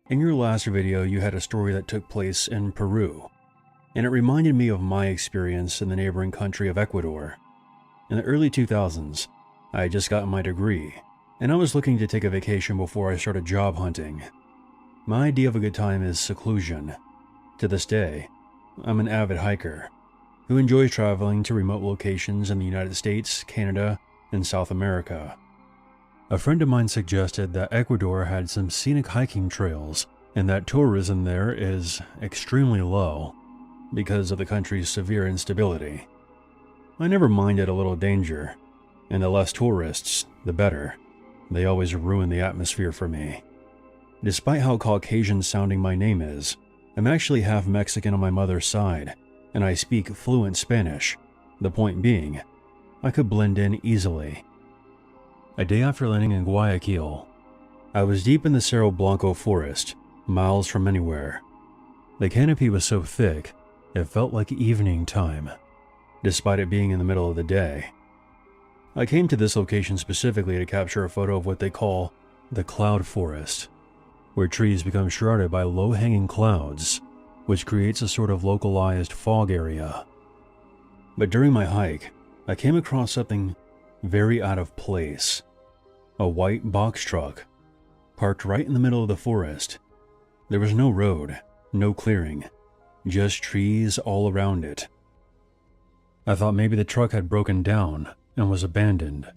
In your last video, you had a story that took place in Peru, and it reminded me of my experience in the neighboring country of Ecuador. In the early 2000s, I had just gotten my degree, and I was looking to take a vacation before I started job hunting. My idea of a good time is seclusion. To this day, I'm an avid hiker who enjoys traveling to remote locations in the United States, Canada, and South America. A friend of mine suggested that Ecuador had some scenic hiking trails and that tourism there is extremely low because of the country's severe instability. I never minded a little danger, and the less tourists, the better. They always ruin the atmosphere for me. Despite how Caucasian sounding my name is, I'm actually half Mexican on my mother's side, and I speak fluent Spanish. The point being, I could blend in easily. A day after landing in Guayaquil, I was deep in the Cerro Blanco forest, miles from anywhere. The canopy was so thick, it felt like evening time, despite it being in the middle of the day. I came to this location specifically to capture a photo of what they call the cloud forest, where trees become shrouded by low-hanging clouds, which creates a sort of localized fog area. But during my hike, I came across something very out of place. A white box truck, parked right in the middle of the forest. There was no road, no clearing, just trees all around it. I thought maybe the truck had broken down and was abandoned,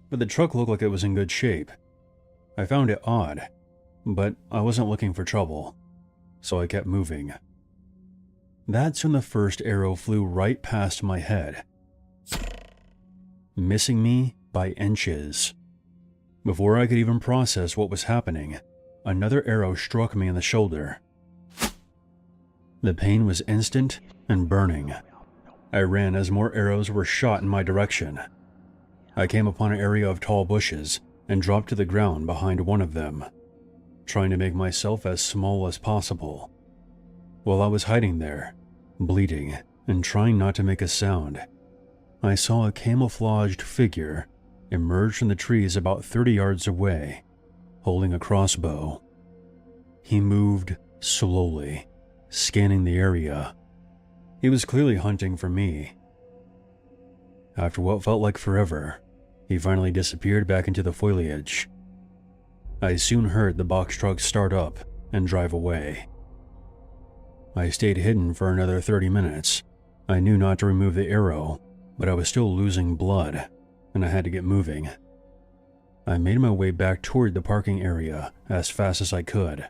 but the truck looked like it was in good shape. I found it odd, but I wasn't looking for trouble, so I kept moving. That's when the first arrow flew right past my head, missing me by inches. Before I could even process what was happening, another arrow struck me in the shoulder. The pain was instant and burning. I ran as more arrows were shot in my direction. I came upon an area of tall bushes and dropped to the ground behind one of them, trying to make myself as small as possible. While I was hiding there, bleeding and trying not to make a sound, I saw a camouflaged figure emerge from the trees about 30 yards away, holding a crossbow. He moved slowly, scanning the area. He was clearly hunting for me. After what felt like forever, he finally disappeared back into the foliage. I soon heard the box truck start up and drive away. I stayed hidden for another 30 minutes. I knew not to remove the arrow, but I was still losing blood, and I had to get moving. I made my way back toward the parking area as fast as I could.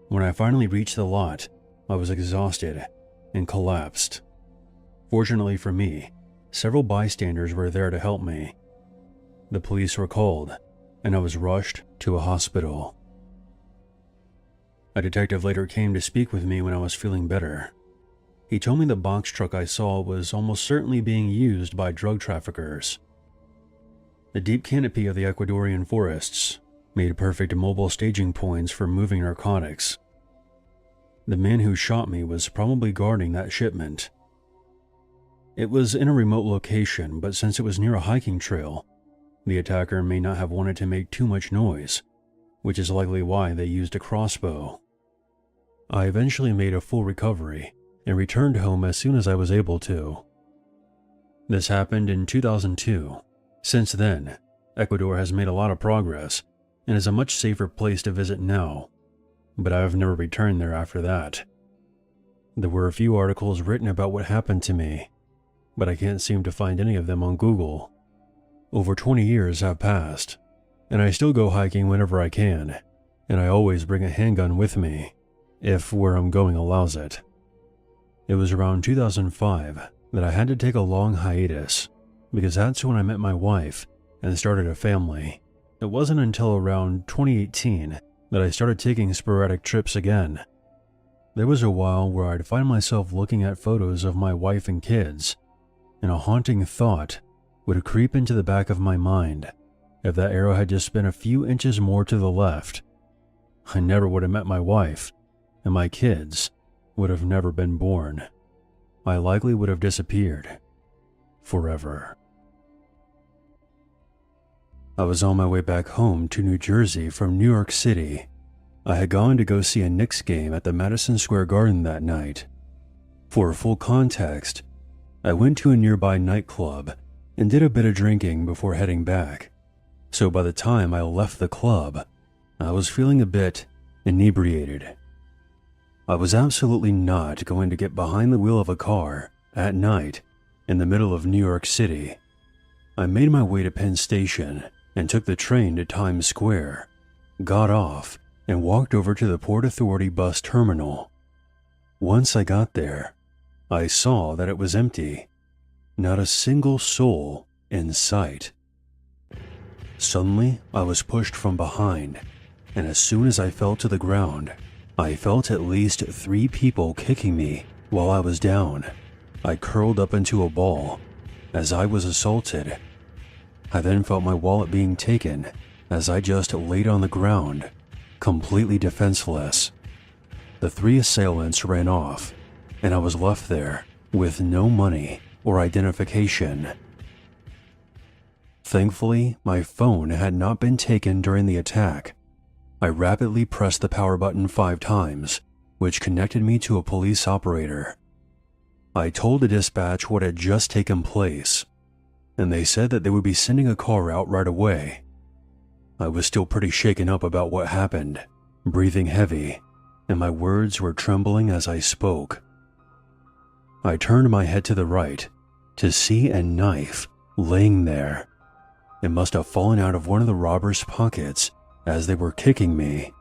When I finally reached the lot, I was exhausted and collapsed. Fortunately for me, several bystanders were there to help me. The police were called, and I was rushed to a hospital. A detective later came to speak with me when I was feeling better. He told me the box truck I saw was almost certainly being used by drug traffickers. The deep canopy of the Ecuadorian forests made perfect mobile staging points for moving narcotics. The man who shot me was probably guarding that shipment. It was in a remote location, but since it was near a hiking trail, the attacker may not have wanted to make too much noise, which is likely why they used a crossbow. I eventually made a full recovery and returned home as soon as I was able to. This happened in 2002. Since then, Ecuador has made a lot of progress and is a much safer place to visit now, but I have never returned there after that. There were a few articles written about what happened to me, but I can't seem to find any of them on Google. Over 20 years have passed, and I still go hiking whenever I can, and I always bring a handgun with me, if where I'm going allows it. It was around 2005 that I had to take a long hiatus, because that's when I met my wife and started a family. It wasn't until around 2018 that I started taking sporadic trips again. There was a while where I'd find myself looking at photos of my wife and kids, and a haunting thought would creep into the back of my mind. If that arrow had just been a few inches more to the left, I never would have met my wife, and my kids would have never been born. I likely would have disappeared forever. I was on my way back home to New Jersey from New York City. I had gone to go see a Knicks game at the Madison Square Garden that night. For full context, I went to a nearby nightclub and did a bit of drinking before heading back. So by the time I left the club, I was feeling a bit inebriated. I was absolutely not going to get behind the wheel of a car at night in the middle of New York City. I made my way to Penn Station and took the train to Times Square, got off, and walked over to the Port Authority bus terminal. Once I got there, I saw that it was empty. Not a single soul in sight. Suddenly, I was pushed from behind, and as soon as I fell to the ground, I felt at least 3 people kicking me while I was down. I curled up into a ball as I was assaulted. I then felt my wallet being taken as I just laid on the ground, completely defenseless. The 3 assailants ran off, and I was left there with no money or identification. Thankfully, my phone had not been taken during the attack. I rapidly pressed the power button 5 times, which connected me to a police operator. I told the dispatch what had just taken place, and they said that they would be sending a car out right away. I was still pretty shaken up about what happened, breathing heavy, and my words were trembling as I spoke. I turned my head to the right to see a knife laying there. It must have fallen out of one of the robbers' pockets as they were kicking me.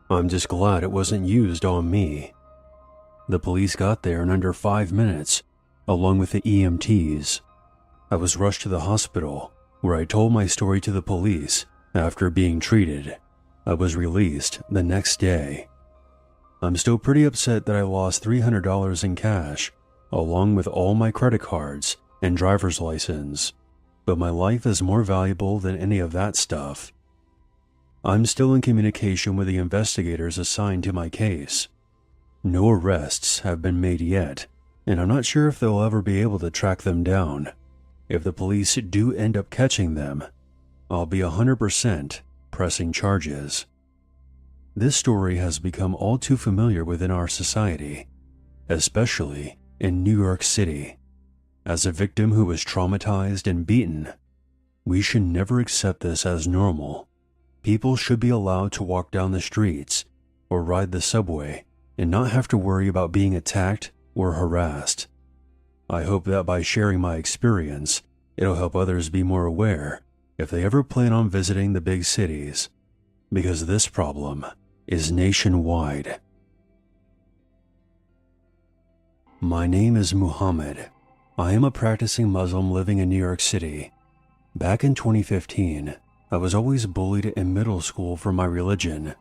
I'm just glad it wasn't used on me. The police got there in under 5 minutes, along with the EMTs. I was rushed to the hospital, where I told my story to the police. After being treated, I was released the next day. I'm still pretty upset that I lost $300 in cash, along with all my credit cards and driver's license, but my life is more valuable than any of that stuff. I'm still in communication with the investigators assigned to my case. No arrests have been made yet, and I'm not sure if they'll ever be able to track them down. If the police do end up catching them, I'll be 100% pressing charges. This story has become all too familiar within our society, especially in New York City. As a victim who was traumatized and beaten, we should never accept this as normal. People should be allowed to walk down the streets or ride the subway and not have to worry about being attacked or harassed. I hope that by sharing my experience, it'll help others be more aware if they ever plan on visiting the big cities, because this problem is nationwide. My name is Muhammad. I am a practicing Muslim living in New York City. Back in 2015, I was always bullied in middle school for my religion.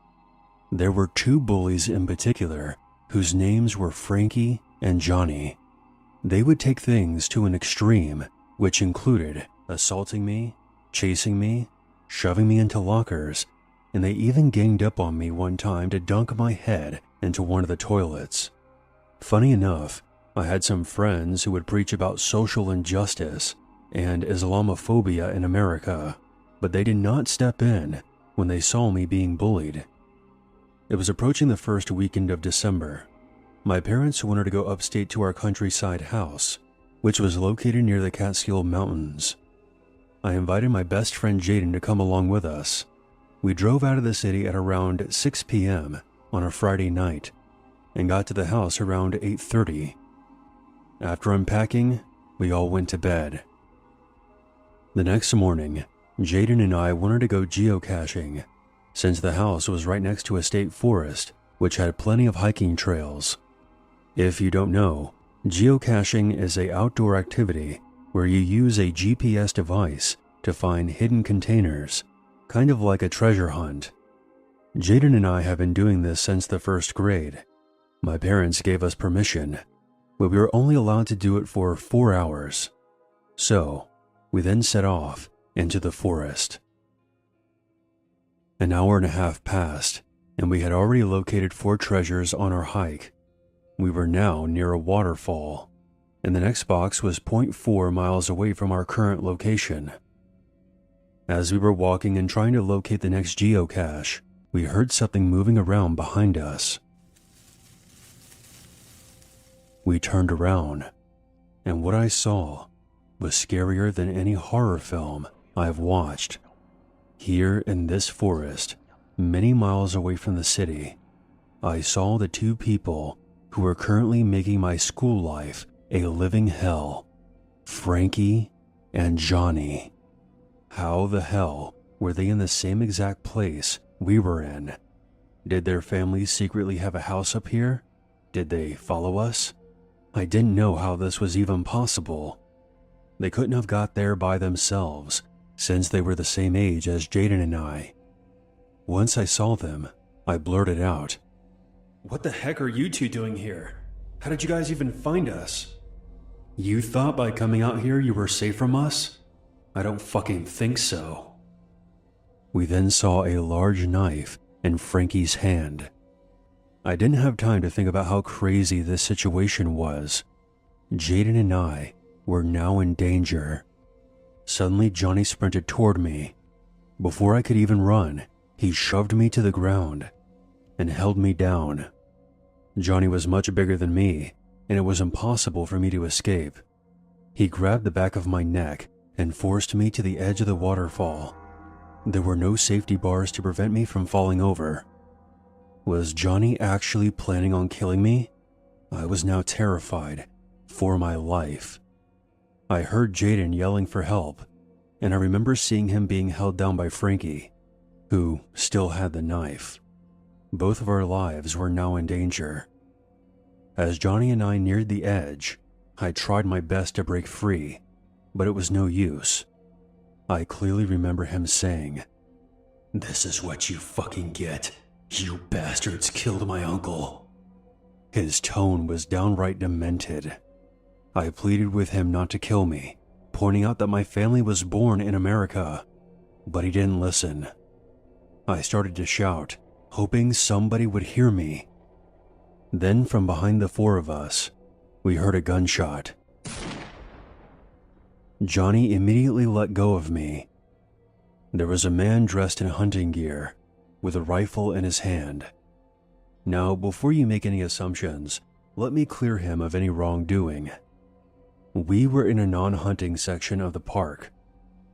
There were 2 bullies in particular whose names were Frankie and Johnny. They would take things to an extreme, which included assaulting me, chasing me, shoving me into lockers, and they even ganged up on me one time to dunk my head into one of the toilets. Funny enough, I had some friends who would preach about social injustice and Islamophobia in America, but they did not step in when they saw me being bullied. It was approaching the first weekend of December. My parents wanted to go upstate to our countryside house, which was located near the Catskill Mountains. I invited my best friend Jaden to come along with us. We drove out of the city at around 6 p.m. on a Friday night and got to the house around 8:30. After unpacking, we all went to bed. The next morning, Jaden and I wanted to go geocaching, since the house was right next to a state forest which had plenty of hiking trails. If you don't know, geocaching is an outdoor activity where you use a GPS device to find hidden containers, kind of like a treasure hunt. Jaden and I have been doing this since the 1st grade. My parents gave us permission, but we were only allowed to do it for 4 hours. So, we then set off into the forest. An hour and a half passed, and we had already located 4 treasures on our hike. We were now near a waterfall, and the next box was 0.4 miles away from our current location. As we were walking and trying to locate the next geocache, we heard something moving around behind us. We turned around, and what I saw was scarier than any horror film I've watched. Here in this forest, many miles away from the city, I saw the two people who were currently making my school life a living hell, Frankie and Johnny. How the hell were they in the same exact place we were in? Did their families secretly have a house up here? Did they follow us? I didn't know how this was even possible. They couldn't have got there by themselves, since they were the same age as Jaden and I. Once I saw them, I blurted out, "What the heck are you two doing here? How did you guys even find us? You thought by coming out here you were safe from us? I don't fucking think so." We then saw a large knife in Frankie's hand. I didn't have time to think about how crazy this situation was. Jaden and I were now in danger. Suddenly, Johnny sprinted toward me. Before I could even run, he shoved me to the ground and held me down. Johnny was much bigger than me, and it was impossible for me to escape. He grabbed the back of my neck and forced me to the edge of the waterfall. There were no safety bars to prevent me from falling over. Was Johnny actually planning on killing me? I was now terrified for my life. I heard Jaden yelling for help, and I remember seeing him being held down by Frankie, who still had the knife. Both of our lives were now in danger. As Johnny and I neared the edge, I tried my best to break free, but it was no use. I clearly remember him saying, "This is what you fucking get. You bastards killed my uncle." His tone was downright demented. I pleaded with him not to kill me, pointing out that my family was born in America, but he didn't listen. I started to shout, hoping somebody would hear me. Then from behind the four of us, we heard a gunshot. Johnny immediately let go of me. There was a man dressed in hunting gear, with a rifle in his hand. Now, before you make any assumptions, let me clear him of any wrongdoing. We were in a non-hunting section of the park,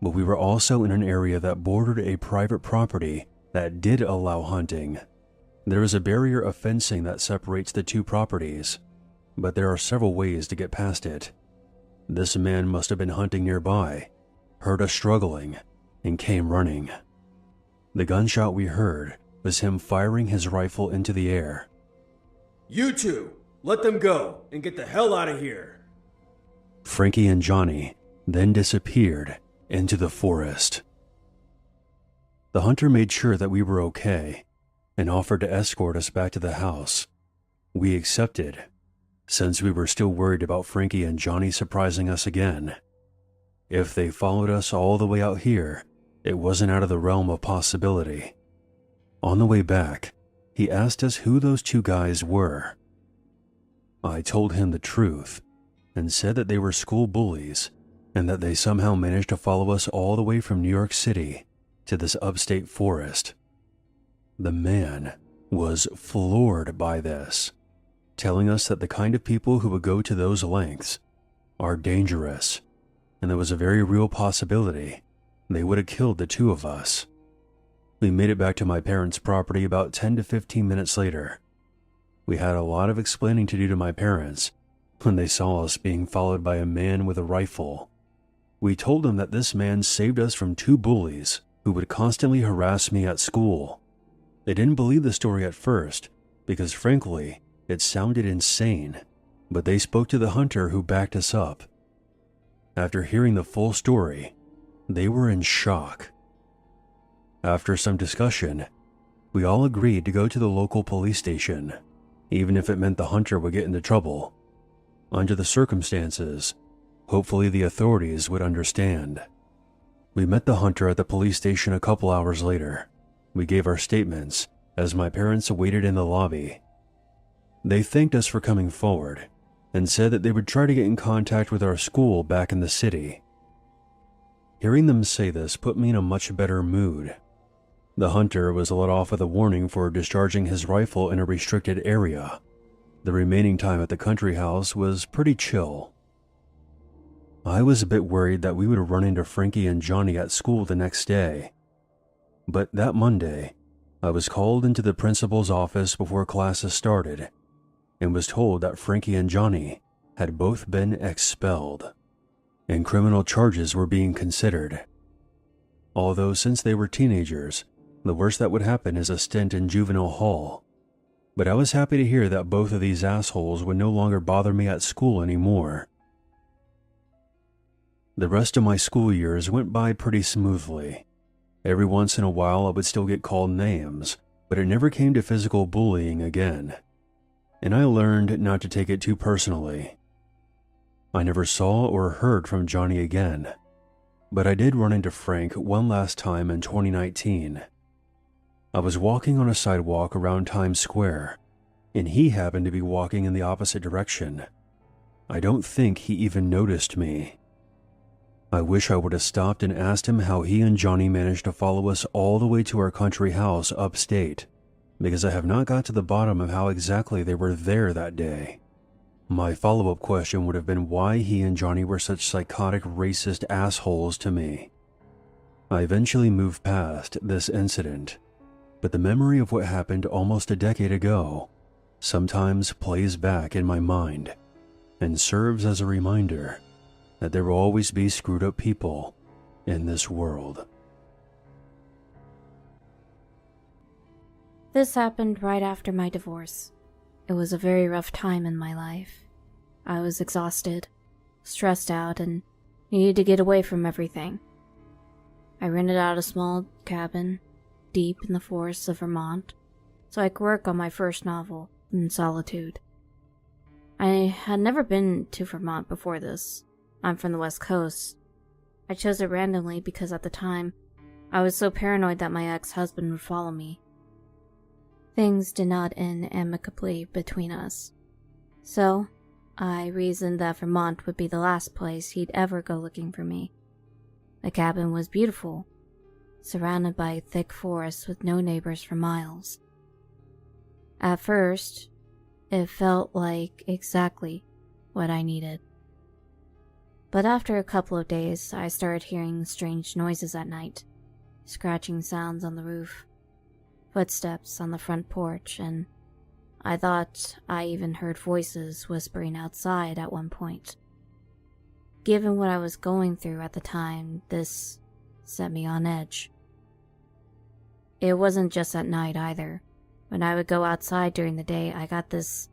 but we were also in an area that bordered a private property that did allow hunting. There is a barrier of fencing that separates the two properties, but there are several ways to get past it. This man must have been hunting nearby, heard us struggling, and came running. The gunshot we heard was him firing his rifle into the air. "You two, let them go and get the hell out of here." Frankie and Johnny then disappeared into the forest. The hunter made sure that we were okay and offered to escort us back to the house. We accepted, since we were still worried about Frankie and Johnny surprising us again. If they followed us all the way out here, it wasn't out of the realm of possibility. On the way back, he asked us who those two guys were. I told him the truth and said that they were school bullies and that they somehow managed to follow us all the way from New York City to this upstate forest. The man was floored by this, telling us that the kind of people who would go to those lengths are dangerous, and there was a very real possibility they would have killed the two of us. We made it back to my parents' property about 10 to 15 minutes later. We had a lot of explaining to do to my parents when they saw us being followed by a man with a rifle. We told them that this man saved us from two bullies who would constantly harass me at school. They didn't believe the story at first because, frankly, it sounded insane, but they spoke to the hunter who backed us up. After hearing the full story, they were in shock. After some discussion, we all agreed to go to the local police station, even if it meant the hunter would get into trouble. Under the circumstances, hopefully the authorities would understand. We met the hunter at the police station a couple hours later. We gave our statements as my parents waited in the lobby. They thanked us for coming forward and said that they would try to get in contact with our school back in the city. Hearing them say this put me in a much better mood. The hunter was let off with a warning for discharging his rifle in a restricted area. The remaining time at the country house was pretty chill. I was a bit worried that we would run into Frankie and Johnny at school the next day. But that Monday, I was called into the principal's office before classes started and was told that Frankie and Johnny had both been expelled, and criminal charges were being considered. Although since they were teenagers, the worst that would happen is a stint in juvenile hall. But I was happy to hear that both of these assholes would no longer bother me at school anymore. The rest of my school years went by pretty smoothly. Every once in a while I would still get called names, but it never came to physical bullying again. And I learned not to take it too personally. I never saw or heard from Johnny again, but I did run into Frank one last time in 2019. I was walking on a sidewalk around Times Square, and he happened to be walking in the opposite direction. I don't think he even noticed me. I wish I would have stopped and asked him how he and Johnny managed to follow us all the way to our country house upstate, because I have not got to the bottom of how exactly they were there that day. My follow-up question would have been why he and Johnny were such psychotic racist assholes to me. I eventually moved past this incident, but the memory of what happened almost a decade ago sometimes plays back in my mind and serves as a reminder that there will always be screwed up people in this world. This happened right after my divorce. It was a very rough time in my life. I was exhausted, stressed out, and needed to get away from everything. I rented out a small cabin deep in the forests of Vermont so I could work on my first novel in solitude. I had never been to Vermont before this. I'm from the West Coast. I chose it randomly because at the time, I was so paranoid that my ex-husband would follow me. Things did not end amicably between us. So, I reasoned that Vermont would be the last place he'd ever go looking for me. The cabin was beautiful, surrounded by thick forests with no neighbors for miles. At first, it felt like exactly what I needed. But after a couple of days, I started hearing strange noises at night, scratching sounds on the roof, footsteps on the front porch, and I thought I even heard voices whispering outside at one point. Given what I was going through at the time, this set me on edge. It wasn't just at night either. When I would go outside during the day, I got this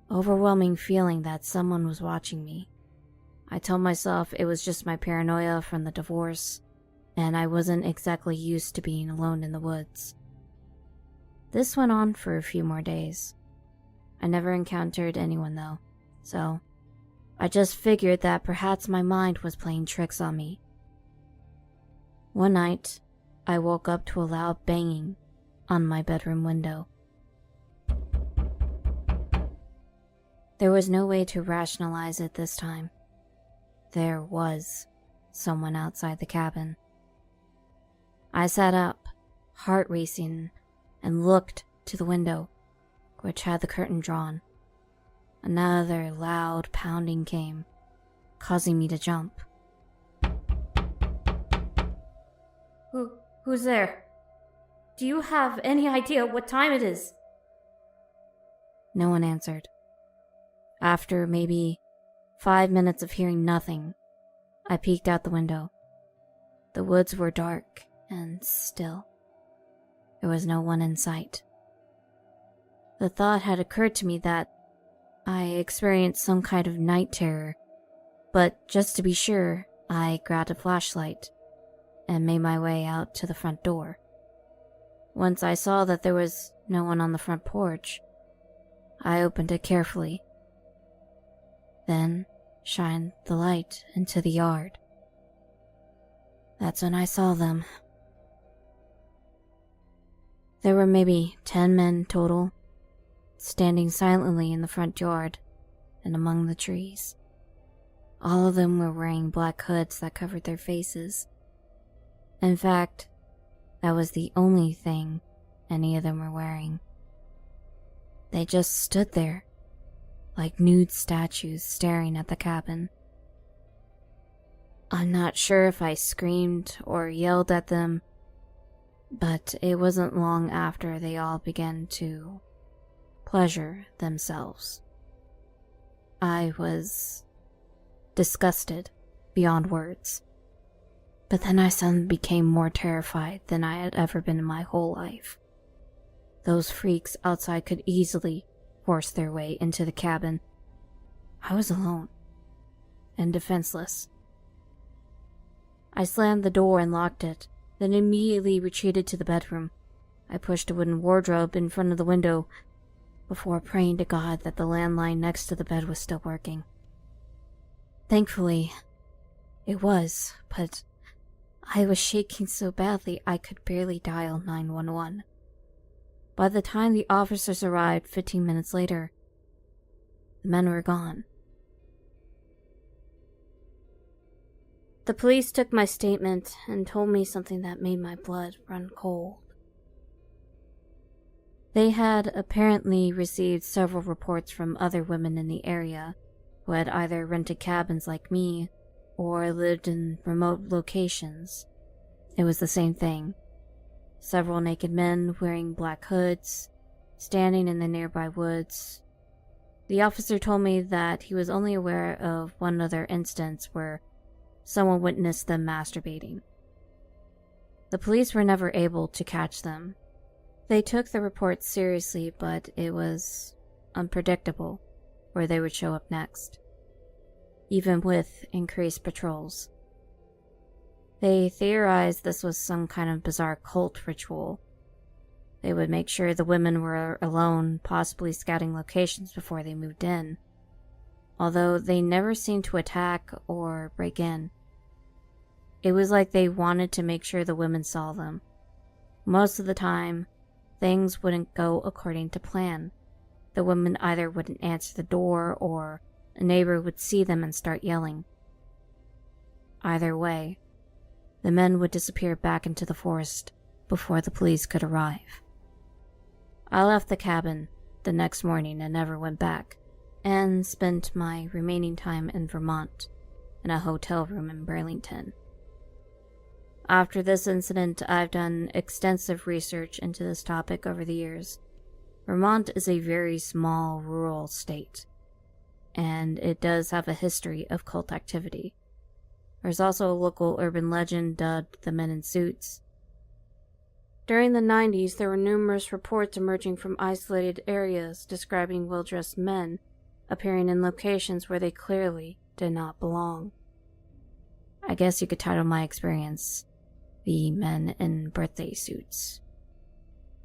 overwhelming feeling that someone was watching me. I told myself it was just my paranoia from the divorce, and I wasn't exactly used to being alone in the woods. This went on for a few more days. I never encountered anyone though, so I just figured that perhaps my mind was playing tricks on me. One night, I woke up to a loud banging on my bedroom window. There was no way to rationalize it this time. There was someone outside the cabin. I sat up, heart racing, and looked to the window, which had the curtain drawn. Another loud pounding came, causing me to jump. Who's there? Do you have any idea what time it is? No one answered. After maybe 5 minutes of hearing nothing, I peeked out the window. The woods were dark and still. There was no one in sight. The thought had occurred to me that I experienced some kind of night terror, but just to be sure, I grabbed a flashlight and made my way out to the front door. Once I saw that there was no one on the front porch, I opened it carefully, then shined the light into the yard. That's when I saw them. There were maybe 10 men total, standing silently in the front yard and among the trees. All of them were wearing black hoods that covered their faces. In fact, That was the only thing any of them were wearing. They just stood there, like nude statues staring at the cabin. I'm not sure if I screamed or yelled at them, but it wasn't long after they all began to pleasure themselves. I was disgusted beyond words, but then I suddenly became more terrified than I had ever been in my whole life. Those freaks outside could easily force their way into the cabin. I was alone and defenseless. I slammed the door and locked it, then immediately retreated to the bedroom. I pushed a wooden wardrobe in front of the window before praying to God that the landline next to the bed was still working. Thankfully, it was, but I was shaking so badly I could barely dial 911. By the time the officers arrived 15 minutes later, the men were gone. The police took my statement and told me something that made my blood run cold. They had apparently received several reports from other women in the area who had either rented cabins like me or lived in remote locations. It was the same thing. Several naked men wearing black hoods, standing in the nearby woods. The officer told me that he was only aware of one other instance where someone witnessed them masturbating. The police were never able to catch them. They took the reports seriously, but it was unpredictable where they would show up next, even with increased patrols. They theorized this was some kind of bizarre cult ritual. They would make sure the women were alone, possibly scouting locations before they moved in, although they never seemed to attack or break in. It was like they wanted to make sure the women saw them. Most of the time, things wouldn't go according to plan. The women either wouldn't answer the door or a neighbor would see them and start yelling. Either way, the men would disappear back into the forest before the police could arrive. I left the cabin the next morning and never went back, and spent my remaining time in Vermont in a hotel room in Burlington. After this incident, I've done extensive research into this topic over the years. Vermont is a very small rural state, and it does have a history of cult activity. There's also a local urban legend dubbed the Men in Suits. During the 90s, there were numerous reports emerging from isolated areas describing well-dressed men appearing in locations where they clearly did not belong. I guess you could title my experience the Men in Birthday Suits.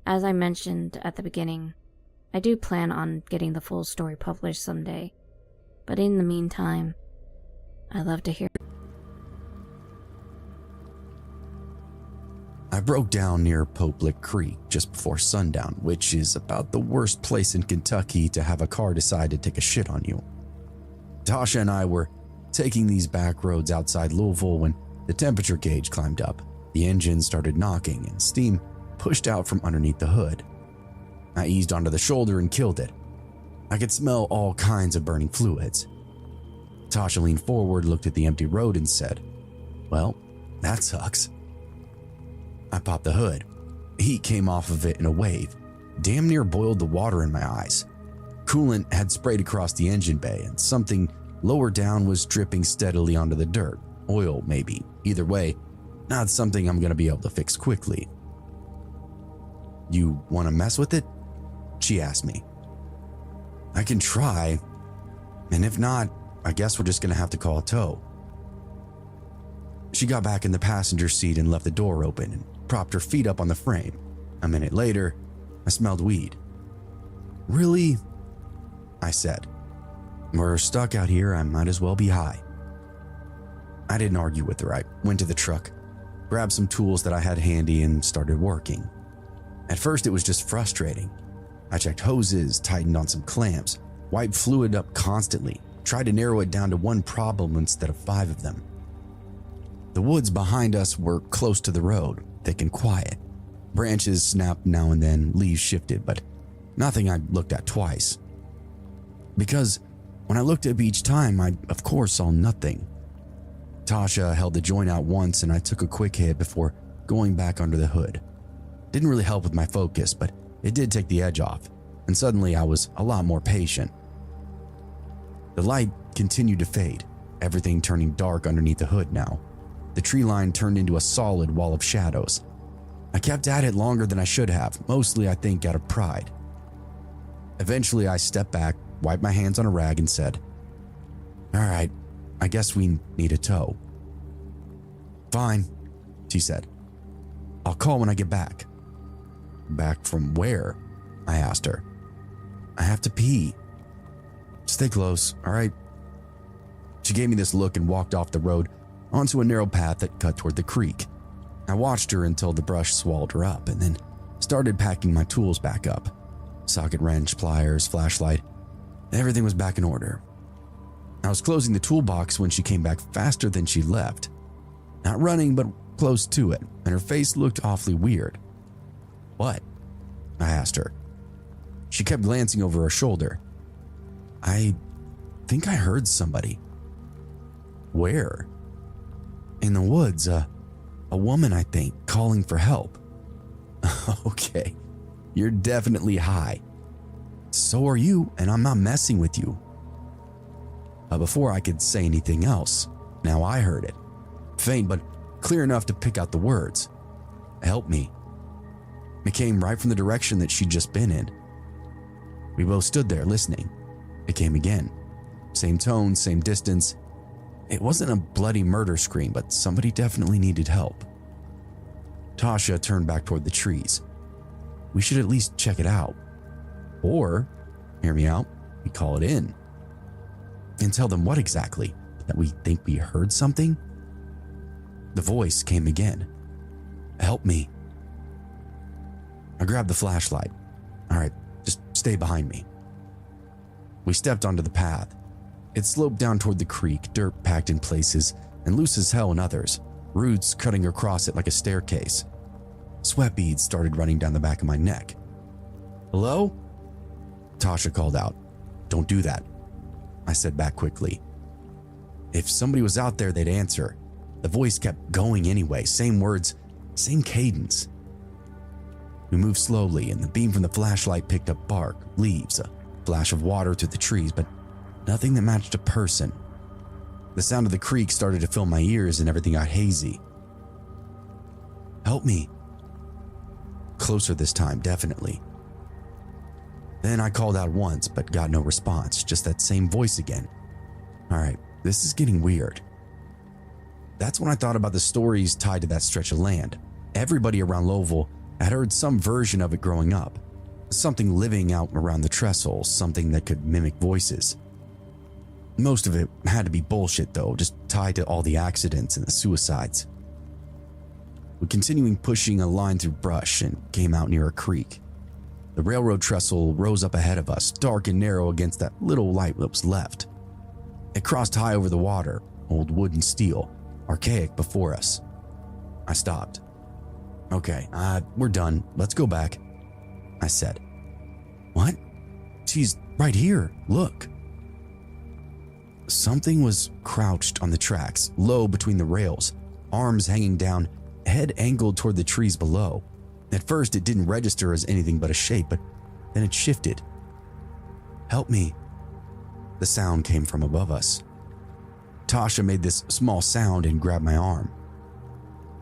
As I mentioned at the beginning, I do plan on getting the full story published someday, but in the meantime, I'd love to hear. I broke down near Pope Lick Creek just before sundown, which is about the worst place in Kentucky to have a car decide to take a shit on you. Tasha and I were taking these back roads outside Louisville when the temperature gauge climbed up, the engine started knocking, and steam pushed out from underneath the hood. I eased onto the shoulder and killed it. I could smell all kinds of burning fluids. Tasha leaned forward, looked at the empty road, and said, "Well, that sucks." I popped the hood. Heat came off of it in a wave, damn near boiled the water in my eyes. Coolant had sprayed across the engine bay, and something lower down was dripping steadily onto the dirt. Oil, maybe. Either way, not something I'm going to be able to fix quickly. "You want to mess with it?" she asked me. "I can try, and if not, I guess we're just going to have to call a tow." She got back in the passenger seat and left the door open and propped her feet up on the frame. A minute later, I smelled weed. "Really?" I said. "We're stuck out here, I might as well be high." I didn't argue with her. I went to the truck, grabbed some tools that I had handy, and started working. At first, it was just frustrating. I checked hoses, tightened on some clamps, wiped fluid up constantly, tried to narrow it down to one problem instead of 5 of them. The woods behind us were close to the road, thick and quiet. Branches snapped now and then, leaves shifted, but nothing I looked at twice. Because when I looked up each time, I of course saw nothing. Tasha held the joint out once and I took a quick hit before going back under the hood. Didn't really help with my focus, but it did take the edge off, and suddenly I was a lot more patient. The light continued to fade, everything turning dark underneath the hood now. The tree line turned into a solid wall of shadows. I kept at it longer than I should have, mostly I think out of pride. Eventually I stepped back, wiped my hands on a rag and said, "All right, I guess we need a tow." "Fine," she said. "I'll call when I get back." "Back from where?" I asked her. "I have to pee." "Stay close, all right?" She gave me this look and walked off the road onto a narrow path that cut toward the creek. I watched her until the brush swallowed her up and then started packing my tools back up. Socket wrench, pliers, flashlight, everything was back in order. I was closing the toolbox when she came back faster than she left. Not running, but close to it, and her face looked awfully weird. "What?" I asked her. She kept glancing over her shoulder. "I think I heard somebody." "Where?" "In the woods, a woman, I think, calling for help." "Okay, you're definitely high." "So are you, and I'm not messing with you." Before I could say anything else, now I heard it. Faint, but clear enough to pick out the words. "Help me." It came right from the direction that she'd just been in. We both stood there listening. It came again. Same tone, same distance. It wasn't a bloody murder scream, but somebody definitely needed help. Tasha turned back toward the trees. "We should at least check it out. Or, hear me out, we call it in." "And tell them what exactly? That we think we heard something?" The voice came again. "Help me." I grabbed the flashlight. "All right, just stay behind me." We stepped onto the path. It sloped down toward the creek, dirt packed in places and loose as hell in others, roots cutting across it like a staircase. Sweat beads started running down the back of my neck. "Hello?" Tasha called out. "Don't do that," I said back quickly. If somebody was out there, they'd answer. The voice kept going anyway, same words, same cadence. We moved slowly, and the beam from the flashlight picked up bark, leaves, a flash of water through the trees, but nothing that matched a person. The sound of the creek started to fill my ears and everything got hazy. "Help me." Closer this time, definitely. Then I called out once, but got no response, just that same voice again. All right, this is getting weird. That's when I thought about the stories tied to that stretch of land. Everybody around Lowville had heard some version of it growing up. Something living out around the trestle, something that could mimic voices. Most of it had to be bullshit though, just tied to all the accidents and the suicides. We continuing pushing a line through brush and came out near a creek. The railroad trestle rose up ahead of us, dark and narrow against that little light that was left. It crossed high over the water, old wood and steel, archaic before us. I stopped. "Okay, we're done. Let's go back," I said. "What? She's right here. Look." Something was crouched on the tracks, low between the rails, arms hanging down, head angled toward the trees below. At first, it didn't register as anything but a shape, but then it shifted. "Help me." The sound came from above us. Tasha made this small sound and grabbed my arm.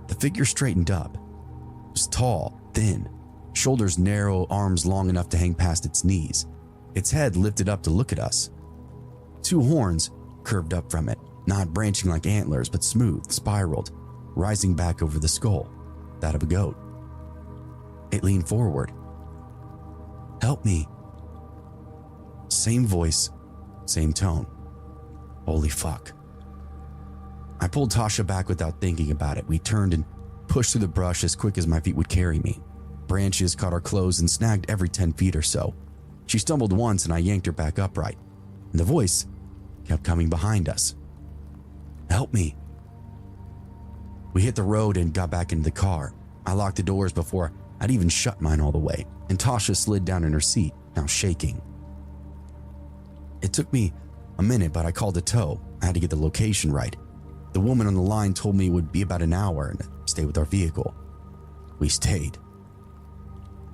The figure straightened up. It was tall, thin, shoulders narrow, arms long enough to hang past its knees. Its head lifted up to look at us. Two horns curved up from it, not branching like antlers, but smooth, spiraled, rising back over the skull, that of a goat. It leaned forward. "Help me." Same voice, same tone. Holy fuck. I pulled Tasha back without thinking about it. We turned and pushed through the brush as quick as my feet would carry me. Branches caught our clothes and snagged every 10 feet or so. She stumbled once and I yanked her back upright. And the voice kept coming behind us. "Help me." We hit the road and got back into the car. I locked the doors before I'd even shut mine all the way, and Tasha slid down in her seat, now shaking. It took me a minute, but I called a tow. I had to get the location right. The woman on the line told me it would be about an hour and to stay with our vehicle. We stayed.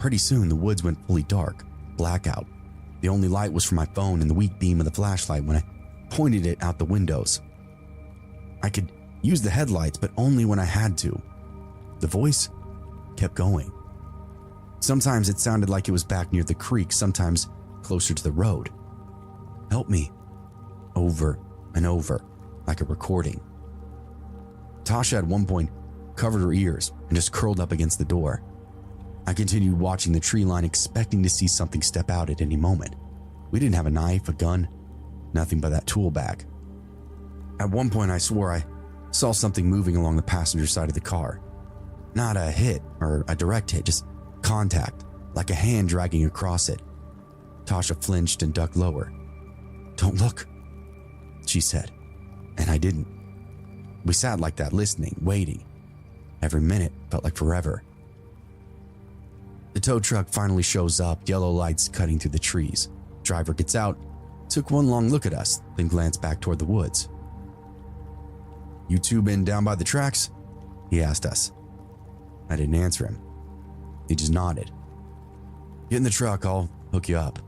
Pretty soon, the woods went fully dark, blackout. The only light was from my phone and the weak beam of the flashlight when I pointed it out the windows. I could use the headlights, but only when I had to. The voice kept going. Sometimes it sounded like it was back near the creek, sometimes closer to the road. Help me. Over and over, like a recording. Tasha at one point covered her ears and just curled up against the door. I continued watching the tree line, expecting to see something step out at any moment. We didn't have a knife, a gun, nothing but that tool bag. At one point I swore I saw something moving along the passenger side of the car. Not a hit or a direct hit, just contact, like a hand dragging across it. Tasha flinched and ducked lower. "Don't look," she said, and I didn't. We sat like that, listening, waiting. Every minute felt like forever. The tow truck finally shows up, yellow lights cutting through the trees. Driver gets out, took one long look at us, then glanced back toward the woods. "You two been down by the tracks?" he asked us. I didn't answer him. He just nodded. "Get in the truck, I'll hook you up."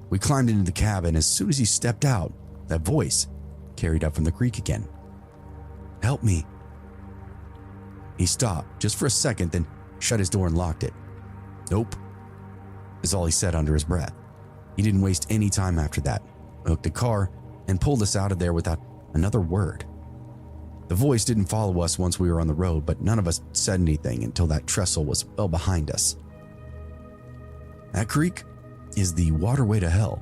We climbed into the cabin. As soon as he stepped out, that voice carried up from the creek again. "Help me." He stopped just for a second, then shut his door and locked it. "Nope," is all he said under his breath. He didn't waste any time after that. Hooked the car and pulled us out of there without another word. The voice didn't follow us once we were on the road, but none of us said anything until that trestle was well behind us. "That creek is the waterway to hell,"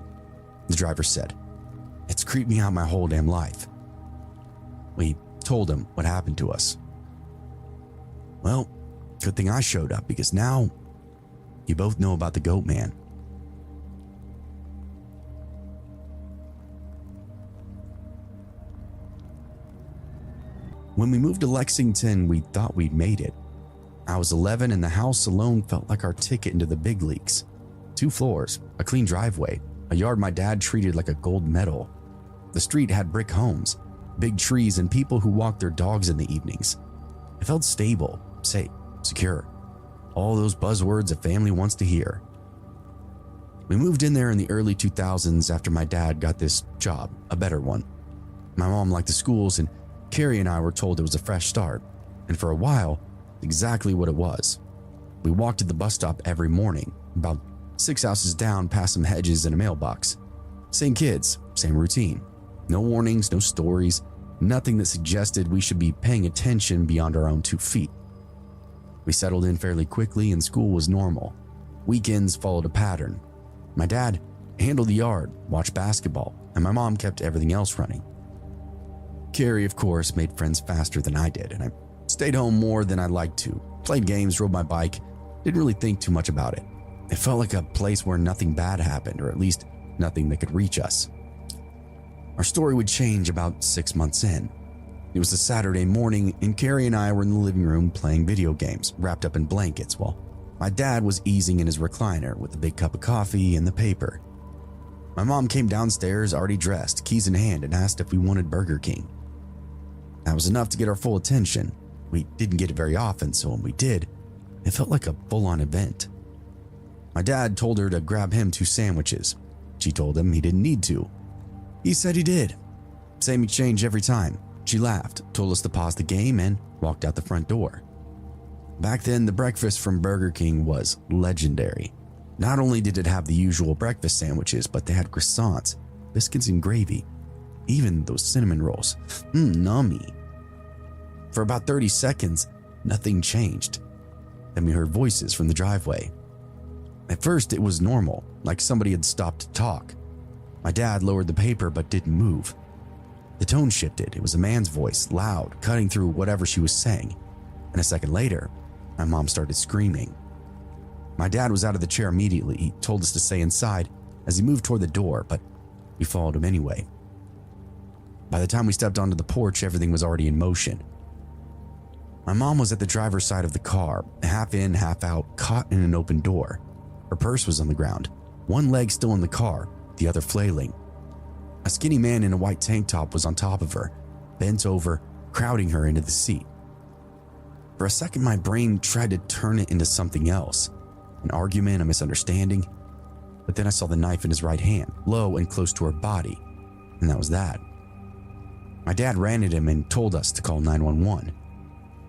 the driver said. "It's creeped me out my whole damn life." We told him what happened to us. "Well, good thing I showed up, because now you both know about the Goat Man." When we moved to Lexington, we thought we'd made it. I was 11 and the house alone felt like our ticket into the big leagues. 2 floors, a clean driveway, a yard my dad treated like a gold medal. The street had brick homes, big trees, and people who walked their dogs in the evenings. It felt stable, safe, secure. All those buzzwords a family wants to hear. We moved in there in the early 2000s after my dad got this job, a better one. My mom liked the schools, and Carrie and I were told it was a fresh start, and for a while, exactly what it was. We walked to the bus stop every morning, about 6 houses down past some hedges and a mailbox. Same kids, same routine. No warnings, no stories, nothing that suggested we should be paying attention beyond our own 2 feet. We settled in fairly quickly and school was normal. Weekends followed a pattern. My dad handled the yard, watched basketball, and my mom kept everything else running. Carrie, of course, made friends faster than I did, and I stayed home more than I liked to. Played games, rode my bike, didn't really think too much about it. It felt like a place where nothing bad happened, or at least nothing that could reach us. Our story would change about 6 months in. It was a Saturday morning, and Carrie and I were in the living room playing video games, wrapped up in blankets, while my dad was easing in his recliner with a big cup of coffee and the paper. My mom came downstairs already dressed, keys in hand, and asked if we wanted Burger King. That was enough to get our full attention. We didn't get it very often, so when we did, it felt like a full-on event. My dad told her to grab him 2 sandwiches. She told him he didn't need to. He said he did. Same exchange every time. She laughed, told us to pause the game, and walked out the front door. Back then, the breakfast from Burger King was legendary. Not only did it have the usual breakfast sandwiches, but they had croissants, biscuits and gravy, even those cinnamon rolls. Nummy. For about 30 seconds, nothing changed. Then we heard voices from the driveway. At first, it was normal, like somebody had stopped to talk. My dad lowered the paper but didn't move. The tone shifted. It was a man's voice, loud, cutting through whatever she was saying. And a second later, my mom started screaming. My dad was out of the chair immediately. He told us to stay inside as he moved toward the door, but we followed him anyway. By the time we stepped onto the porch, everything was already in motion. My mom was at the driver's side of the car, half in, half out, caught in an open door. Her purse was on the ground, one leg still in the car, the other flailing. A skinny man in a white tank top was on top of her, bent over, crowding her into the seat. For a second, my brain tried to turn it into something else, an argument, a misunderstanding. But then I saw the knife in his right hand, low and close to her body, and that was that. My dad ran at him and told us to call 911.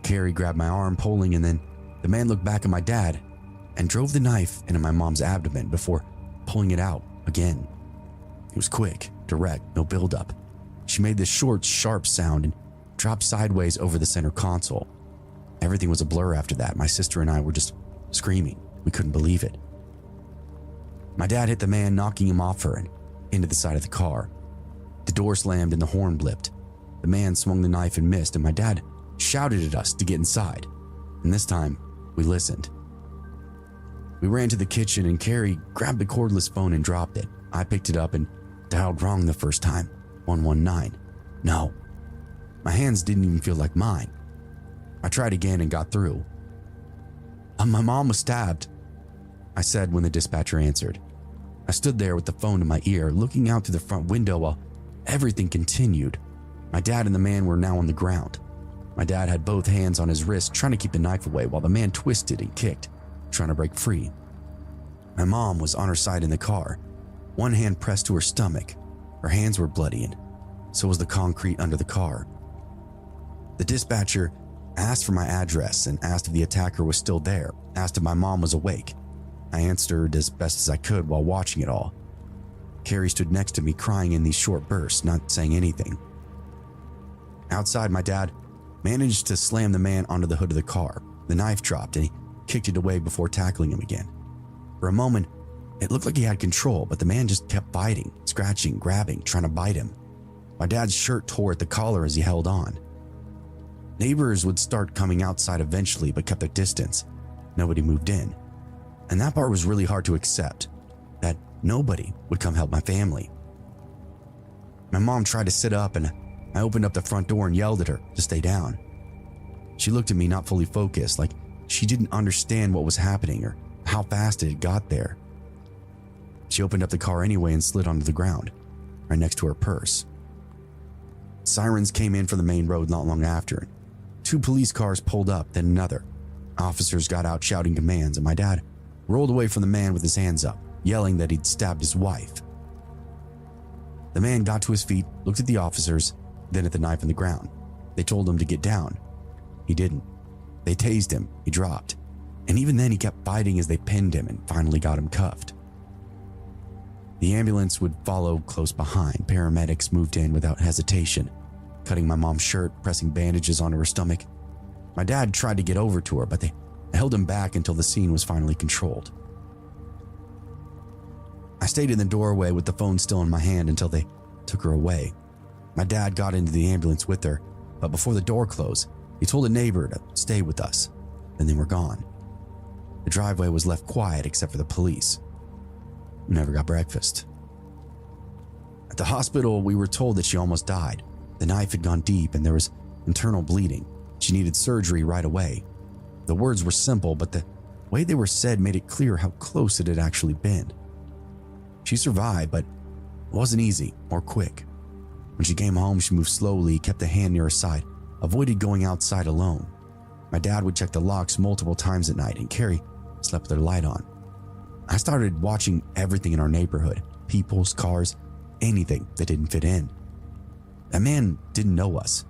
Carrie grabbed my arm, pulling, and then the man looked back at my dad and drove the knife into my mom's abdomen before pulling it out again. It was quick, direct, no buildup. She made this short, sharp sound and dropped sideways over the center console. Everything was a blur after that. My sister and I were just screaming. We couldn't believe it. My dad hit the man, knocking him off her and into the side of the car. The door slammed and the horn blipped. The man swung the knife and missed, and my dad shouted at us to get inside. And this time, we listened. We ran to the kitchen and Carrie grabbed the cordless phone and dropped it. I picked it up and dialed wrong the first time, 119. No, my hands didn't even feel like mine. I tried again and got through. My mom was stabbed, I said when the dispatcher answered. I stood there with the phone in my ear, looking out through the front window while everything continued. My dad and the man were now on the ground. My dad had both hands on his wrist, trying to keep the knife away, while the man twisted and kicked, trying to break free. My mom was on her side in the car, one hand pressed to her stomach. Her hands were bloody, and so was the concrete under the car. The dispatcher asked for my address and asked if the attacker was still there, asked if my mom was awake. I answered as best as I could while watching it all. Carrie stood next to me, crying in these short bursts, not saying anything. Outside, my dad managed to slam the man onto the hood of the car. The knife dropped and he kicked it away before tackling him again. For a moment, it looked like he had control, but the man just kept fighting, scratching, grabbing, trying to bite him. My dad's shirt tore at the collar as he held on. Neighbors would start coming outside eventually, but kept their distance. Nobody moved in. And that part was really hard to accept, that nobody would come help my family. My mom tried to sit up, and I opened up the front door and yelled at her to stay down. She looked at me, not fully focused, like she didn't understand what was happening or how fast it had got there. She opened up the car anyway and slid onto the ground, right next to her purse. Sirens came in from the main road not long after. 2 police cars pulled up, then another. Officers got out shouting commands, and my dad rolled away from the man with his hands up, yelling that he'd stabbed his wife. The man got to his feet, looked at the officers, then at the knife on the ground. They told him to get down. He didn't. They tased him. He dropped. And even then, he kept fighting as they pinned him and finally got him cuffed. The ambulance would follow close behind. Paramedics moved in without hesitation, cutting my mom's shirt, pressing bandages onto her stomach. My dad tried to get over to her, but they held him back until the scene was finally controlled. I stayed in the doorway with the phone still in my hand until they took her away. My dad got into the ambulance with her, but before the door closed, he told a neighbor to stay with us. Then they were gone. The driveway was left quiet except for the police. We never got breakfast. At the hospital, we were told that she almost died. The knife had gone deep and there was internal bleeding. She needed surgery right away. The words were simple, but the way they were said made it clear how close it had actually been. She survived, but it wasn't easy or quick. When she came home, she moved slowly, kept a hand near her side, avoided going outside alone. My dad would check the locks multiple times at night, and Carrie slept with her light on. I started watching everything in our neighborhood, people's cars, anything that didn't fit in. That man didn't know us.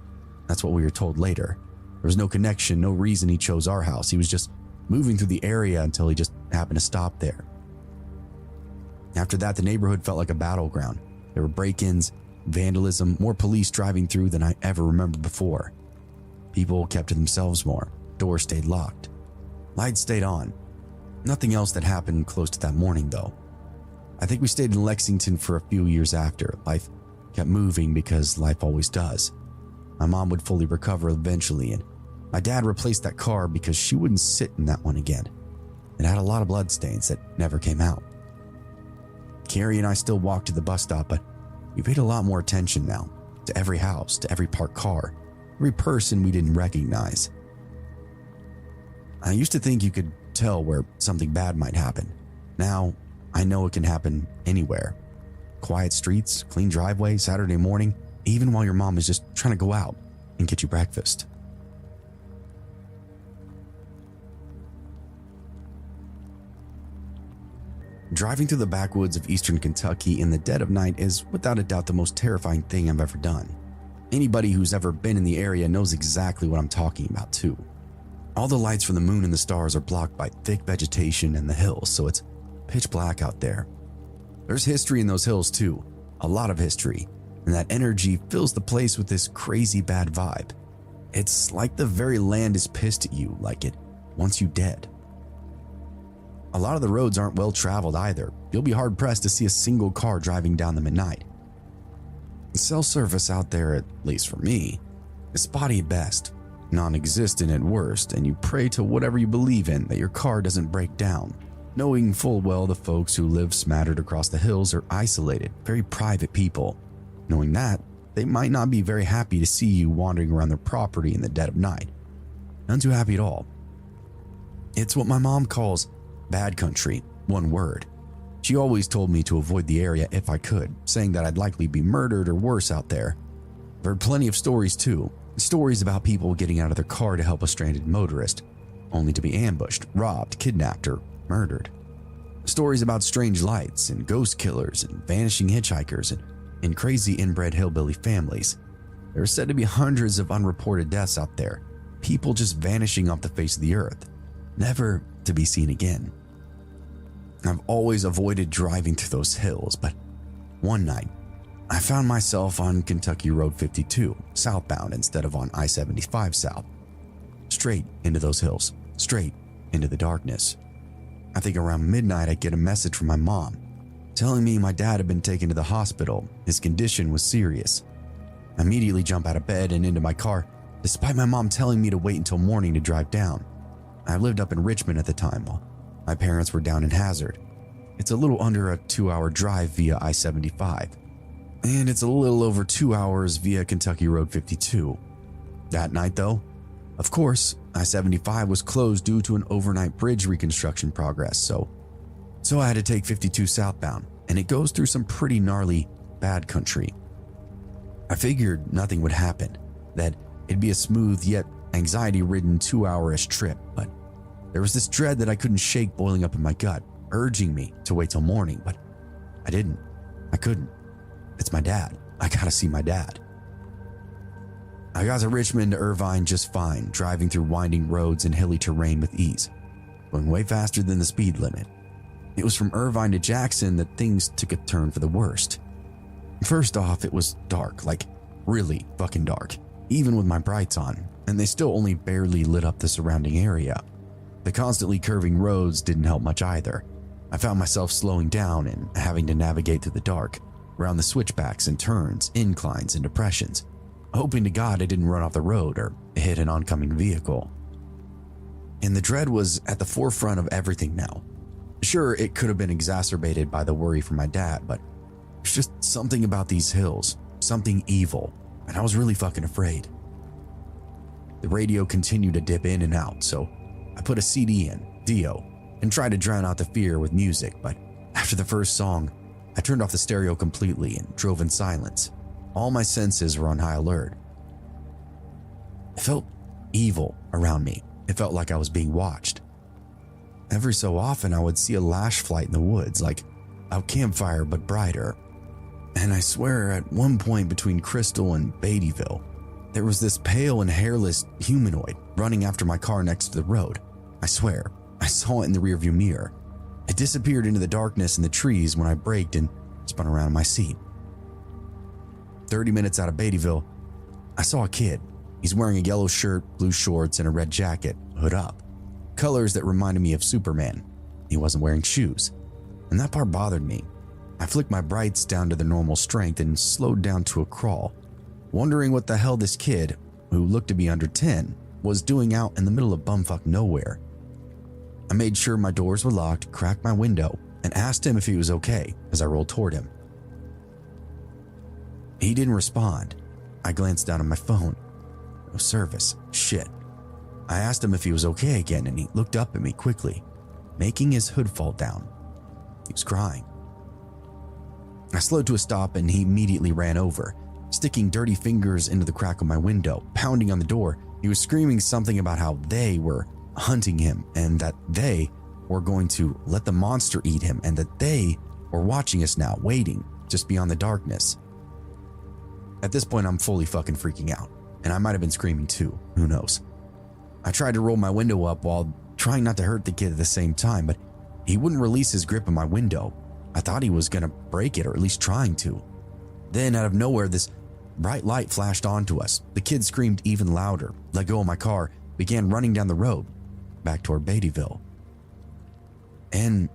That's what we were told later. There was no connection, no reason he chose our house. He was just moving through the area until he just happened to stop there. After that, the neighborhood felt like a battleground. There were break-ins, vandalism, more police driving through than I ever remembered before. People kept to themselves more. Doors stayed locked. Lights stayed on. Nothing else that happened close to that morning, though. I think we stayed in Lexington for a few years after. Life kept moving because life always does. My mom would fully recover eventually, and my dad replaced that car because she wouldn't sit in that one again. It had a lot of bloodstains that never came out. Carrie and I still walk to the bus stop, but we paid a lot more attention now to every house, to every parked car, every person we didn't recognize. I used to think you could tell where something bad might happen. Now, I know it can happen anywhere. Quiet streets, clean driveway, Saturday morning, even while your mom is just trying to go out and get you breakfast. Driving through the backwoods of eastern Kentucky in the dead of night is without a doubt the most terrifying thing I've ever done. Anybody who's ever been in the area knows exactly what I'm talking about too. All the lights from the moon and the stars are blocked by thick vegetation and the hills, so it's pitch black out there. There's history in those hills too, a lot of history, and that energy fills the place with this crazy bad vibe. It's like the very land is pissed at you, like it wants you dead. A lot of the roads aren't well traveled either. You'll be hard pressed to see a single car driving down them at night. Cell service out there, at least for me, is spotty at best, non-existent at worst, and you pray to whatever you believe in that your car doesn't break down, knowing full well the folks who live smattered across the hills are isolated, very private people. Knowing that, they might not be very happy to see you wandering around their property in the dead of night. None too happy at all. It's what my mom calls bad country, one word. She always told me to avoid the area if I could, saying that I'd likely be murdered or worse out there. I've heard plenty of stories too. Stories about people getting out of their car to help a stranded motorist, only to be ambushed, robbed, kidnapped, or murdered. Stories about strange lights and ghost killers and vanishing hitchhikers and crazy inbred hillbilly families. There are said to be hundreds of unreported deaths out there, people just vanishing off the face of the earth, never to be seen again. I've always avoided driving through those hills, but one night, I found myself on Kentucky Road 52, southbound instead of on I-75 south. Straight into those hills, straight into the darkness. I think around midnight I get a message from my mom, telling me my dad had been taken to the hospital. His condition was serious. I immediately jump out of bed and into my car, despite my mom telling me to wait until morning to drive down. I lived up in Richmond at the time while my parents were down in Hazard. It's a little under a 2-hour drive via I-75. And it's a little over 2 hours via Kentucky Road 52. That night though, of course, I-75 was closed due to an overnight bridge reconstruction progress, so I had to take 52 southbound, and it goes through some pretty gnarly bad country. I figured nothing would happen, that it'd be a smooth yet anxiety-ridden 2-hour-ish trip, but there was this dread that I couldn't shake boiling up in my gut, urging me to wait till morning, but I didn't. I couldn't. It's my dad. I gotta see my dad. I got to Richmond to Irvine just fine, driving through winding roads and hilly terrain with ease, going way faster than the speed limit. It was from Irvine to Jackson that things took a turn for the worst. First off, it was dark, like really fucking dark, even with my brights on, and they still only barely lit up the surrounding area. The constantly curving roads didn't help much either. I found myself slowing down and having to navigate through the dark, around the switchbacks and turns, inclines and depressions, hoping to God I didn't run off the road or hit an oncoming vehicle. And the dread was at the forefront of everything now. Sure, it could have been exacerbated by the worry for my dad, but there's just something about these hills, something evil, and I was really fucking afraid. The radio continued to dip in and out, so I put a CD in, Dio, and tried to drown out the fear with music, but after the first song, I turned off the stereo completely and drove in silence. All my senses were on high alert. It felt evil around me. It felt like I was being watched. Every so often, I would see a lash flight in the woods, like a campfire but brighter. And I swear at one point between Crystal and Beattyville, there was this pale and hairless humanoid running after my car next to the road. I swear, I saw it in the rearview mirror. It disappeared into the darkness in the trees when I braked and spun around in my seat. 30 minutes out of Beattyville, I saw a kid. He's wearing a yellow shirt, blue shorts, and a red jacket, hood up. Colors that reminded me of Superman. He wasn't wearing shoes, and that part bothered me. I flicked my brights down to the normal strength and slowed down to a crawl, wondering what the hell this kid, who looked to be under 10, was doing out in the middle of bumfuck nowhere. I made sure my doors were locked, cracked my window, and asked him if he was okay as I rolled toward him. He didn't respond. I glanced down at my phone. No service. Shit. I asked him if he was okay again, and he looked up at me quickly, making his hood fall down. He was crying. I slowed to a stop, and he immediately ran over, sticking dirty fingers into the crack of my window, pounding on the door. He was screaming something about how they were hunting him and that they were going to let the monster eat him and that they were watching us now, waiting just beyond the darkness. At this point, I'm fully fucking freaking out, and I might have been screaming too. Who knows? I tried to roll my window up while trying not to hurt the kid at the same time, but he wouldn't release his grip on my window. I thought he was going to break it, or at least trying to. Then, out of nowhere, this bright light flashed onto us. The kid screamed even louder, let go of my car, began running down the road, back toward Beattyville. And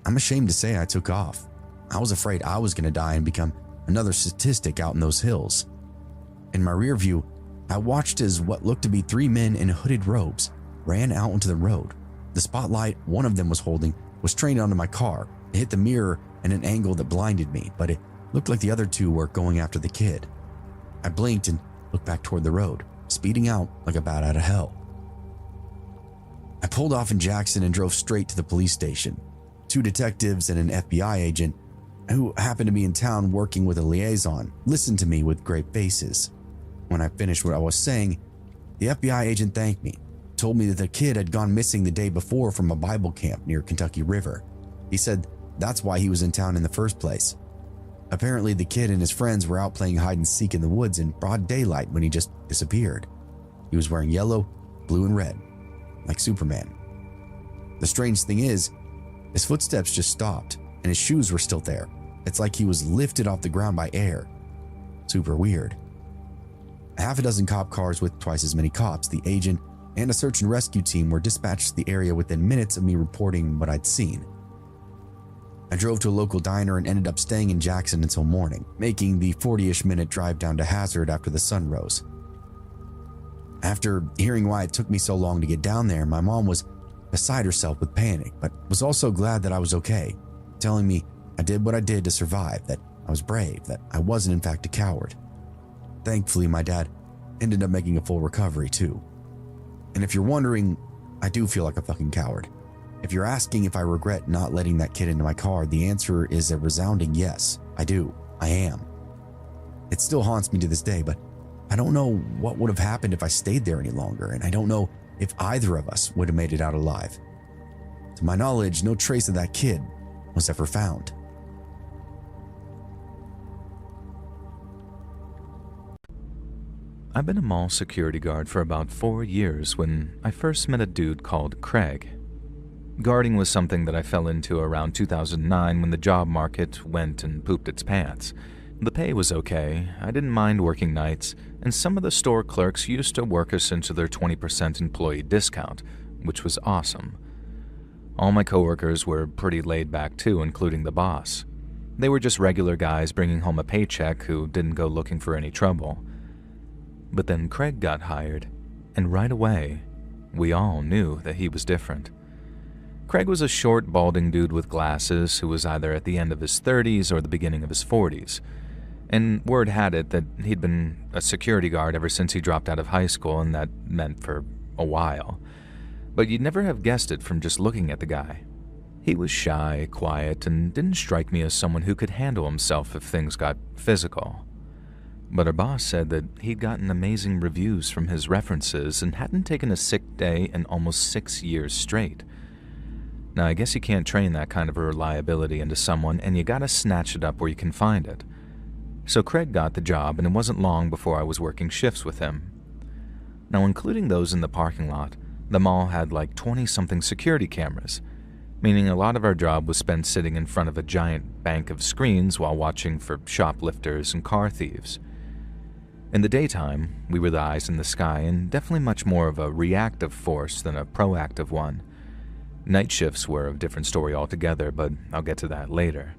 I'm ashamed to say I took off. I was afraid I was going to die and become another statistic out in those hills. In my rear view, I watched as what looked to be 3 men in hooded robes ran out onto the road. The spotlight one of them was holding was trained onto my car. It hit the mirror at an angle that blinded me, but it looked like the other 2 were going after the kid. I blinked and looked back toward the road, speeding out like a bat out of hell. I pulled off in Jackson and drove straight to the police station. 2 detectives and an FBI agent, who happened to be in town working with a liaison, listened to me with great faces. When I finished what I was saying, the FBI agent thanked me, told me that the kid had gone missing the day before from a Bible camp near Kentucky River. He said that's why he was in town in the first place. Apparently, the kid and his friends were out playing hide and seek in the woods in broad daylight when he just disappeared. He was wearing yellow, blue, and red, like Superman. The strange thing is, his footsteps just stopped, and his shoes were still there. It's like he was lifted off the ground by air. Super weird. Half a dozen cop cars with twice as many cops, the agent, and a search and rescue team were dispatched to the area within minutes of me reporting what I'd seen. I drove to a local diner and ended up staying in Jackson until morning, making the 40-ish minute drive down to Hazard after the sun rose. After hearing why it took me so long to get down there, my mom was beside herself with panic, but was also glad that I was okay, telling me I did what I did to survive, that I was brave, that I wasn't in fact a coward. Thankfully, my dad ended up making a full recovery too. And if you're wondering, I do feel like a fucking coward. If you're asking if I regret not letting that kid into my car, the answer is a resounding yes. I do. I am. It still haunts me to this day, but I don't know what would have happened if I stayed there any longer, and I don't know if either of us would have made it out alive. To my knowledge, no trace of that kid was ever found. I've been a mall security guard for about 4 years when I first met a dude called Craig. Guarding was something that I fell into around 2009 when the job market went and pooped its pants. The pay was okay, I didn't mind working nights, and some of the store clerks used to work us into their 20% employee discount, which was awesome. All my coworkers were pretty laid back too, including the boss. They were just regular guys bringing home a paycheck who didn't go looking for any trouble. But then Craig got hired, and right away, we all knew that he was different. Craig was a short, balding dude with glasses who was either at the end of his 30s or the beginning of his 40s. And word had it that he'd been a security guard ever since he dropped out of high school, and that meant for a while. But you'd never have guessed it from just looking at the guy. He was shy, quiet, and didn't strike me as someone who could handle himself if things got physical. But our boss said that he'd gotten amazing reviews from his references and hadn't taken a sick day in almost 6 years straight. Now, I guess you can't train that kind of a reliability into someone, and you gotta snatch it up where you can find it. So Craig got the job, and it wasn't long before I was working shifts with him. Now, including those in the parking lot, the mall had like 20-something security cameras, meaning a lot of our job was spent sitting in front of a giant bank of screens while watching for shoplifters and car thieves. In the daytime, we were the eyes in the sky, and definitely much more of a reactive force than a proactive one. Night shifts were a different story altogether, but I'll get to that later.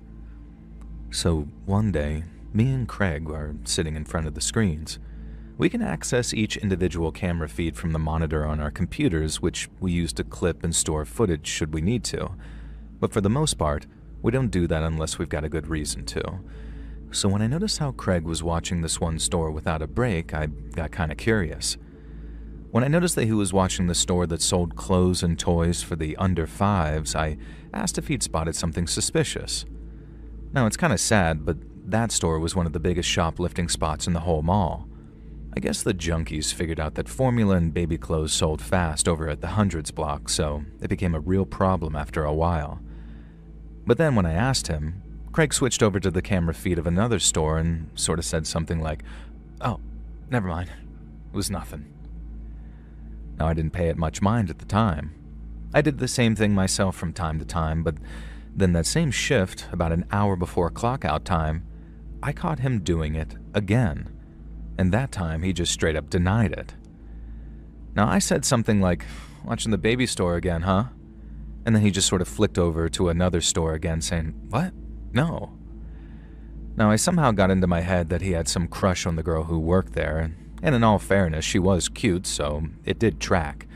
So one day, me and Craig are sitting in front of the screens. We can access each individual camera feed from the monitor on our computers, which we use to clip and store footage should we need to. But for the most part, we don't do that unless we've got a good reason to. So when I noticed how Craig was watching this one store without a break, I got kind of curious. When I noticed that he was watching the store that sold clothes and toys for the under fives, I asked if he'd spotted something suspicious. Now, it's kind of sad, but that store was one of the biggest shoplifting spots in the whole mall. I guess the junkies figured out that formula and baby clothes sold fast over at the Hundreds block, so it became a real problem after a while. But then when I asked him, Craig switched over to the camera feed of another store and sort of said something like, "Oh, never mind. It was nothing." Now, I didn't pay it much mind at the time. I did the same thing myself from time to time, but then that same shift, about an hour before clock-out time, I caught him doing it again. And that time, he just straight up denied it. Now, I said something like, "Watching the baby store again, huh?" And then he just sort of flicked over to another store again, saying, "What? No." Now, I somehow got into my head that he had some crush on the girl who worked there, and in all fairness, she was cute, so it did track.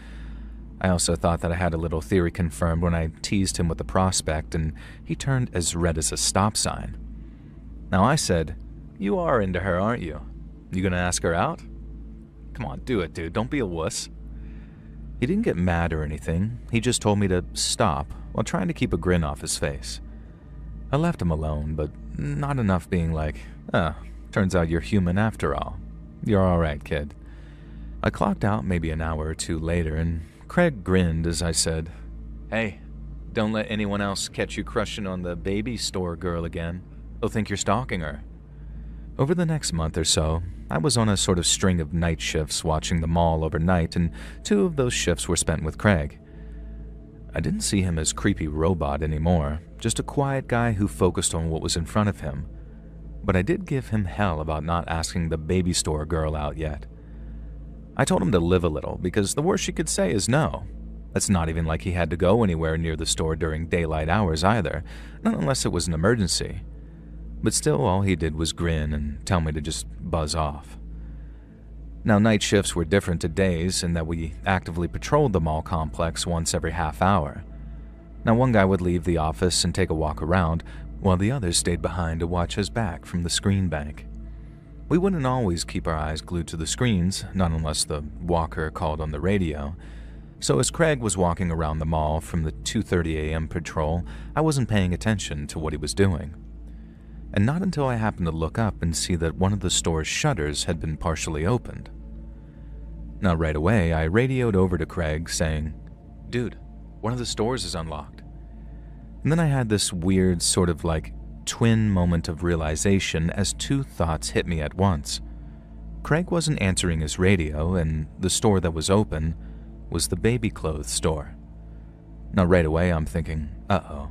I also thought that I had a little theory confirmed when I teased him with the prospect, and he turned as red as a stop sign. Now, I said, "You are into her, aren't you? You gonna ask her out? Come on, do it, dude. Don't be a wuss." He didn't get mad or anything. He just told me to stop while trying to keep a grin off his face. I left him alone, but not enough being like, turns out you're human after all. You're alright, kid." I clocked out maybe an hour or two later, and Craig grinned as I said, "Hey, don't let anyone else catch you crushing on the baby store girl again. They'll think you're stalking her." Over the next month or so, I was on a sort of string of night shifts watching the mall overnight, and 2 of those shifts were spent with Craig. I didn't see him as creepy robot anymore, just a quiet guy who focused on what was in front of him. But I did give him hell about not asking the baby store girl out yet. I told him to live a little, because the worst she could say is no. It's not even like he had to go anywhere near the store during daylight hours either, not unless it was an emergency. But still, all he did was grin and tell me to just buzz off. Now, night shifts were different to days in that we actively patrolled the mall complex once every half hour. Now, one guy would leave the office and take a walk around, while the others stayed behind to watch his back from the screen bank. We wouldn't always keep our eyes glued to the screens, not unless the walker called on the radio. So as Craig was walking around the mall from the 2:30 a.m. patrol, I wasn't paying attention to what he was doing. And not until I happened to look up and see that one of the store's shutters had been partially opened. Now, right away, I radioed over to Craig saying, "Dude, one of the stores is unlocked." And then I had this weird sort of like twin moment of realization as 2 thoughts hit me at once. Craig wasn't answering his radio, and the store that was open was the baby clothes store. Now, right away, I'm thinking, uh-oh,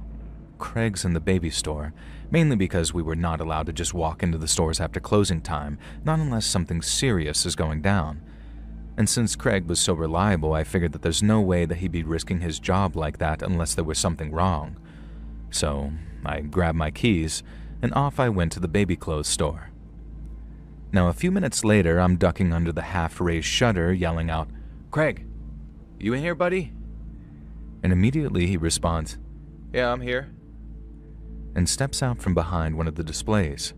Craig's in the baby store, mainly because we were not allowed to just walk into the stores after closing time, not unless something serious is going down. And since Craig was so reliable, I figured that there's no way that he'd be risking his job like that unless there was something wrong. So I grabbed my keys, and off I went to the baby clothes store. Now, a few minutes later, I'm ducking under the half-raised shutter, yelling out, "Craig, you in here, buddy?" And immediately he responds, "Yeah, I'm here," and steps out from behind one of the displays.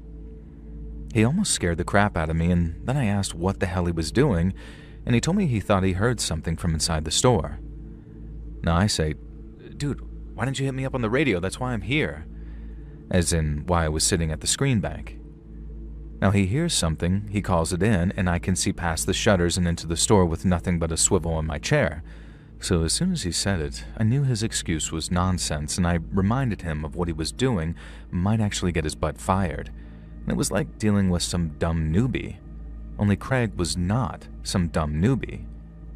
He almost scared the crap out of me, and then I asked what the hell he was doing, and he told me he thought he heard something from inside the store. Now I say, "Dude, why didn't you hit me up on the radio? That's why I'm here." As in, why I was sitting at the screen bank. Now he hears something, he calls it in, and I can see past the shutters and into the store with nothing but a swivel on my chair. So as soon as he said it, I knew his excuse was nonsense, and I reminded him of what he was doing might actually get his butt fired. And it was like dealing with some dumb newbie. Only Craig was not some dumb newbie.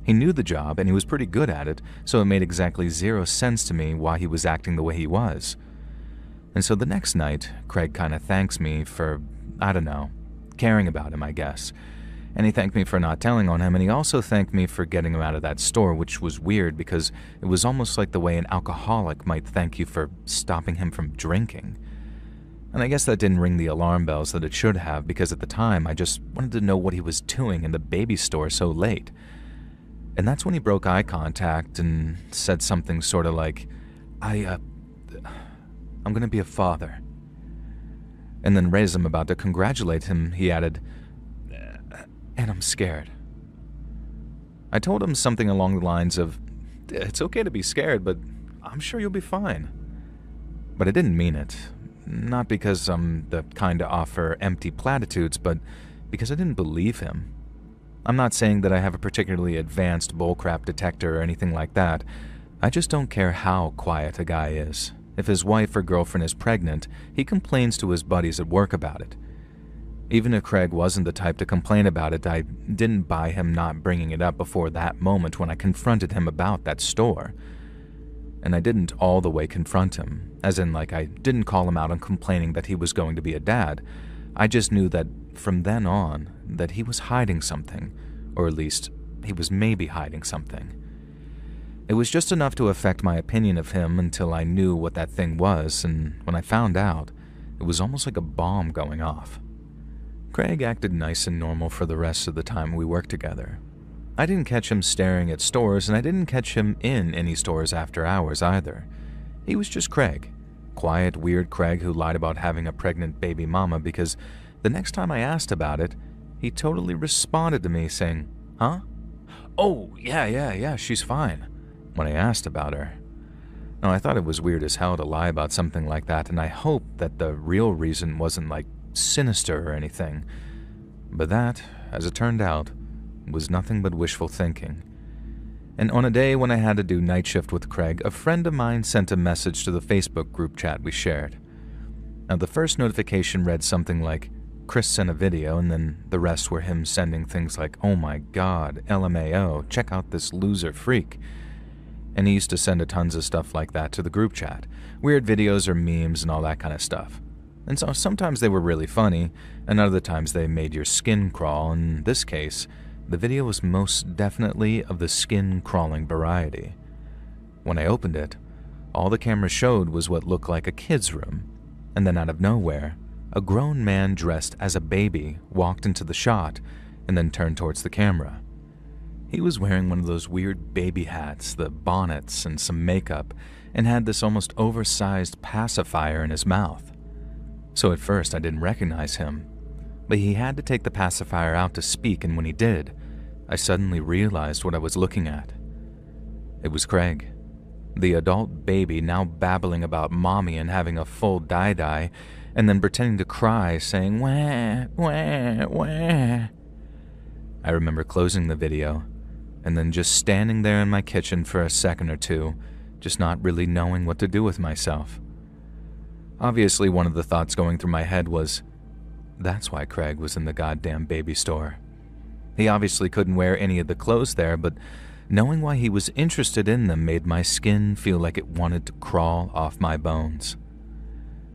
He knew the job, and he was pretty good at it, so it made exactly 0 sense to me why he was acting the way he was. And so the next night, Craig kind of thanks me for, I don't know, caring about him, I guess. And he thanked me for not telling on him, and he also thanked me for getting him out of that store, which was weird because it was almost like the way an alcoholic might thank you for stopping him from drinking. And I guess that didn't ring the alarm bells that it should have, because at the time I just wanted to know what he was doing in the baby store so late. And that's when he broke eye contact and said something sort of like, I'm gonna be a father. And then right as I'm about to congratulate him, he added, "And I'm scared." I told him something along the lines of, "It's okay to be scared, but I'm sure you'll be fine." But I didn't mean it. Not because I'm the kind to offer empty platitudes, but because I didn't believe him. I'm not saying that I have a particularly advanced bullcrap detector or anything like that. I just don't care how quiet a guy is. If his wife or girlfriend is pregnant, he complains to his buddies at work about it. Even if Craig wasn't the type to complain about it, I didn't buy him not bringing it up before that moment when I confronted him about that store. And I didn't all the way confront him, as in like I didn't call him out on complaining that he was going to be a dad. I just knew that from then on that he was hiding something, or at least he was maybe hiding something. It was just enough to affect my opinion of him until I knew what that thing was, and when I found out, it was almost like a bomb going off. Craig acted nice and normal for the rest of the time we worked together. I didn't catch him staring at stores, and I didn't catch him in any stores after hours either. He was just Craig. Quiet, weird Craig who lied about having a pregnant baby mama because the next time I asked about it, he totally responded to me saying, "Huh? Oh, yeah, she's fine," when I asked about her. Now, I thought it was weird as hell to lie about something like that, and I hoped that the real reason wasn't like sinister or anything. But that, as it turned out, was nothing but wishful thinking. And on a day when I had to do night shift with Craig, a friend of mine sent a message to the Facebook group chat we shared. Now, the first notification read something like, "Chris sent a video," and then the rest were him sending things like, "Oh my god, LMAO, check out this loser freak." And he used to send tons of stuff like that to the group chat. Weird videos or memes and all that kind of stuff. And so sometimes they were really funny, and other times they made your skin crawl. In this case, the video was most definitely of the skin-crawling variety. When I opened it, all the camera showed was what looked like a kid's room, and then out of nowhere, a grown man dressed as a baby walked into the shot and then turned towards the camera. He was wearing one of those weird baby hats, the bonnets, and some makeup, and had this almost oversized pacifier in his mouth. So at first I didn't recognize him, but he had to take the pacifier out to speak, and when he did, I suddenly realized what I was looking at. It was Craig, the adult baby now babbling about mommy and having a full die-die, and then pretending to cry, saying, "Wah, wah, wah." I remember closing the video, and then just standing there in my kitchen for a second or two, just not really knowing what to do with myself. Obviously, one of the thoughts going through my head was, that's why Craig was in the goddamn baby store. He obviously couldn't wear any of the clothes there, but knowing why he was interested in them made my skin feel like it wanted to crawl off my bones.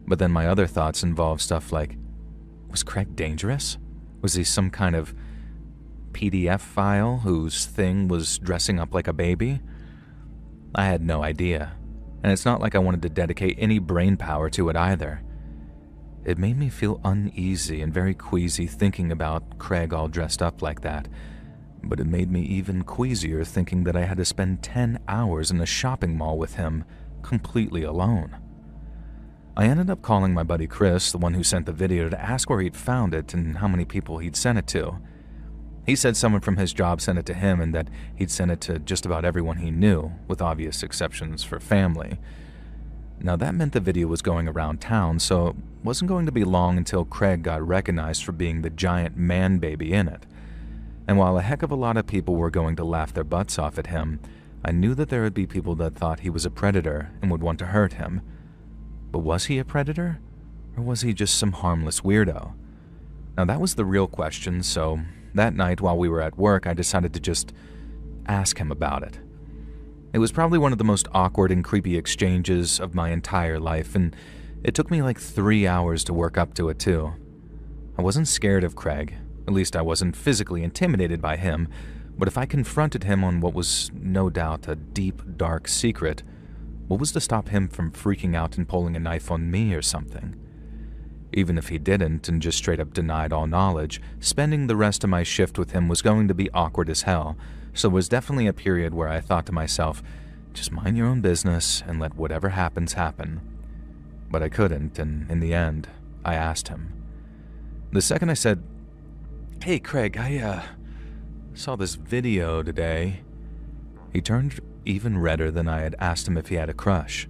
But then my other thoughts involved stuff like, was Craig dangerous? Was he some kind of PDF file whose thing was dressing up like a baby? I had no idea, and it's not like I wanted to dedicate any brain power to it either. It made me feel uneasy and very queasy thinking about Craig all dressed up like that, but it made me even queasier thinking that I had to spend 10 hours in a shopping mall with him, completely alone. I ended up calling my buddy Chris, the one who sent the video, to ask where he'd found it and how many people he'd sent it to. He said someone from his job sent it to him and that he'd sent it to just about everyone he knew, with obvious exceptions for family. Now that meant the video was going around town, so it wasn't going to be long until Craig got recognized for being the giant man baby in it. And while a heck of a lot of people were going to laugh their butts off at him, I knew that there would be people that thought he was a predator and would want to hurt him. But was he a predator? Or was he just some harmless weirdo? Now that was the real question, so that night while we were at work, I decided to just ask him about it. It was probably one of the most awkward and creepy exchanges of my entire life, and it took me like 3 hours to work up to it too. I wasn't scared of Craig, at least I wasn't physically intimidated by him, but if I confronted him on what was no doubt a deep, dark secret, what was to stop him from freaking out and pulling a knife on me or something? Even if he didn't and just straight up denied all knowledge, spending the rest of my shift with him was going to be awkward as hell, so it was definitely a period where I thought to myself, just mind your own business and let whatever happens happen. But I couldn't, and in the end, I asked him. The second I said, "Hey Craig, saw this video today." He turned even redder than I had asked him if he had a crush.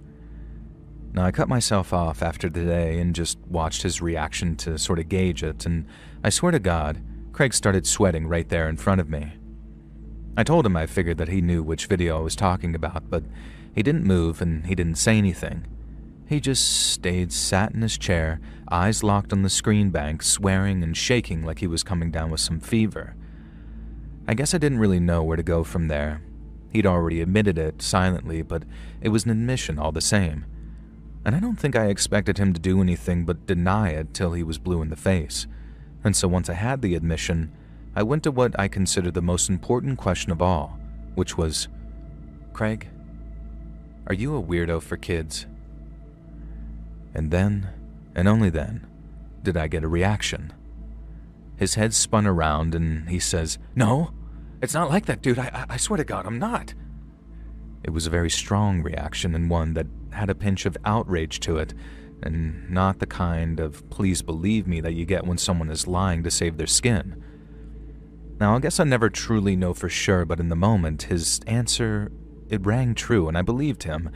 Now, I cut myself off after today and just watched his reaction to sort of gauge it, and I swear to God, Craig started sweating right there in front of me. I told him I figured that he knew which video I was talking about, but he didn't move and he didn't say anything. He just sat in his chair, eyes locked on the screen bank, swearing and shaking like he was coming down with some fever. I guess I didn't really know where to go from there. He'd already admitted it silently, but it was an admission all the same. And I don't think I expected him to do anything but deny it till he was blue in the face. And so once I had the admission, I went to what I considered the most important question of all, which was, "Craig, are you a weirdo for kids?" And then, and only then, did I get a reaction. His head spun around and he says, "No, it's not like that, dude. I swear to God, I'm not." It was a very strong reaction and one that had a pinch of outrage to it, and not the kind of "please believe me" that you get when someone is lying to save their skin. Now, I guess I never truly know for sure, but in the moment, his answer, it rang true and I believed him,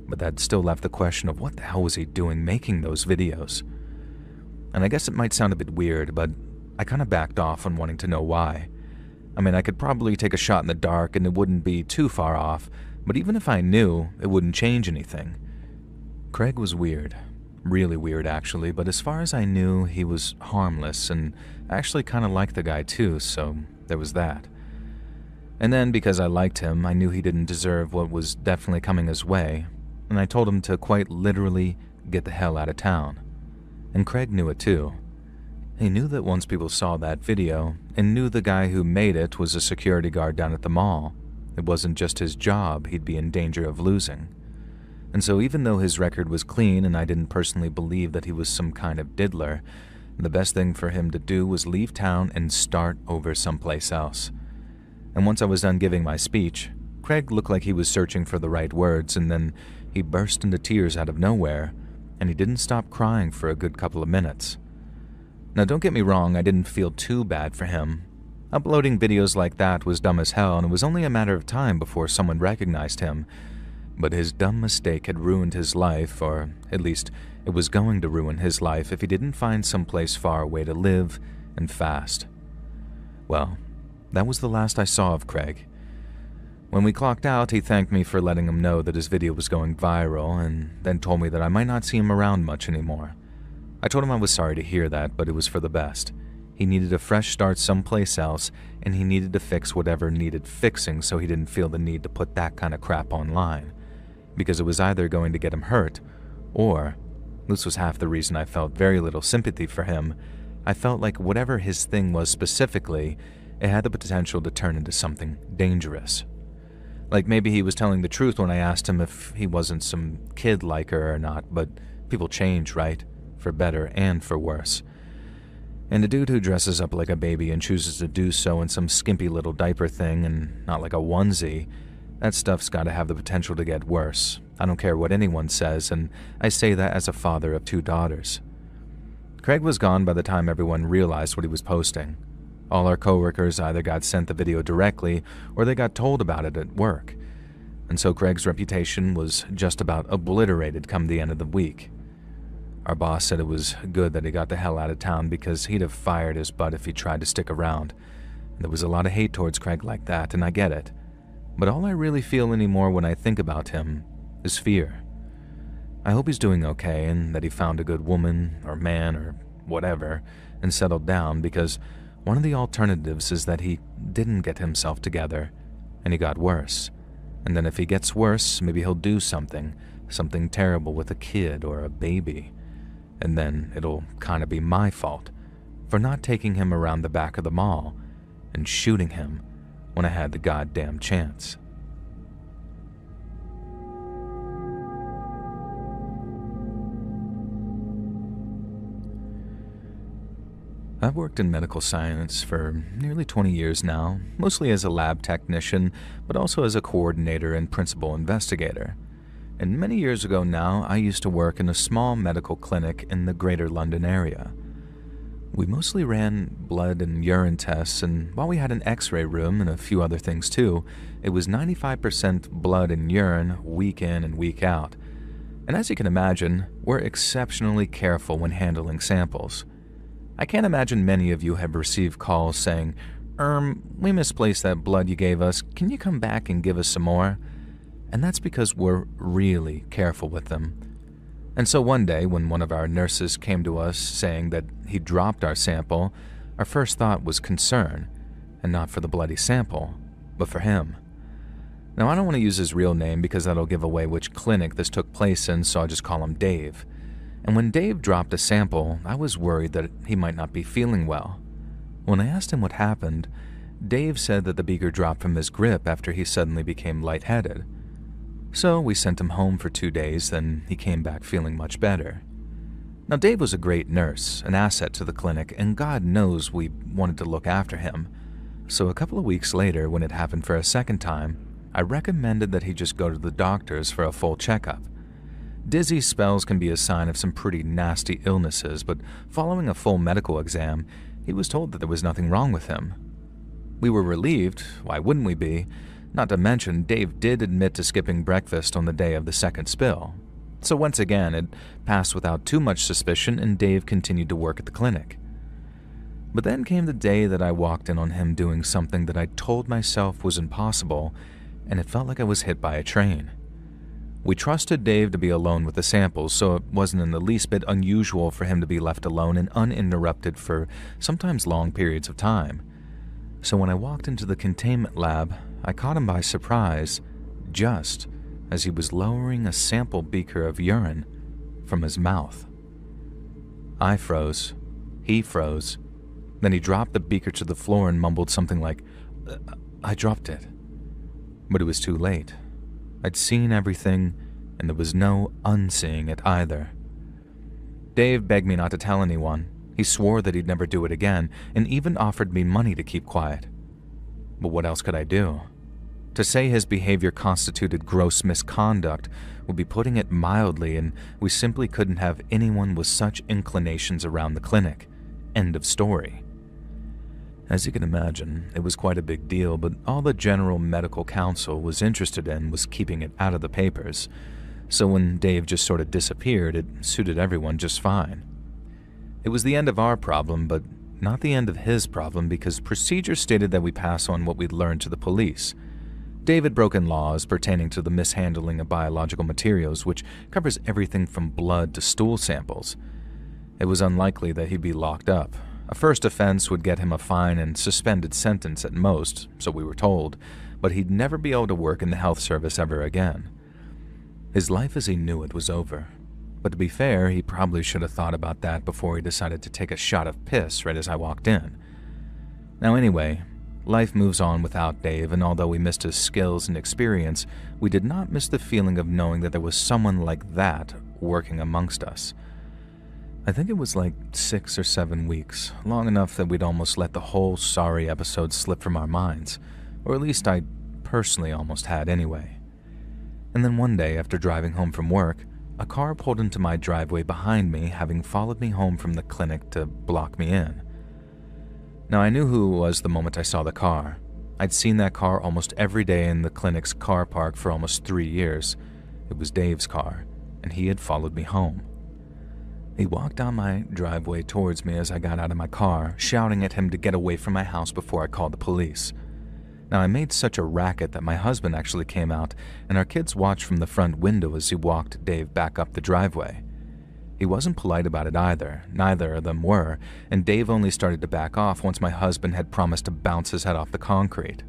but that still left the question of what the hell was he doing making those videos? And I guess it might sound a bit weird, but I kind of backed off on wanting to know why. I mean, I could probably take a shot in the dark and it wouldn't be too far off, but even if I knew, it wouldn't change anything. Craig was weird. Really weird, actually, but as far as I knew, he was harmless, and I actually kind of liked the guy too, so there was that. And then, because I liked him, I knew he didn't deserve what was definitely coming his way, and I told him to quite literally get the hell out of town. And Craig knew it too. He knew that once people saw that video, and knew the guy who made it was a security guard down at the mall, it wasn't just his job he'd be in danger of losing. And so even though his record was clean and I didn't personally believe that he was some kind of diddler, the best thing for him to do was leave town and start over someplace else. And once I was done giving my speech, Craig looked like he was searching for the right words, and then he burst into tears out of nowhere, and he didn't stop crying for a good couple of minutes. Now, don't get me wrong, I didn't feel too bad for him. Uploading videos like that was dumb as hell, and it was only a matter of time before someone recognized him. But his dumb mistake had ruined his life, or at least it was going to ruin his life if he didn't find someplace far away to live, and fast. Well, that was the last I saw of Craig. When we clocked out, he thanked me for letting him know that his video was going viral, and then told me that I might not see him around much anymore. I told him I was sorry to hear that, but it was for the best. He needed a fresh start someplace else, and he needed to fix whatever needed fixing so he didn't feel the need to put that kind of crap online. Because it was either going to get him hurt, or, this was half the reason I felt very little sympathy for him, I felt like whatever his thing was specifically, it had the potential to turn into something dangerous. Like maybe he was telling the truth when I asked him if he wasn't some kid like her or not, but people change, right? For better and for worse. And a dude who dresses up like a baby and chooses to do so in some skimpy little diaper thing and not like a onesie, that stuff's gotta have the potential to get worse. I don't care what anyone says, and I say that as a father of 2 daughters. Craig was gone by the time everyone realized what he was posting. All our coworkers either got sent the video directly or they got told about it at work. And so Craig's reputation was just about obliterated come the end of the week. Our boss said it was good that he got the hell out of town because he'd have fired his butt if he tried to stick around. There was a lot of hate towards Craig like that, and I get it. But all I really feel anymore when I think about him is fear. I hope he's doing okay and that he found a good woman or man or whatever and settled down, because one of the alternatives is that he didn't get himself together and he got worse. And then if he gets worse, maybe he'll do something terrible with a kid or a baby. And then it'll kind of be my fault for not taking him around the back of the mall and shooting him when I had the goddamn chance. I've worked in medical science for nearly 20 years now, mostly as a lab technician, but also as a coordinator and principal investigator. And many years ago now, I used to work in a small medical clinic in the Greater London area. We mostly ran blood and urine tests, and while we had an x-ray room and a few other things too, it was 95% blood and urine week in and week out. And as you can imagine, we're exceptionally careful when handling samples. I can't imagine many of you have received calls saying, we misplaced that blood you gave us. Can you come back and give us some more? And that's because we're really careful with them. And so one day, when one of our nurses came to us saying that he dropped our sample, our first thought was concern, and not for the bloody sample, but for him. Now, I don't want to use his real name because that'll give away which clinic this took place in, so I'll just call him Dave. And when Dave dropped a sample, I was worried that he might not be feeling well. When I asked him what happened, Dave said that the beaker dropped from his grip after he suddenly became lightheaded. So we sent him home for 2 days, then he came back feeling much better. Now, Dave was a great nurse, an asset to the clinic, and God knows we wanted to look after him. So a couple of weeks later, when it happened for a second time, I recommended that he just go to the doctors for a full checkup. Dizzy spells can be a sign of some pretty nasty illnesses, but following a full medical exam, he was told that there was nothing wrong with him. We were relieved, why wouldn't we be? Not to mention, Dave did admit to skipping breakfast on the day of the second spill. So once again, it passed without too much suspicion, and Dave continued to work at the clinic. But then came the day that I walked in on him doing something that I told myself was impossible, and it felt like I was hit by a train. We trusted Dave to be alone with the samples, so it wasn't in the least bit unusual for him to be left alone and uninterrupted for sometimes long periods of time. So when I walked into the containment lab, I caught him by surprise, just as he was lowering a sample beaker of urine from his mouth. I froze. He froze. Then he dropped the beaker to the floor and mumbled something like, I dropped it. But it was too late. I'd seen everything, and there was no unseeing it either. Dave begged me not to tell anyone. He swore that he'd never do it again, and even offered me money to keep quiet. But what else could I do? To say his behavior constituted gross misconduct would be putting it mildly, and we simply couldn't have anyone with such inclinations around the clinic. End of story. As you can imagine, it was quite a big deal, but all the General Medical Council was interested in was keeping it out of the papers. So when Dave just sort of disappeared, it suited everyone just fine. It was the end of our problem, but not the end of his problem, because procedure stated that we pass on what we'd learned to the police. Dave had broken laws pertaining to the mishandling of biological materials, which covers everything from blood to stool samples. It was unlikely that he'd be locked up. A first offense would get him a fine and suspended sentence at most, so we were told, but he'd never be able to work in the health service ever again. His life as he knew it was over. But to be fair, he probably should have thought about that before he decided to take a shot of piss right as I walked in. Now anyway, life moves on without Dave, and although we missed his skills and experience, we did not miss the feeling of knowing that there was someone like that working amongst us. I think it was like 6 or 7 weeks, long enough that we'd almost let the whole sorry episode slip from our minds, or at least I personally almost had anyway. And then one day, after driving home from work, a car pulled into my driveway behind me, having followed me home from the clinic to block me in. Now, I knew who it was the moment I saw the car. I'd seen that car almost every day in the clinic's car park for almost 3 years. It was Dave's car, and he had followed me home. He walked down my driveway towards me as I got out of my car, shouting at him to get away from my house before I called the police. Now, I made such a racket that my husband actually came out, and our kids watched from the front window as he walked Dave back up the driveway. He wasn't polite about it either, neither of them were, and Dave only started to back off once my husband had promised to bounce his head off the concrete.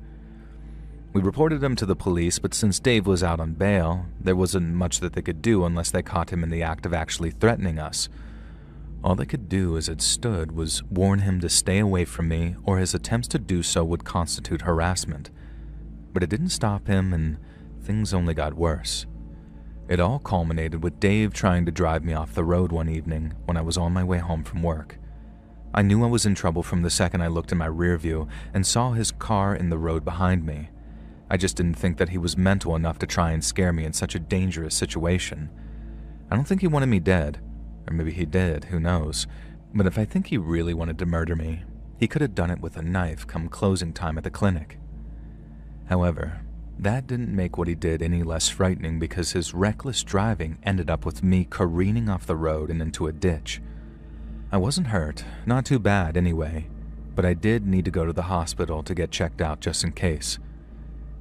We reported him to the police, but since Dave was out on bail, there wasn't much that they could do unless they caught him in the act of actually threatening us. All they could do as it stood was warn him to stay away from me, or his attempts to do so would constitute harassment. But it didn't stop him, and things only got worse. It all culminated with Dave trying to drive me off the road one evening when I was on my way home from work. I knew I was in trouble from the second I looked in my rear view and saw his car in the road behind me. I just didn't think that he was mental enough to try and scare me in such a dangerous situation. I don't think he wanted me dead. Or maybe he did, who knows. But if I think he really wanted to murder me, he could have done it with a knife come closing time at the clinic. However, that didn't make what he did any less frightening because his reckless driving ended up with me careening off the road and into a ditch. I wasn't hurt, not too bad anyway, but I did need to go to the hospital to get checked out just in case.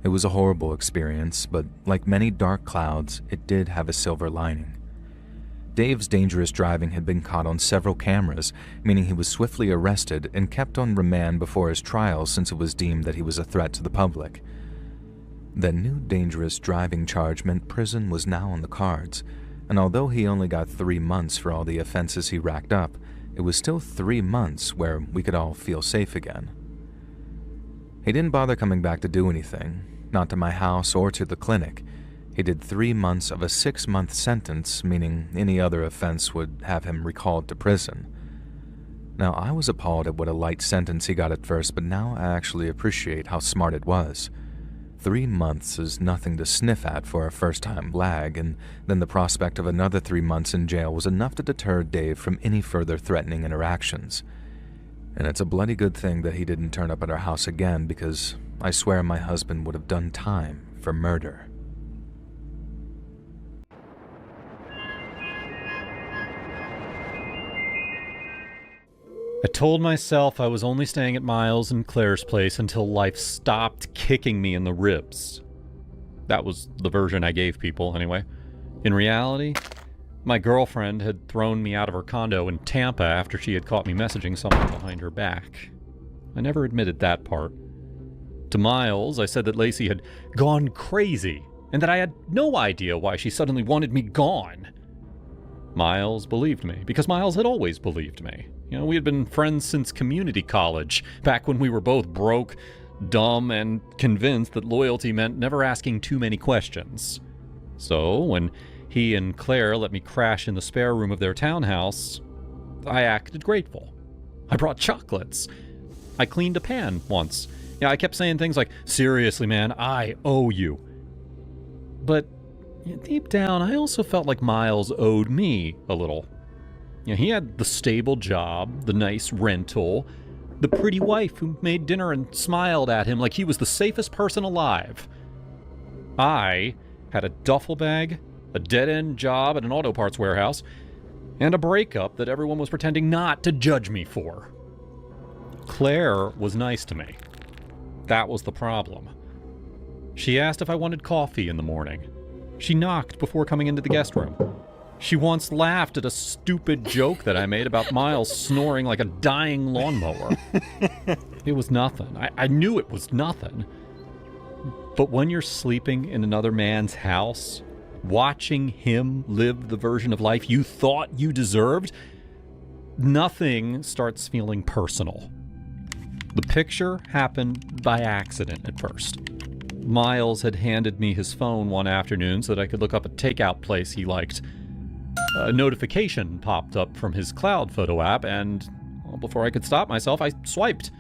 It was a horrible experience, but like many dark clouds, it did have a silver lining. Dave's dangerous driving had been caught on several cameras, meaning he was swiftly arrested and kept on remand before his trial since it was deemed that he was a threat to the public. That new dangerous driving charge meant prison was now on the cards, and although he only got 3 months for all the offenses he racked up, it was still 3 months where we could all feel safe again. He didn't bother coming back to do anything, not to my house or to the clinic. He did 3 months of a 6-month sentence, meaning any other offense would have him recalled to prison. Now, I was appalled at what a light sentence he got at first, but now I actually appreciate how smart it was. 3 months is nothing to sniff at for a first-time blag, and then the prospect of another 3 months in jail was enough to deter Dave from any further threatening interactions. And it's a bloody good thing that he didn't turn up at our house again, because I swear my husband would have done time for murder. I told myself I was only staying at Miles and Claire's place until life stopped kicking me in the ribs. That was the version I gave people, anyway. In reality, my girlfriend had thrown me out of her condo in Tampa after she had caught me messaging someone behind her back. I never admitted that part. To Miles, I said that Lacey had gone crazy, and that I had no idea why she suddenly wanted me gone. Miles believed me, because Miles had always believed me. We had been friends since community college, back when we were both broke, dumb, and convinced that loyalty meant never asking too many questions. So, when he and Claire let me crash in the spare room of their townhouse, I acted grateful. I brought chocolates. I cleaned a pan once. I kept saying things like, "Seriously, man, I owe you." But deep down, I also felt like Miles owed me a little. He had the stable job, the nice rental, the pretty wife who made dinner and smiled at him like he was the safest person alive. I had a duffel bag, a dead-end job at an auto parts warehouse, and a breakup that everyone was pretending not to judge me for. Claire was nice to me. That was the problem. She asked if I wanted coffee in the morning. She knocked before coming into the guest room. She once laughed at a stupid joke that I made about Miles snoring like a dying lawnmower. It was nothing. I knew it was nothing. But when you're sleeping in another man's house, watching him live the version of life you thought you deserved, nothing starts feeling personal. The picture happened by accident at first. Miles had handed me his phone one afternoon so that I could look up a takeout place he liked. A notification popped up from his cloud photo app, and before I could stop myself, I swiped.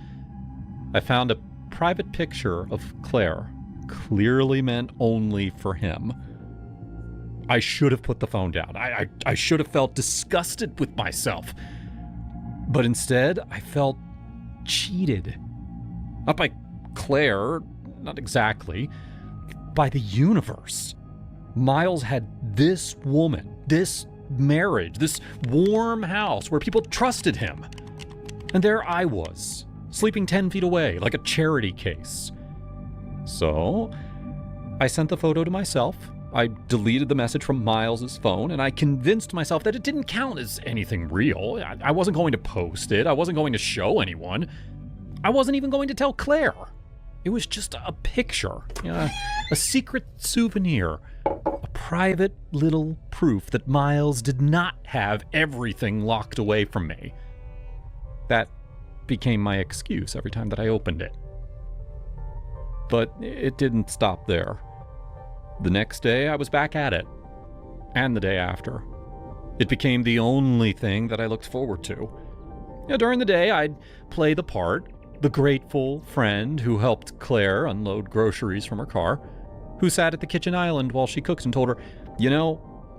I found a private picture of Claire, clearly meant only for him. I should have put the phone down. I should have felt disgusted with myself. But instead, I felt cheated. Not by Claire, not exactly, by the universe. Miles had this woman, this marriage, this warm house where people trusted him. And there I was, sleeping 10 feet away like a charity case. So, I sent the photo to myself. I deleted the message from Miles's phone, and I convinced myself that it didn't count as anything real. I wasn't going to post it. I wasn't going to show anyone. I wasn't even going to tell Claire. It was just a picture, a secret souvenir, a private little proof that Miles did not have everything locked away from me. That became my excuse every time that I opened it. But it didn't stop there. The next day, I was back at it. And the day after. It became the only thing that I looked forward to. During the day, I'd play the part, the grateful friend who helped Claire unload groceries from her car, who sat at the kitchen island while she cooked and told her,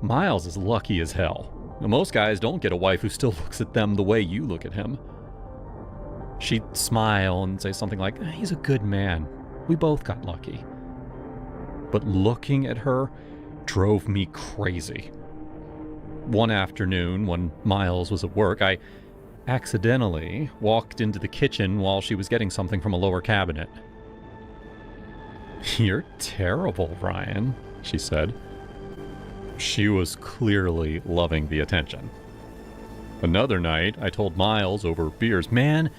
Miles is lucky as hell. Most guys don't get a wife who still looks at them the way you look at him. She'd smile and say something like, he's a good man. We both got lucky. But looking at her drove me crazy. One afternoon, when Miles was at work, I accidentally walked into the kitchen while she was getting something from a lower cabinet. "You're terrible, Ryan," she said. She was clearly loving the attention. Another night, I told Miles over beers, "Man,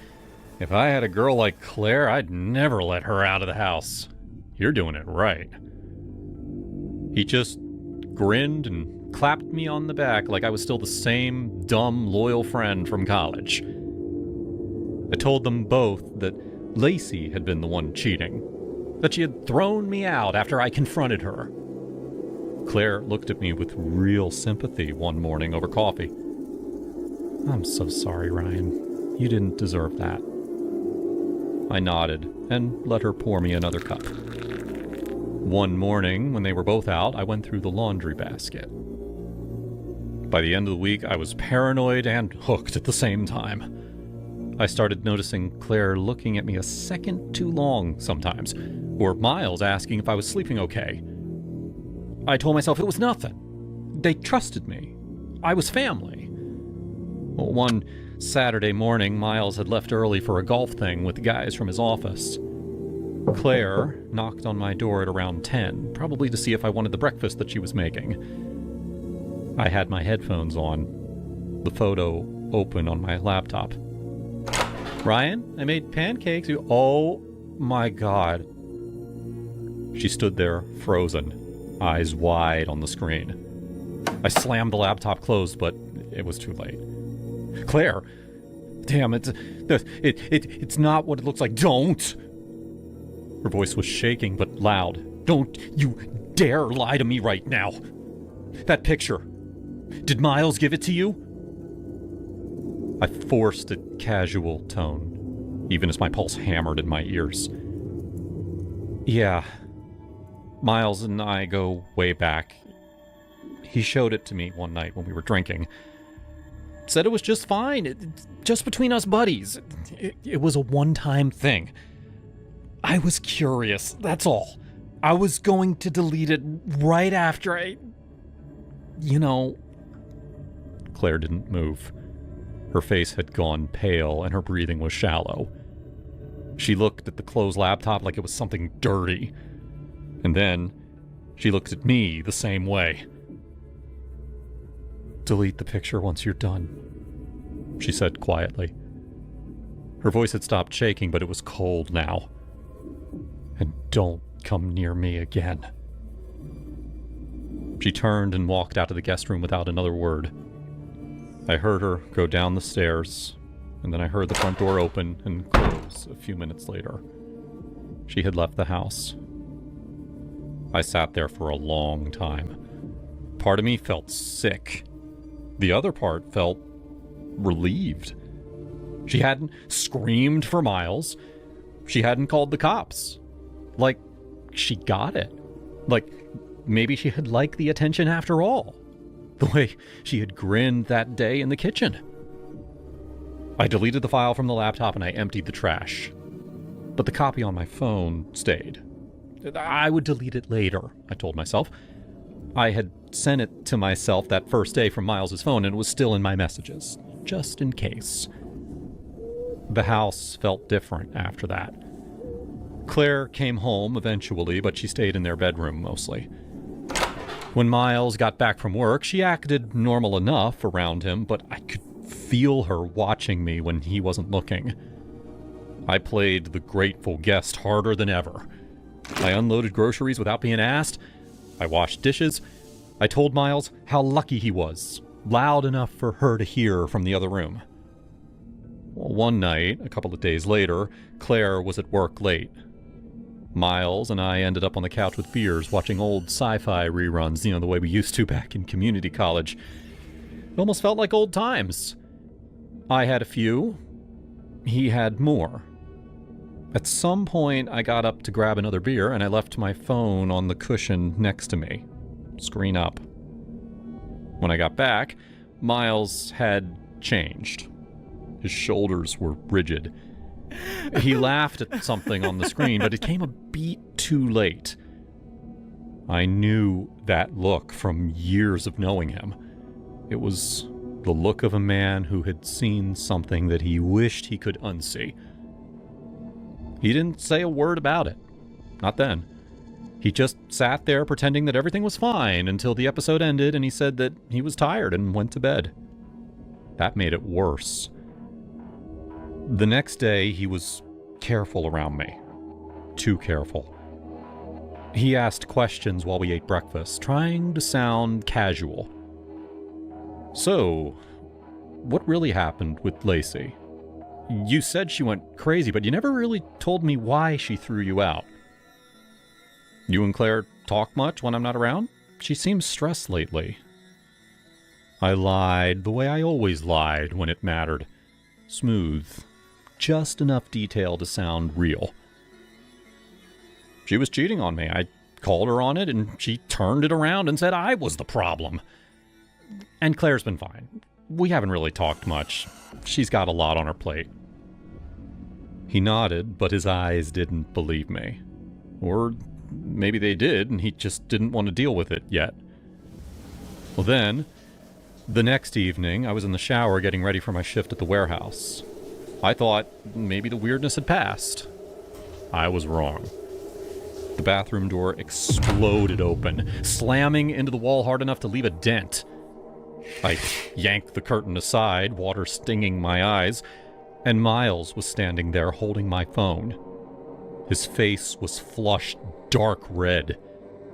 if I had a girl like Claire, I'd never let her out of the house. You're doing it right." He just grinned and clapped me on the back like I was still the same dumb, loyal friend from college. I told them both that Lacey had been the one cheating, that she had thrown me out after I confronted her. Claire looked at me with real sympathy one morning over coffee. "I'm so sorry, Ryan. You didn't deserve that." I nodded and let her pour me another cup. One morning, when they were both out, I went through the laundry basket. By the end of the week, I was paranoid and hooked at the same time. I started noticing Claire looking at me a second too long sometimes, or Miles asking if I was sleeping okay. I told myself it was nothing. They trusted me. I was family. Well, one Saturday morning, Miles had left early for a golf thing with the guys from his office. Claire knocked on my door at around 10, probably to see if I wanted the breakfast that she was making. I had my headphones on, the photo open on my laptop. "Ryan, I made pancakes." "Oh my God." She stood there, frozen, eyes wide on the screen. I slammed the laptop closed, but it was too late. "Claire, damn, it's not what it looks like. Don't!" Her voice was shaking, but loud. "Don't you dare lie to me right now. That picture, did Miles give it to you?" I forced a casual tone, even as my pulse hammered in my ears. "Yeah, Miles and I go way back. He showed it to me one night when we were drinking. Said it was just fine, just between us buddies. It was a one-time thing. I was curious, that's all. I was going to delete it right after you know." Claire didn't move. Her face had gone pale and her breathing was shallow. She looked at the closed laptop like it was something dirty. And then she looked at me the same way. "Delete the picture once you're done," she said quietly. Her voice had stopped shaking, but it was cold now. "And don't come near me again." She turned and walked out of the guest room without another word. I heard her go down the stairs, and then I heard the front door open and close a few minutes later. She had left the house. I sat there for a long time. Part of me felt sick. The other part felt relieved. She hadn't screamed for Miles. She hadn't called the cops. Like, she got it. Like, maybe she had liked the attention after all. The way she had grinned that day in the kitchen. I deleted the file from the laptop and I emptied the trash. But the copy on my phone stayed. I would delete it later, I told myself. I had sent it to myself that first day from Miles's phone and it was still in my messages, just in case. The house felt different after that. Claire came home eventually, but she stayed in their bedroom mostly. When Miles got back from work, she acted normal enough around him, but I could feel her watching me when he wasn't looking. I played the grateful guest harder than ever. I unloaded groceries without being asked. I washed dishes. I told Miles how lucky he was, loud enough for her to hear from the other room. Well, one night, a couple of days later, Claire was at work late. Miles and I ended up on the couch with beers, watching old sci-fi reruns, the way we used to back in community college. It almost felt like old times. I had a few. He had more. At some point, I got up to grab another beer, and I left my phone on the cushion next to me, screen up. When I got back, Miles had changed. His shoulders were rigid. He laughed at something on the screen, but it came a beat too late. I knew that look from years of knowing him. It was the look of a man who had seen something that he wished he could unsee. He didn't say a word about it. Not then. He just sat there pretending that everything was fine until the episode ended and he said that he was tired and went to bed. That made it worse. The next day, he was careful around me. Too careful. He asked questions while we ate breakfast, trying to sound casual. So, what really happened with Lacey? You said she went crazy, but you never really told me why she threw you out. You and Claire talk much when I'm not around? She seems stressed lately. I lied the way I always lied when it mattered. Smooth. Just enough detail to sound real. She was cheating on me. I called her on it, and she turned it around and said I was the problem. And Claire's been fine. We haven't really talked much. She's got a lot on her plate. He nodded, but his eyes didn't believe me. Or maybe they did, and he just didn't want to deal with it yet. Well then, the next evening, I was in the shower getting ready for my shift at the warehouse. I thought maybe the weirdness had passed. I was wrong. The bathroom door exploded open, slamming into the wall hard enough to leave a dent. I yanked the curtain aside, water stinging my eyes, and Miles was standing there holding my phone. His face was flushed dark red,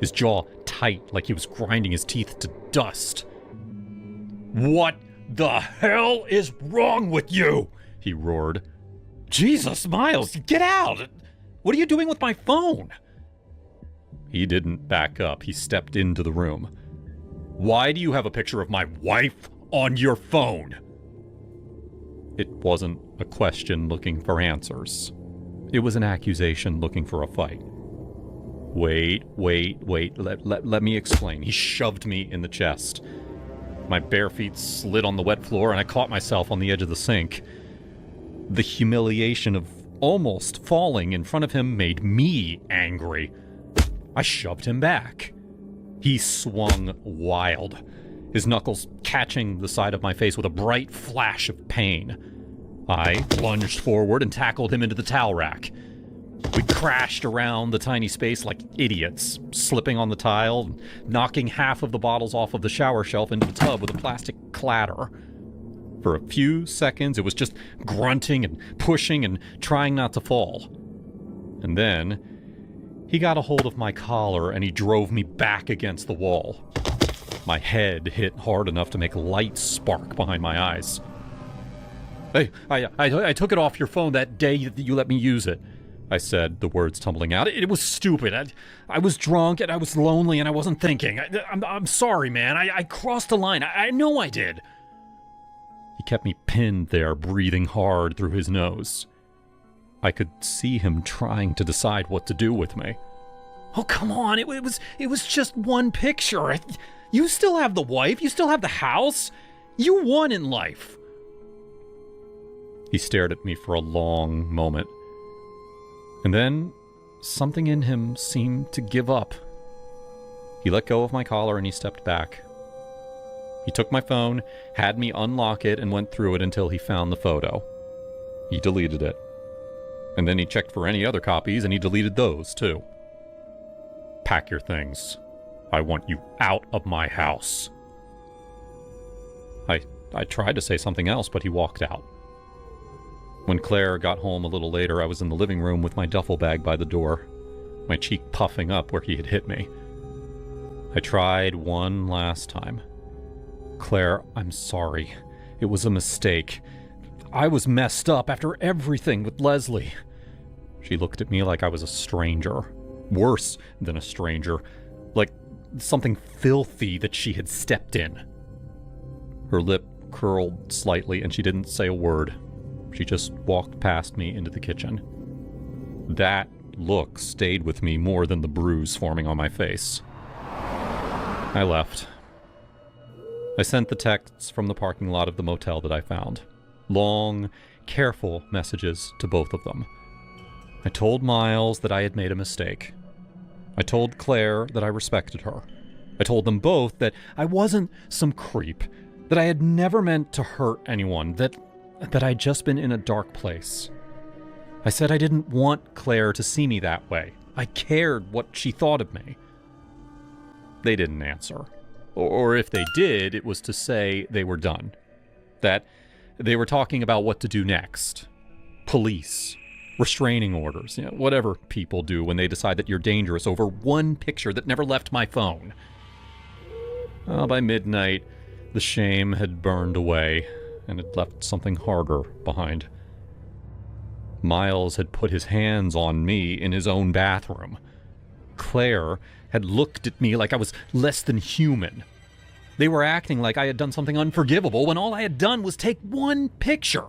his jaw tight like he was grinding his teeth to dust. "What the hell is wrong with you?" he roared. "Jesus, Miles, get out! What are you doing with my phone?" He didn't back up. He stepped into the room. "Why do you have a picture of my wife on your phone?" It wasn't a question looking for answers. It was an accusation looking for a fight. Wait. Let me explain. He shoved me in the chest. My bare feet slid on the wet floor, and I caught myself on the edge of the sink. The humiliation of almost falling in front of him made me angry. I shoved him back. He swung wild, his knuckles catching the side of my face with a bright flash of pain. I lunged forward and tackled him into the towel rack. We crashed around the tiny space like idiots, slipping on the tile, knocking half of the bottles off of the shower shelf into the tub with a plastic clatter. For a few seconds, it was just grunting and pushing and trying not to fall. And then, he got a hold of my collar and he drove me back against the wall. My head hit hard enough to make a light spark behind my eyes. "Hey, I took it off your phone that day that you let me use it," I said, the words tumbling out. It was stupid. I was drunk and I was lonely and I wasn't thinking. I'm sorry, man. I crossed a line. I know I did. He kept me pinned there, breathing hard through his nose. I could see him trying to decide what to do with me. "Oh, come on. It was just one picture. You still have the wife. You still have the house. You won in life." He stared at me for a long moment. And then, something in him seemed to give up. He let go of my collar and he stepped back. He took my phone, had me unlock it, and went through it until he found the photo. He deleted it. And then he checked for any other copies, and he deleted those, too. "Pack your things. I want you out of my house." I tried to say something else, but he walked out. When Claire got home a little later, I was in the living room with my duffel bag by the door, my cheek puffing up where he had hit me. I tried one last time. "Claire, I'm sorry. It was a mistake. I was messed up after everything with Leslie." She looked at me like I was a stranger. Worse than a stranger. Like something filthy that she had stepped in. Her lip curled slightly and she didn't say a word. She just walked past me into the kitchen. That look stayed with me more than the bruise forming on my face. I left. I sent the texts from the parking lot of the motel that I found. Long, careful messages to both of them. I told Miles that I had made a mistake. I told Claire that I respected her. I told them both that I wasn't some creep, that I had never meant to hurt anyone, that I'd just been in a dark place. I said I didn't want Claire to see me that way. I cared what she thought of me. They didn't answer. Or if they did, it was to say they were done. That they were talking about what to do next. Police, restraining orders, whatever people do when they decide that you're dangerous over one picture that never left my phone. Well, by midnight, the shame had burned away, and it left something harder behind. Miles had put his hands on me in his own bathroom. Claire had looked at me like I was less than human. They were acting like I had done something unforgivable when all I had done was take one picture.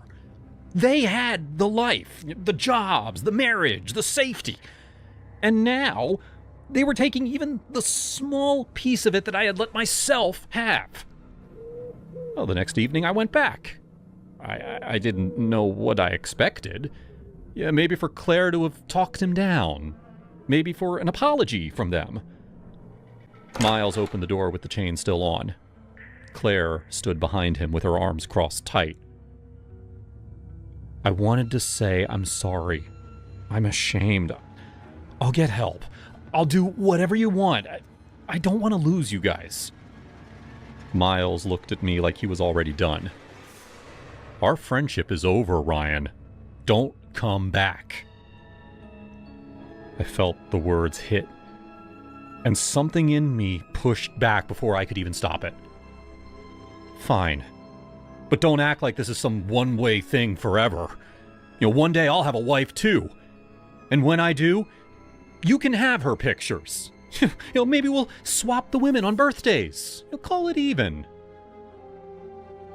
They had the life, the jobs, the marriage, the safety. And now they were taking even the small piece of it that I had let myself have. Well, the next evening I went back. I didn't know what I expected. Yeah, maybe for Claire to have talked him down. Maybe for an apology from them. Miles opened the door with the chain still on. Claire stood behind him with her arms crossed tight. I wanted to say I'm sorry. I'm ashamed. I'll get help. I'll do whatever you want. I don't want to lose you guys. Miles looked at me like he was already done. Our friendship is over, Ryan. Don't come back. I felt the words hit, and something in me pushed back before I could even stop it. Fine. But don't act like this is some one-way thing forever. One day I'll have a wife too. And when I do, you can have her pictures. Maybe we'll swap the women on birthdays. Call it even.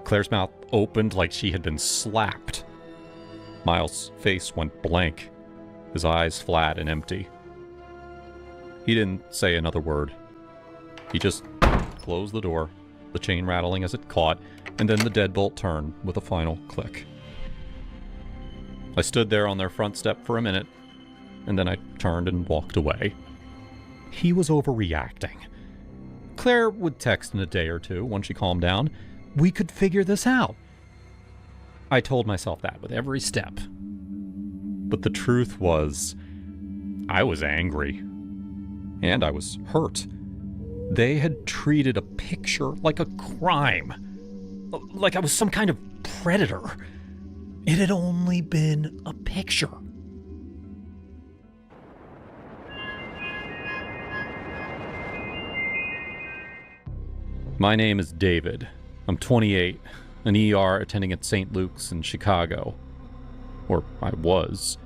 Claire's mouth opened like she had been slapped. Miles' face went blank, his eyes flat and empty. He didn't say another word. He just closed the door, the chain rattling as it caught, and then the deadbolt turned with a final click. I stood there on their front step for a minute, and then I turned and walked away. He was overreacting. Claire would text in a day or two once she calmed down. We could figure this out. I told myself that with every step. But the truth was, I was angry. And I was hurt. They had treated a picture like a crime. Like I was some kind of predator. It had only been a picture. My name is David. I'm 28, an ER attending at St. Luke's in Chicago. Or I was.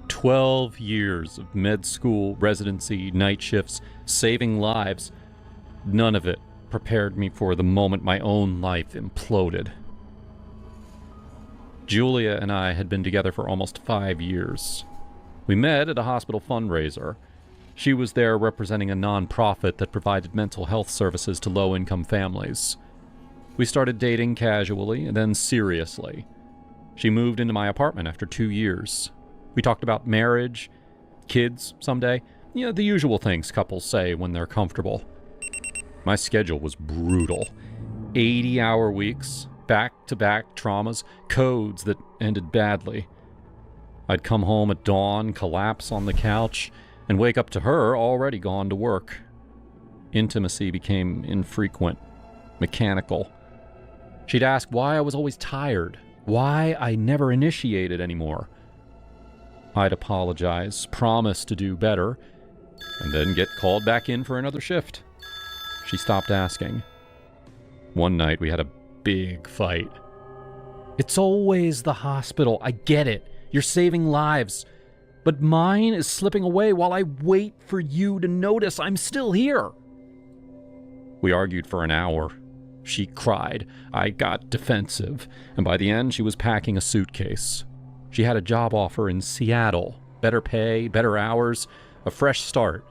12 years of med school, residency, night shifts, saving lives. None of it prepared me for the moment my own life imploded. Julia and I had been together for almost 5 years. We met at a hospital fundraiser. She was there representing a non-profit that provided mental health services to low-income families. We started dating casually and then seriously. She moved into my apartment after 2 years. We talked about marriage, kids someday, the usual things couples say when they're comfortable. My schedule was brutal. 80-hour weeks, back-to-back traumas, codes that ended badly. I'd come home at dawn, collapse on the couch, and wake up to her already gone to work. Intimacy became infrequent, mechanical. She'd ask why I was always tired, why I never initiated anymore. I'd apologize, promise to do better, and then get called back in for another shift. She stopped asking. One night we had a big fight. It's always the hospital, I get it. You're saving lives. But mine is slipping away while I wait for you to notice I'm still here. We argued for an hour. She cried. I got defensive. And by the end, she was packing a suitcase. She had a job offer in Seattle. Better pay, better hours, a fresh start.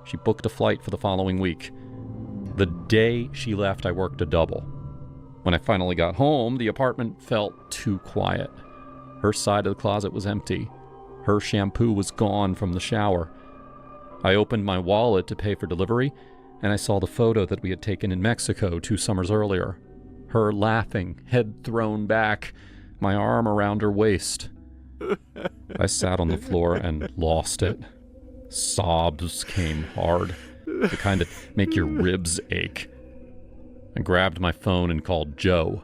She booked a flight for the following week. The day she left, I worked a double. When I finally got home, the apartment felt too quiet. Her side of the closet was empty. Her shampoo was gone from the shower. I opened my wallet to pay for delivery, and I saw the photo that we had taken in Mexico 2 summers earlier. Her laughing, head thrown back, my arm around her waist. I sat on the floor and lost it. Sobs came hard, the kind that make your ribs ache. I grabbed my phone and called Joe.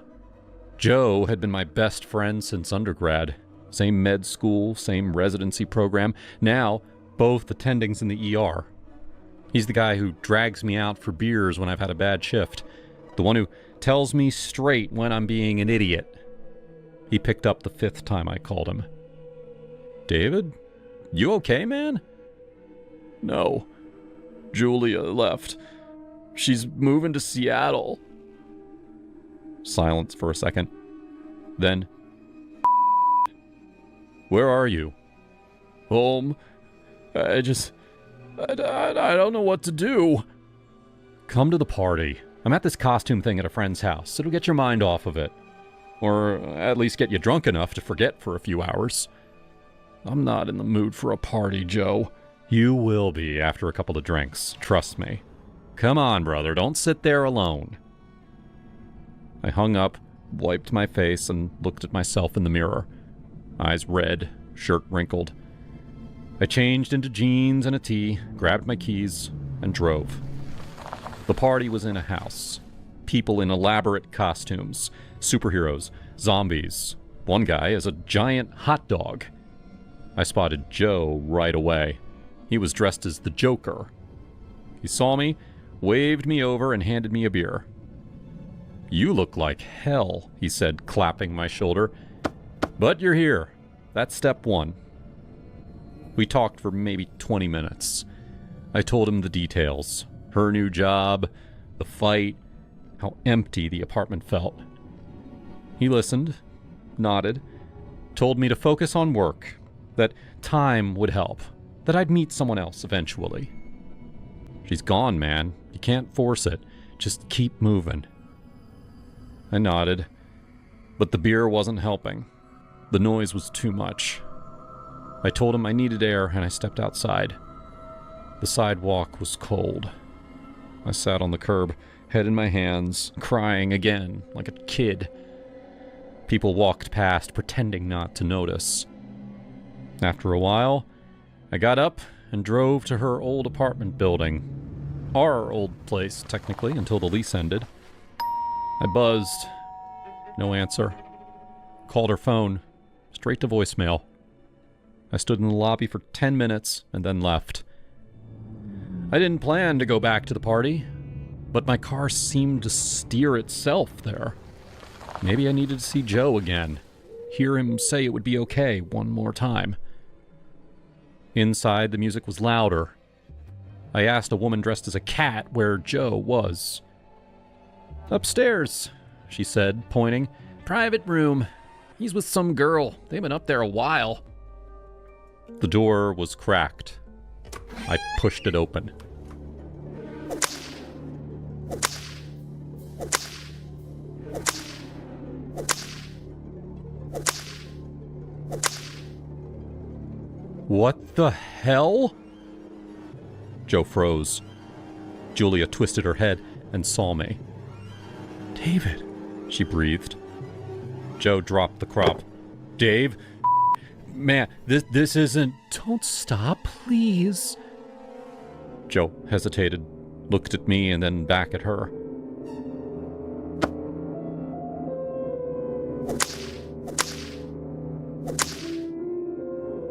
Joe had been my best friend since undergrad. Same med school, same residency program, now both attendings in the ER. He's the guy who drags me out for beers when I've had a bad shift. The one who tells me straight when I'm being an idiot. He picked up the 5th time I called him. David? You okay, man? No. Julia left. She's moving to Seattle. Silence for a second. Then, where are you? Home. I don't know what to do. Come to the party. I'm at this costume thing at a friend's house. It'll get your mind off of it. Or at least get you drunk enough to forget for a few hours. I'm not in the mood for a party, Joe. You will be after a couple of drinks, trust me. Come on, brother, don't sit there alone. I hung up, wiped my face, and looked at myself in the mirror. Eyes red, shirt wrinkled. I changed into jeans and a tee, grabbed my keys, and drove. The party was in a house. People in elaborate costumes, superheroes, zombies. One guy is a giant hot dog. I spotted Joe right away. He was dressed as the Joker. He saw me, waved me over, and handed me a beer. You look like hell, he said, clapping my shoulder. But you're here. That's step 1. We talked for maybe 20 minutes. I told him the details. Her new job, the fight, how empty the apartment felt. He listened, nodded, told me to focus on work, that time would help, that I'd meet someone else eventually. She's gone, man. You can't force it. Just keep moving. I nodded, but the beer wasn't helping. The noise was too much. I told him I needed air, and I stepped outside. The sidewalk was cold. I sat on the curb, head in my hands, crying again, like a kid. People walked past, pretending not to notice. After a while, I got up and drove to her old apartment building. Our old place, technically, until the lease ended. I buzzed. No answer. Called her phone. Straight to voicemail. I stood in the lobby for 10 minutes and then left. I didn't plan to go back to the party, but my car seemed to steer itself there. Maybe I needed to see Joe again. Hear him say it would be okay one more time. Inside, the music was louder. I asked a woman dressed as a cat where Joe was. Upstairs, she said, pointing. Private room. He's with some girl. They've been up there a while. The door was cracked. I pushed it open. What the hell? Joe froze. Julia twisted her head and saw me. David, she breathed. Joe dropped the crop. Dave, man, this isn't... Don't stop, please. Joe hesitated, looked at me, and then back at her.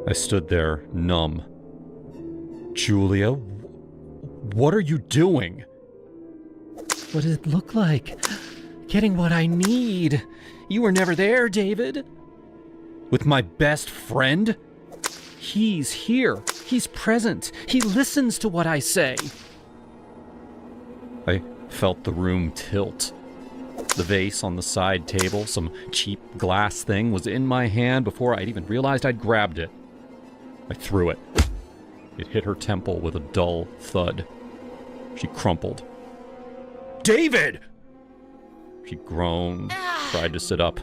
I stood there, numb. Julia, what are you doing? What does it look like? Getting what I need. You were never there, David. With my best friend? He's here. He's present. He listens to what I say. I felt the room tilt. The vase on the side table, some cheap glass thing, was in my hand before I'd even realized I'd grabbed it. I threw it. It hit her temple with a dull thud. She crumpled. David! She groaned, tried to sit up.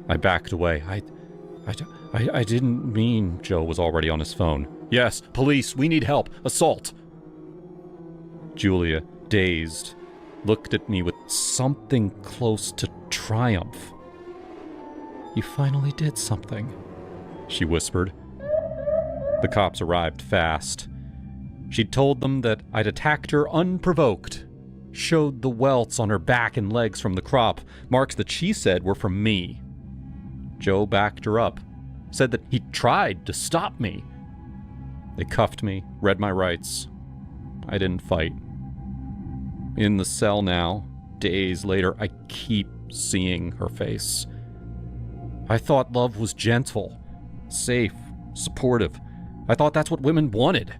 I backed away. I didn't mean. Joe was already on his phone. Yes, police, we need help. Assault. Julia, dazed, looked at me with something close to triumph. You finally did something, she whispered. The cops arrived fast. She'd told them that I'd attacked her unprovoked, showed the welts on her back and legs from the crop, marks that she said were from me. Joe backed her up, said that he tried to stop me. They cuffed me, read my rights. I didn't fight. In the cell now, days later, I keep seeing her face. I thought love was gentle, safe, supportive. I thought that's what women wanted.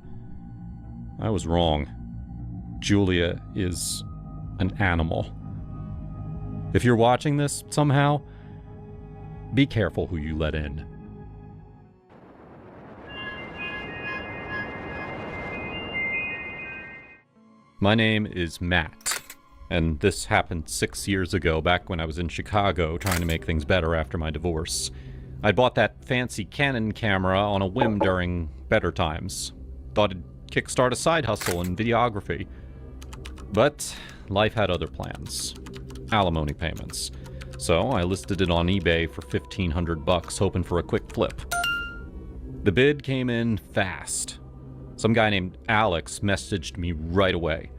I was wrong. Julia is an animal. If you're watching this somehow, be careful who you let in. My name is Matt, and this happened 6 years ago, back when I was in Chicago trying to make things better after my divorce. I bought that fancy Canon camera on a whim during better times. Thought it'd kickstart a side hustle in videography. But life had other plans. Alimony payments. So I listed it on eBay for $1,500, hoping for a quick flip. The bid came in fast. Some guy named Alex messaged me right away.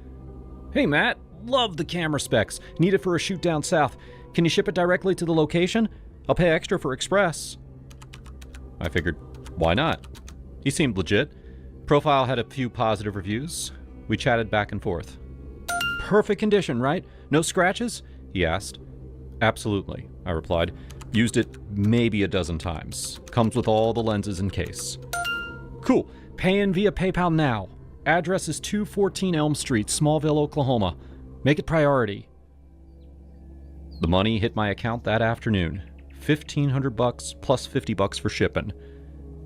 Hey Matt, love the camera specs. Need it for a shoot down south. Can you ship it directly to the location? I'll pay extra for express. I figured, why not? He seemed legit. Profile had a few positive reviews. We chatted back and forth. Perfect condition, right? No scratches? He asked. Absolutely, I replied. Used it maybe a dozen times. Comes with all the lenses in case. Cool. Paying via PayPal now. Address is 214 Elm Street, Smallville, Oklahoma. Make it priority. The money hit my account that afternoon. $1,500 plus $50 for shipping.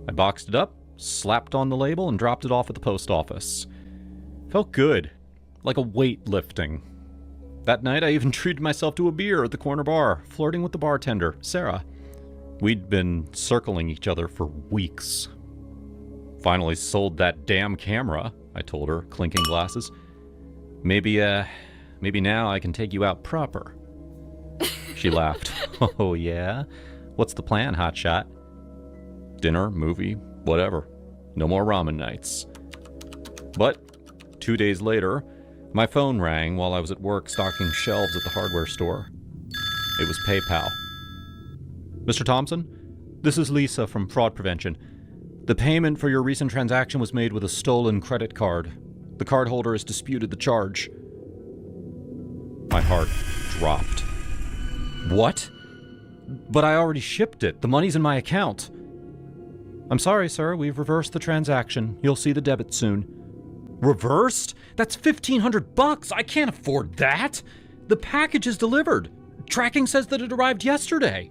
I boxed it up, slapped on the label, and dropped it off at the post office. Felt good. Like a weight lifting. That night, I even treated myself to a beer at the corner bar, flirting with the bartender, Sarah. We'd been circling each other for weeks. Finally sold that damn camera, I told her, clinking glasses. Maybe now I can take you out proper. She laughed. Oh, yeah? What's the plan, hotshot? Dinner, movie, whatever. No more ramen nights. But 2 days later, my phone rang while I was at work stocking shelves at the hardware store. It was PayPal. Mr. Thompson, this is Lisa from Fraud Prevention. The payment for your recent transaction was made with a stolen credit card. The cardholder has disputed the charge. My heart dropped. What? But I already shipped it. The money's in my account. I'm sorry, sir. We've reversed the transaction. You'll see the debit soon. Reversed? That's $1,500. I can't afford that. The package is delivered. Tracking says that it arrived yesterday.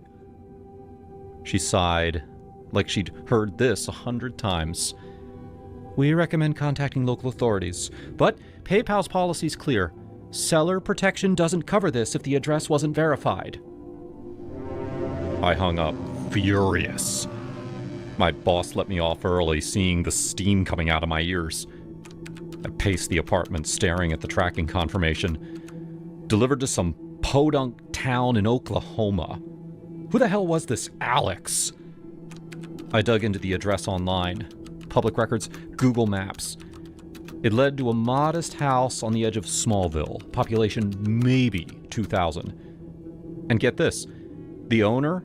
She sighed, like she'd heard this 100 times. We recommend contacting local authorities, but PayPal's policy's clear. Seller protection doesn't cover this if the address wasn't verified. I hung up, furious. My boss let me off early, seeing the steam coming out of my ears. I paced the apartment, staring at the tracking confirmation. Delivered to some podunk town in Oklahoma. Who the hell was this Alex? I dug into the address online. Public records, Google Maps. It led to a modest house on the edge of Smallville, population maybe 2,000. And get this, the owner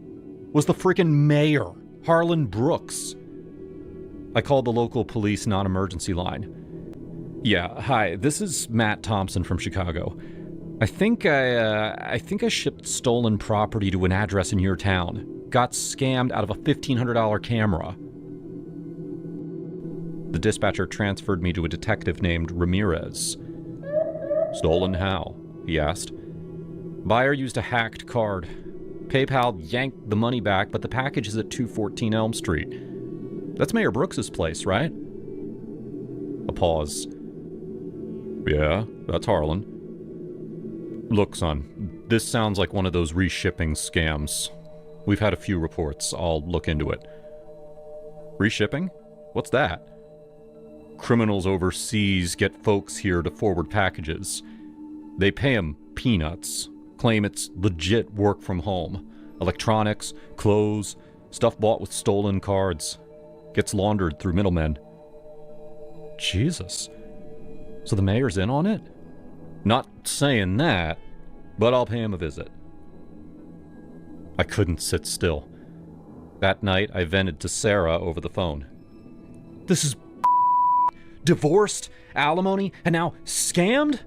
was the freaking mayor, Harlan Brooks. I called the local police non-emergency line. Yeah, hi, this is Matt Thompson from Chicago. I think I shipped stolen property to an address in your town. Got scammed out of a $1,500 camera. The dispatcher transferred me to a detective named Ramirez. Stolen how? He asked. Buyer used a hacked card. PayPal yanked the money back, but the package is at 214 Elm Street. That's Mayor Brooks's place, right? A pause. Yeah, that's Harlan. Look, son, this sounds like one of those reshipping scams. We've had a few reports. I'll look into it. Reshipping? What's that? Criminals overseas get folks here to forward packages. They pay 'em peanuts, claim it's legit work from home. Electronics, clothes, stuff bought with stolen cards. Gets laundered through middlemen. Jesus. So the mayor's in on it? Not saying that, but I'll pay him a visit. I couldn't sit still. That night, I vented to Sarah over the phone. This is divorced, alimony, and now scammed?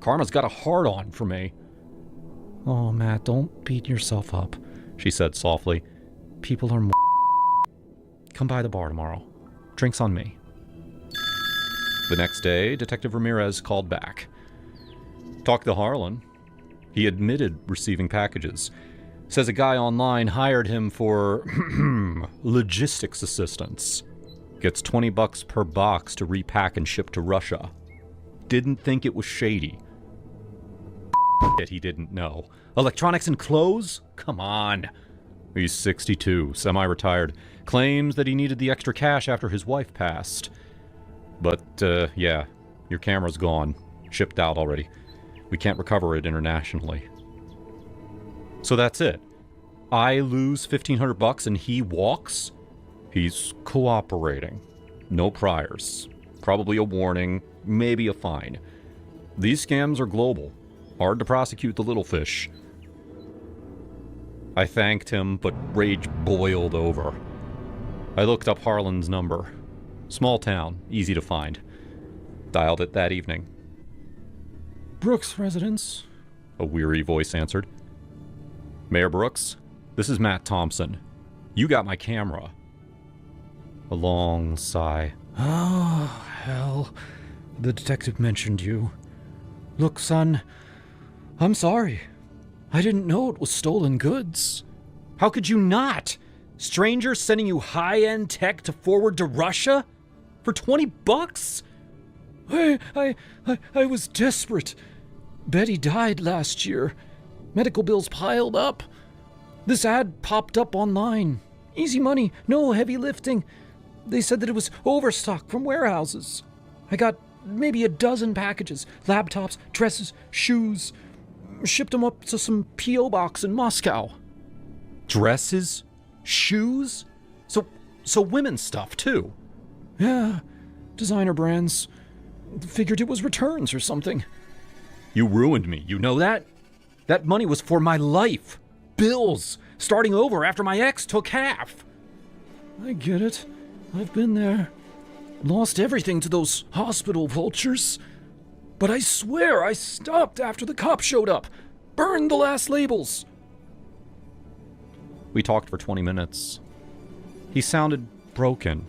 Karma's got a hard-on for me. Oh, Matt, don't beat yourself up, she said softly. People are Come by the bar tomorrow. Drinks on me. The next day, Detective Ramirez called back. Talked to Harlan. He admitted receiving packages. Says a guy online hired him for logistics assistance. Gets $20 per box to repack and ship to Russia. Didn't think it was shady. Yet he didn't know. Electronics and clothes? Come on. He's 62, semi-retired. Claims that he needed the extra cash after his wife passed. But, yeah, your camera's gone. Shipped out already. We can't recover it internationally. So that's it. I lose $1,500 and he walks? He's cooperating. No priors. Probably a warning, maybe a fine. These scams are global. Hard to prosecute the little fish. I thanked him, but rage boiled over. I looked up Harlan's number. Small town, easy to find. Dialed it that evening. Brooks residence, a weary voice answered. Mayor Brooks, this is Matt Thompson. You got my camera. A long sigh. Oh, hell. The detective mentioned you. Look, son, I'm sorry. I didn't know it was stolen goods. How could you not? Strangers sending you high-end tech to forward to Russia? For $20? I was desperate. Betty died last year. Medical bills piled up. This ad popped up online. Easy money, no heavy lifting. They said that it was overstock from warehouses. I got maybe a dozen packages, laptops, dresses, shoes. Shipped them up to some P.O. box in Moscow. Dresses? Shoes? So women's stuff, too? Yeah, designer brands. Figured it was returns or something. You ruined me, you know that? That money was for my life. Bills. Starting over after my ex took half. I get it. I've been there. Lost everything to those hospital vultures. But I swear I stopped after the cops showed up. Burned the last labels. We talked for 20 minutes. He sounded broken.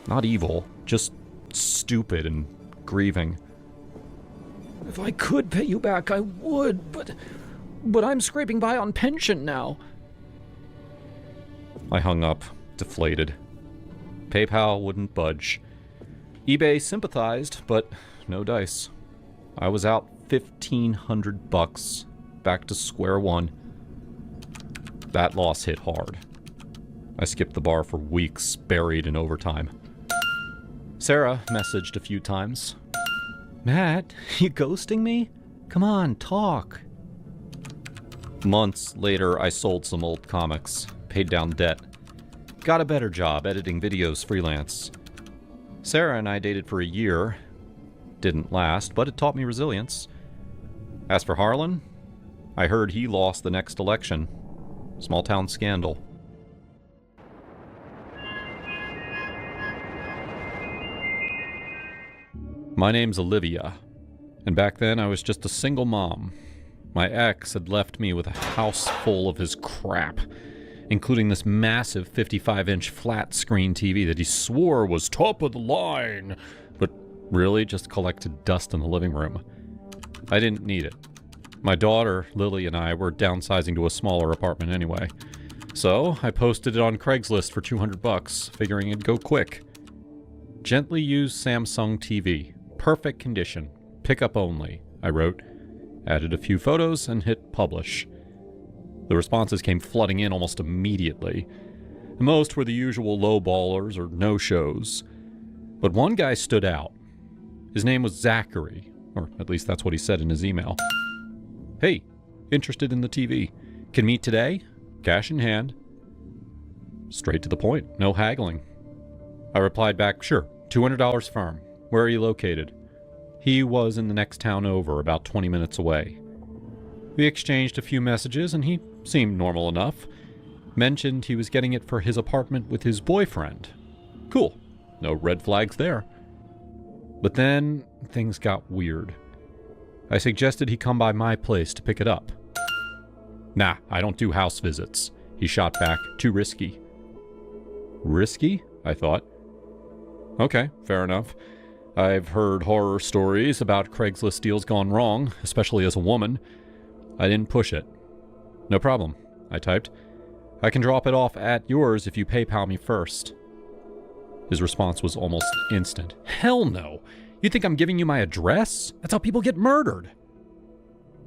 Not evil, just stupid and grieving. If I could pay you back, I would, but I'm scraping by on pension now. I hung up, deflated. PayPal wouldn't budge. eBay sympathized, but no dice. I was out $1,500, back to square one. That loss hit hard. I skipped the bar for weeks, buried in overtime. Sarah messaged a few times. Matt, you ghosting me? Come on, talk. Months later, I sold some old comics, paid down debt. Got a better job editing videos freelance. Sarah and I dated for a year. Didn't last, but it taught me resilience. As for Harlan, I heard he lost the next election. Small town scandal. My name's Olivia, and back then I was just a single mom. My ex had left me with a house full of his crap, including this massive 55-inch flat-screen TV that he swore was top of the line, but really just collected dust in the living room. I didn't need it. My daughter, Lily, and I were downsizing to a smaller apartment anyway. So I posted it on Craigslist for $200, figuring it'd go quick. Gently used Samsung TV. Perfect condition. Pickup only, I wrote. added a few photos, and hit publish. The responses came flooding in almost immediately. Most were the usual lowballers or no-shows. But one guy stood out. His name was Zachary, or at least that's what he said in his email. Hey, interested in the TV. Can meet today? Cash in hand. Straight to the point, no haggling. I replied back, sure, $200 firm. Where are you located? He was in the next town over, about 20 minutes away. We exchanged a few messages, and he seemed normal enough. Mentioned he was getting it for his apartment with his boyfriend. Cool. No red flags there. But then things got weird. I suggested he come by my place to pick it up. Nah, I don't do house visits. He shot back, too risky. Risky? I thought. Okay, fair enough. I've heard horror stories about Craigslist deals gone wrong, especially as a woman. I didn't push it. No problem, I typed. I can drop it off at yours if you PayPal me first. His response was almost instant. Hell no! You think I'm giving you my address? That's how people get murdered.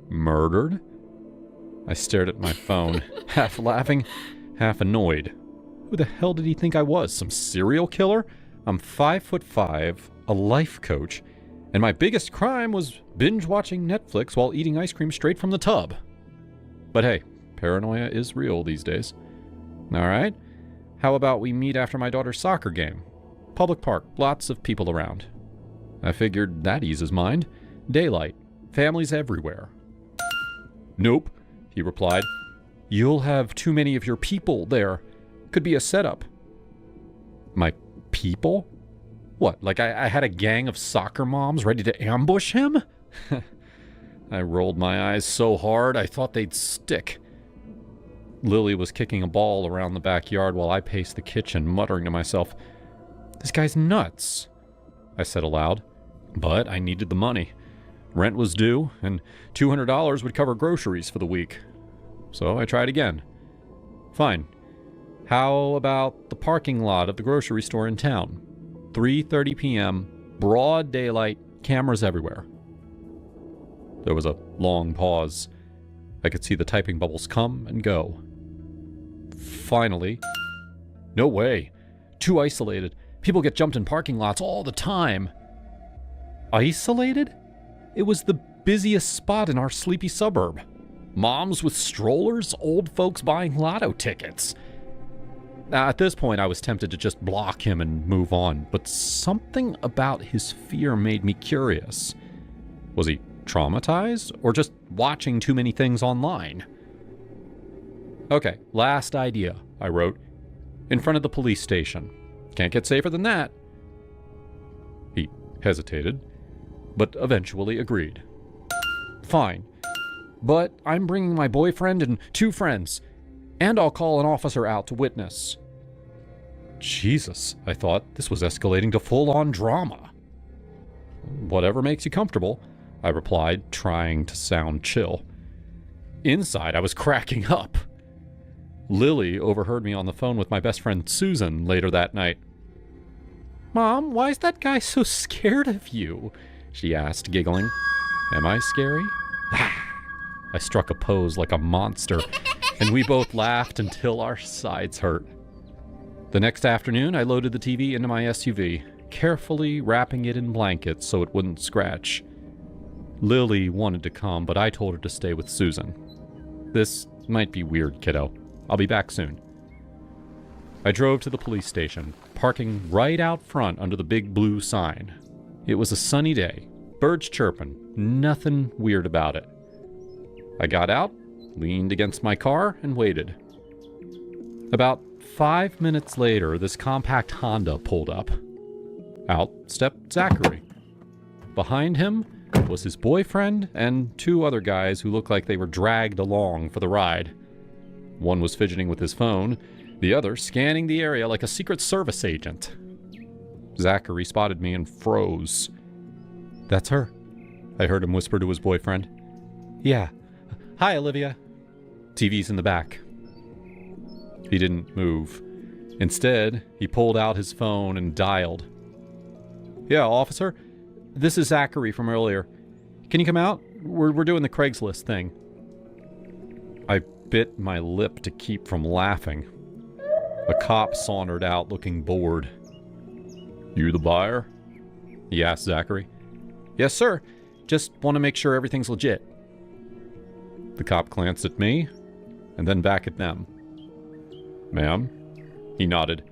Murdered? I stared at my phone, half laughing, half annoyed. Who the hell did he think I was? Some serial killer? I'm 5'5", a life coach, and my biggest crime was binge-watching Netflix while eating ice cream straight from the tub. But hey, paranoia is real these days. Alright, how about we meet after my daughter's soccer game? Public park, lots of people around. I figured that eases mind. Daylight, families everywhere. Nope, he replied. You'll have too many of your people there. Could be a setup. My people? What, like I had a gang of soccer moms ready to ambush him? I rolled my eyes so hard I thought they'd stick. Lily was kicking a ball around the backyard while I paced the kitchen, muttering to myself, "This guy's nuts," I said aloud. But I needed the money. Rent was due, and $200 would cover groceries for the week. So I tried again. Fine. How about the parking lot of the grocery store in town? 3:30 p.m., broad daylight, cameras everywhere. There was a long pause. I could see the typing bubbles come and go. Finally, no way. Too isolated. People get jumped in parking lots all the time. Isolated? It was the busiest spot in our sleepy suburb. Moms with strollers, old folks buying lotto tickets. Now, at this point, I was tempted to just block him and move on, but something about his fear made me curious. Was he traumatized, or just watching too many things online? Okay, last idea, I wrote. In front of the police station. Can't get safer than that. He hesitated, but eventually agreed. Fine, but I'm bringing my boyfriend and 2 friends, and I'll call an officer out to witness. Jesus, I thought, this was escalating to full-on drama. Whatever makes you comfortable, I replied, trying to sound chill. Inside, I was cracking up. Lily overheard me on the phone with my best friend Susan later that night. "Mom, why is that guy so scared of you?" she asked, giggling. Am I scary? I struck a pose like a monster, and we both laughed until our sides hurt. The next afternoon, I loaded the TV into my SUV, carefully wrapping it in blankets so it wouldn't scratch. Lily wanted to come, but I told her to stay with Susan. This might be weird, kiddo. I'll be back soon. I drove to the police station, parking right out front under the big blue sign. It was a sunny day, birds chirping, nothing weird about it. I got out, leaned against my car, and waited. About 5 minutes later, this compact Honda pulled up. Out stepped Zachary. Behind him was his boyfriend and 2 other guys who looked like they were dragged along for the ride. One was fidgeting with his phone, the other scanning the area like a Secret Service agent. Zachary spotted me and froze. "That's her," I heard him whisper to his boyfriend. "Yeah. Hi, Olivia." "TV's in the back." He didn't move. Instead, he pulled out his phone and dialed. "Yeah, officer? This is Zachary from earlier. Can you come out? We're doing the Craigslist thing. I bit my lip to keep from laughing. A cop sauntered out looking bored. You the buyer? He asked Zachary. Yes, sir. Just want to make sure everything's legit. The cop glanced at me, and then back at them. Ma'am? He nodded.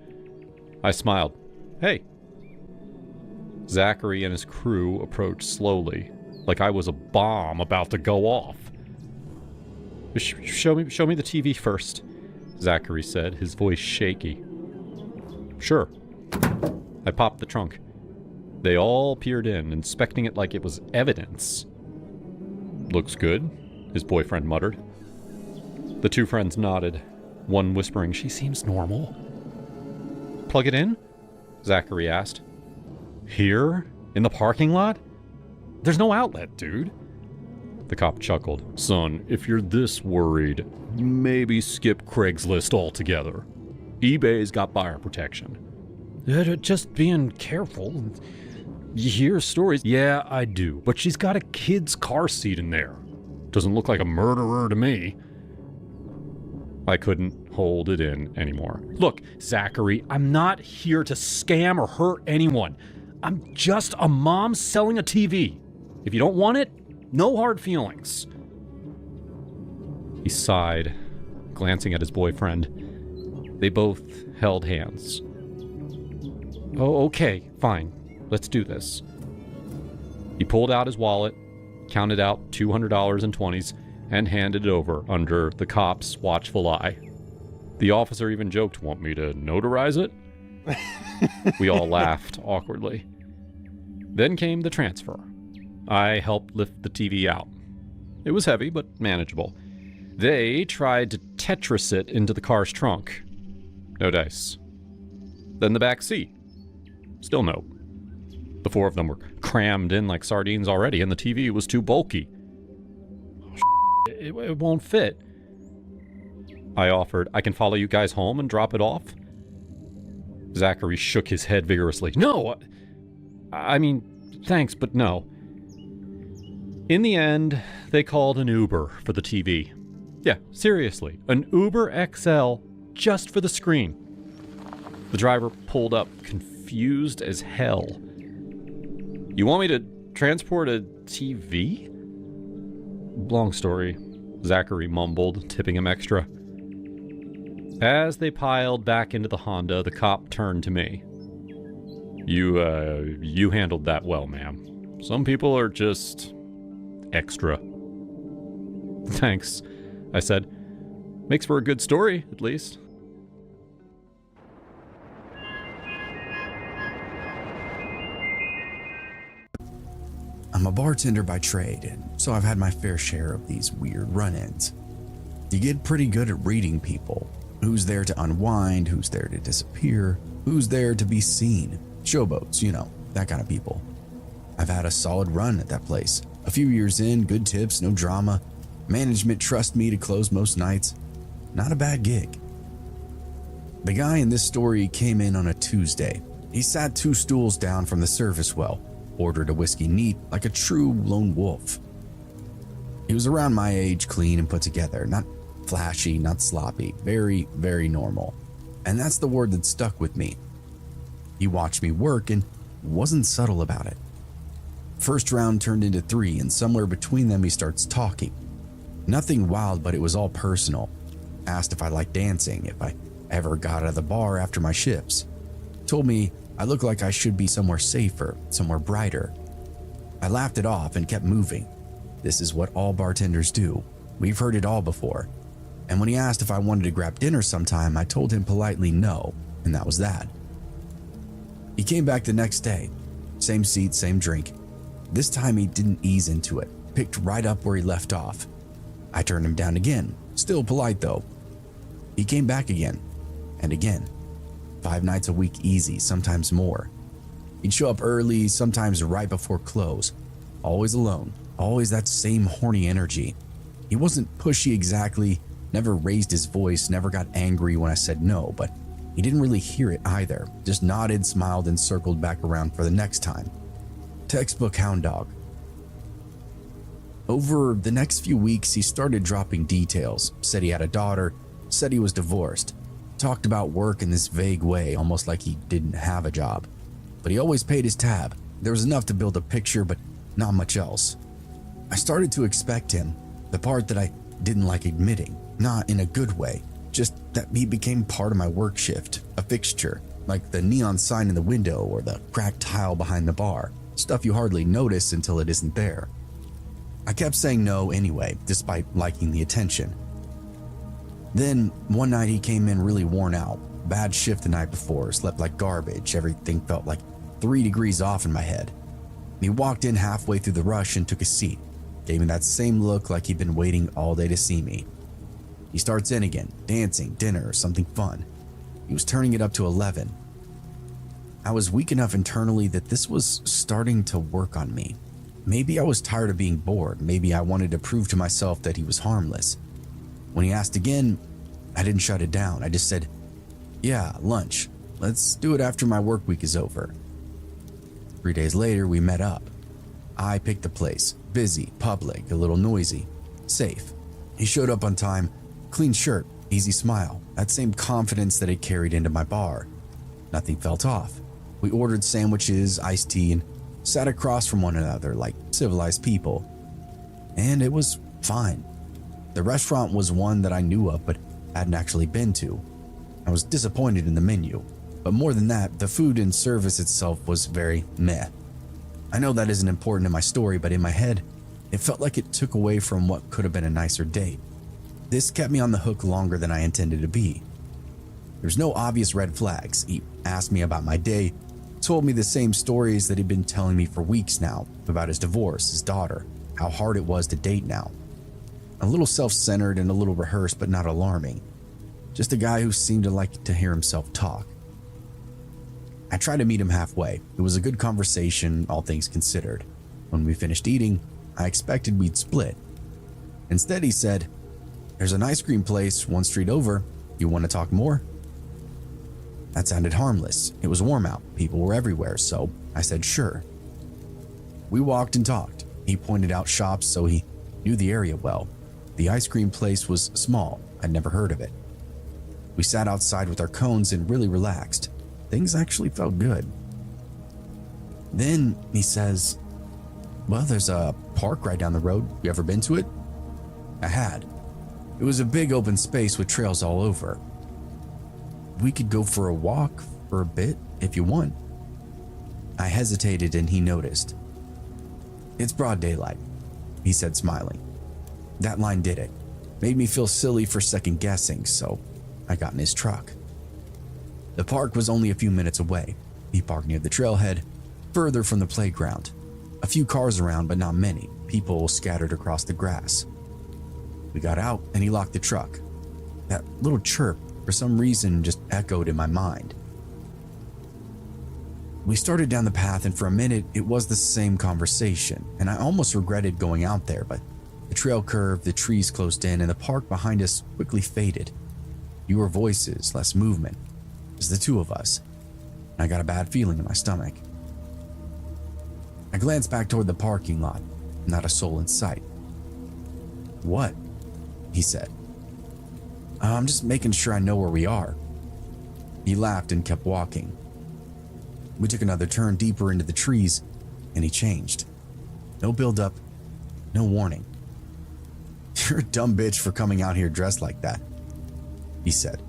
I smiled. Hey. Zachary and his crew approached slowly, like I was a bomb about to go off. Show me the TV first, Zachary said, his voice shaky. Sure. I popped the trunk. They all peered in, inspecting it like it was evidence. Looks good, his boyfriend muttered. The two friends nodded, one whispering, she seems normal. Plug it in? Zachary asked. Here? In the parking lot? There's no outlet, dude. The cop chuckled. Son, if you're this worried, maybe skip Craigslist altogether. eBay's got buyer protection. Just being careful. You hear stories. Yeah, I do. But she's got a kid's car seat in there. Doesn't look like a murderer to me. I couldn't hold it in anymore. Look, Zachary, I'm not here to scam or hurt anyone. I'm just a mom selling a TV. If you don't want it, no hard feelings. He sighed, glancing at his boyfriend. They both held hands. Oh, okay, fine. Let's do this. He pulled out his wallet, counted out $200 in 20s, and handed it over under the cop's watchful eye. The officer even joked, want me to notarize it? We all laughed awkwardly. Then came the transfer. I helped lift the TV out. It was heavy, but manageable. They tried to Tetris it into the car's trunk. No dice. Then the back seat. Still no. The four of them were crammed in like sardines already, and the TV was too bulky. It won't fit. I offered, I can follow you guys home and drop it off? Zachary shook his head vigorously. No! I mean, thanks, but no. In the end, they called an Uber for the TV. Yeah, seriously, an Uber XL just for the screen. The driver pulled up, confused as hell. You want me to transport a TV? Long story, Zachary mumbled, tipping him extra. As they piled back into the Honda, the cop turned to me. You handled that well, ma'am. Some people are just extra. Thanks, I said. Makes for a good story, at least. I'm a bartender by trade, and so I've had my fair share of these weird run-ins. You get pretty good at reading people. Who's there to unwind, who's there to disappear, who's there to be seen. Showboats, you know, that kind of people. I've had a solid run at that place. A few years in, good tips, no drama. Management trust me to close most nights. Not a bad gig. The guy in this story came in on a Tuesday. He sat 2 stools down from the service well, ordered a whiskey neat like a true lone wolf. He was around my age, clean and put together, not flashy, not sloppy, very, very normal. And that's the word that stuck with me. He watched me work and wasn't subtle about it. First round turned into 3, and somewhere between them he starts talking. Nothing wild, but it was all personal. Asked if I liked dancing, if I ever got out of the bar after my shifts. Told me I looked like I should be somewhere safer, somewhere brighter. I laughed it off and kept moving. This is what all bartenders do. We've heard it all before. And when he asked if I wanted to grab dinner sometime, I told him politely no, and that was that. He came back the next day. Same seat, same drink. This time he didn't ease into it, picked right up where he left off. I turned him down again, still polite though. He came back again, and again. 5 nights a week easy, sometimes more. He'd show up early, sometimes right before close. Always alone, always that same horny energy. He wasn't pushy exactly, never raised his voice, never got angry when I said no, but he didn't really hear it either. Just nodded, smiled, and circled back around for the next time. Textbook hound dog. Over the next few weeks, he started dropping details, said he had a daughter, said he was divorced, talked about work in this vague way, almost like he didn't have a job. But he always paid his tab. There was enough to build a picture, but not much else. I started to expect him, the part that I didn't like admitting, not in a good way, just that he became part of my work shift, a fixture, like the neon sign in the window or the cracked tile behind the bar, stuff you hardly notice until it isn't there. I kept saying no anyway, despite liking the attention. Then, one night he came in really worn out, bad shift the night before, slept like garbage, everything felt like 3 degrees off in my head. He walked in halfway through the rush and took a seat, gave me that same look like he'd been waiting all day to see me. He starts in again, dancing, dinner, something fun. He was turning it up to 11. I was weak enough internally that this was starting to work on me. Maybe I was tired of being bored. Maybe I wanted to prove to myself that he was harmless. When he asked again, I didn't shut it down. I just said, "Yeah, lunch. Let's do it after my work week is over." 3 days later, we met up. I picked the place. Busy, public, a little noisy, safe. He showed up on time, clean shirt, easy smile, that same confidence that he carried into my bar. Nothing felt off. We ordered sandwiches, iced tea, and sat across from one another like civilized people. And it was fine. The restaurant was one that I knew of but hadn't actually been to. I was disappointed in the menu, but more than that, the food and service itself was very meh. I know that isn't important in my story, but in my head, it felt like it took away from what could have been a nicer date. This kept me on the hook longer than I intended to be. There's no obvious red flags. He asked me about my day, told me the same stories that he'd been telling me for weeks now, about his divorce, his daughter, how hard it was to date now. A little self-centered and a little rehearsed, but not alarming. Just a guy who seemed to like to hear himself talk. I tried to meet him halfway. It was a good conversation, all things considered. When we finished eating, I expected we'd split. Instead, he said, "There's an ice cream place 1 street over. You want to talk more?" That sounded harmless. It was warm out. People were everywhere, so I said sure. We walked and talked. He pointed out shops, so he knew the area well. The ice cream place was small. I'd never heard of it. We sat outside with our cones and really relaxed. Things actually felt good. Then he says, "Well, there's a park right down the road. You ever been to it?" I had. It was a big open space with trails all over. "We could go for a walk for a bit if you want." I hesitated and he noticed. "It's broad daylight," he said, smiling. That line did it. Made me feel silly for second guessing, so I got in his truck. The park was only a few minutes away. He parked near the trailhead, further from the playground. A few cars around, but not many. People scattered across the grass. We got out and he locked the truck. That little chirp, for some reason, just echoed in my mind. We started down the path, and for a minute, it was the same conversation, and I almost regretted going out there, but the trail curved, the trees closed in, and the park behind us quickly faded. Fewer voices, less movement. Just the two of us. And I got a bad feeling in my stomach. I glanced back toward the parking lot. Not a soul in sight. "What?" he said. "I'm just making sure I know where we are." He laughed and kept walking. We took another turn deeper into the trees, and he changed. No build-up, no warning. "You're a dumb bitch for coming out here dressed like that," he said.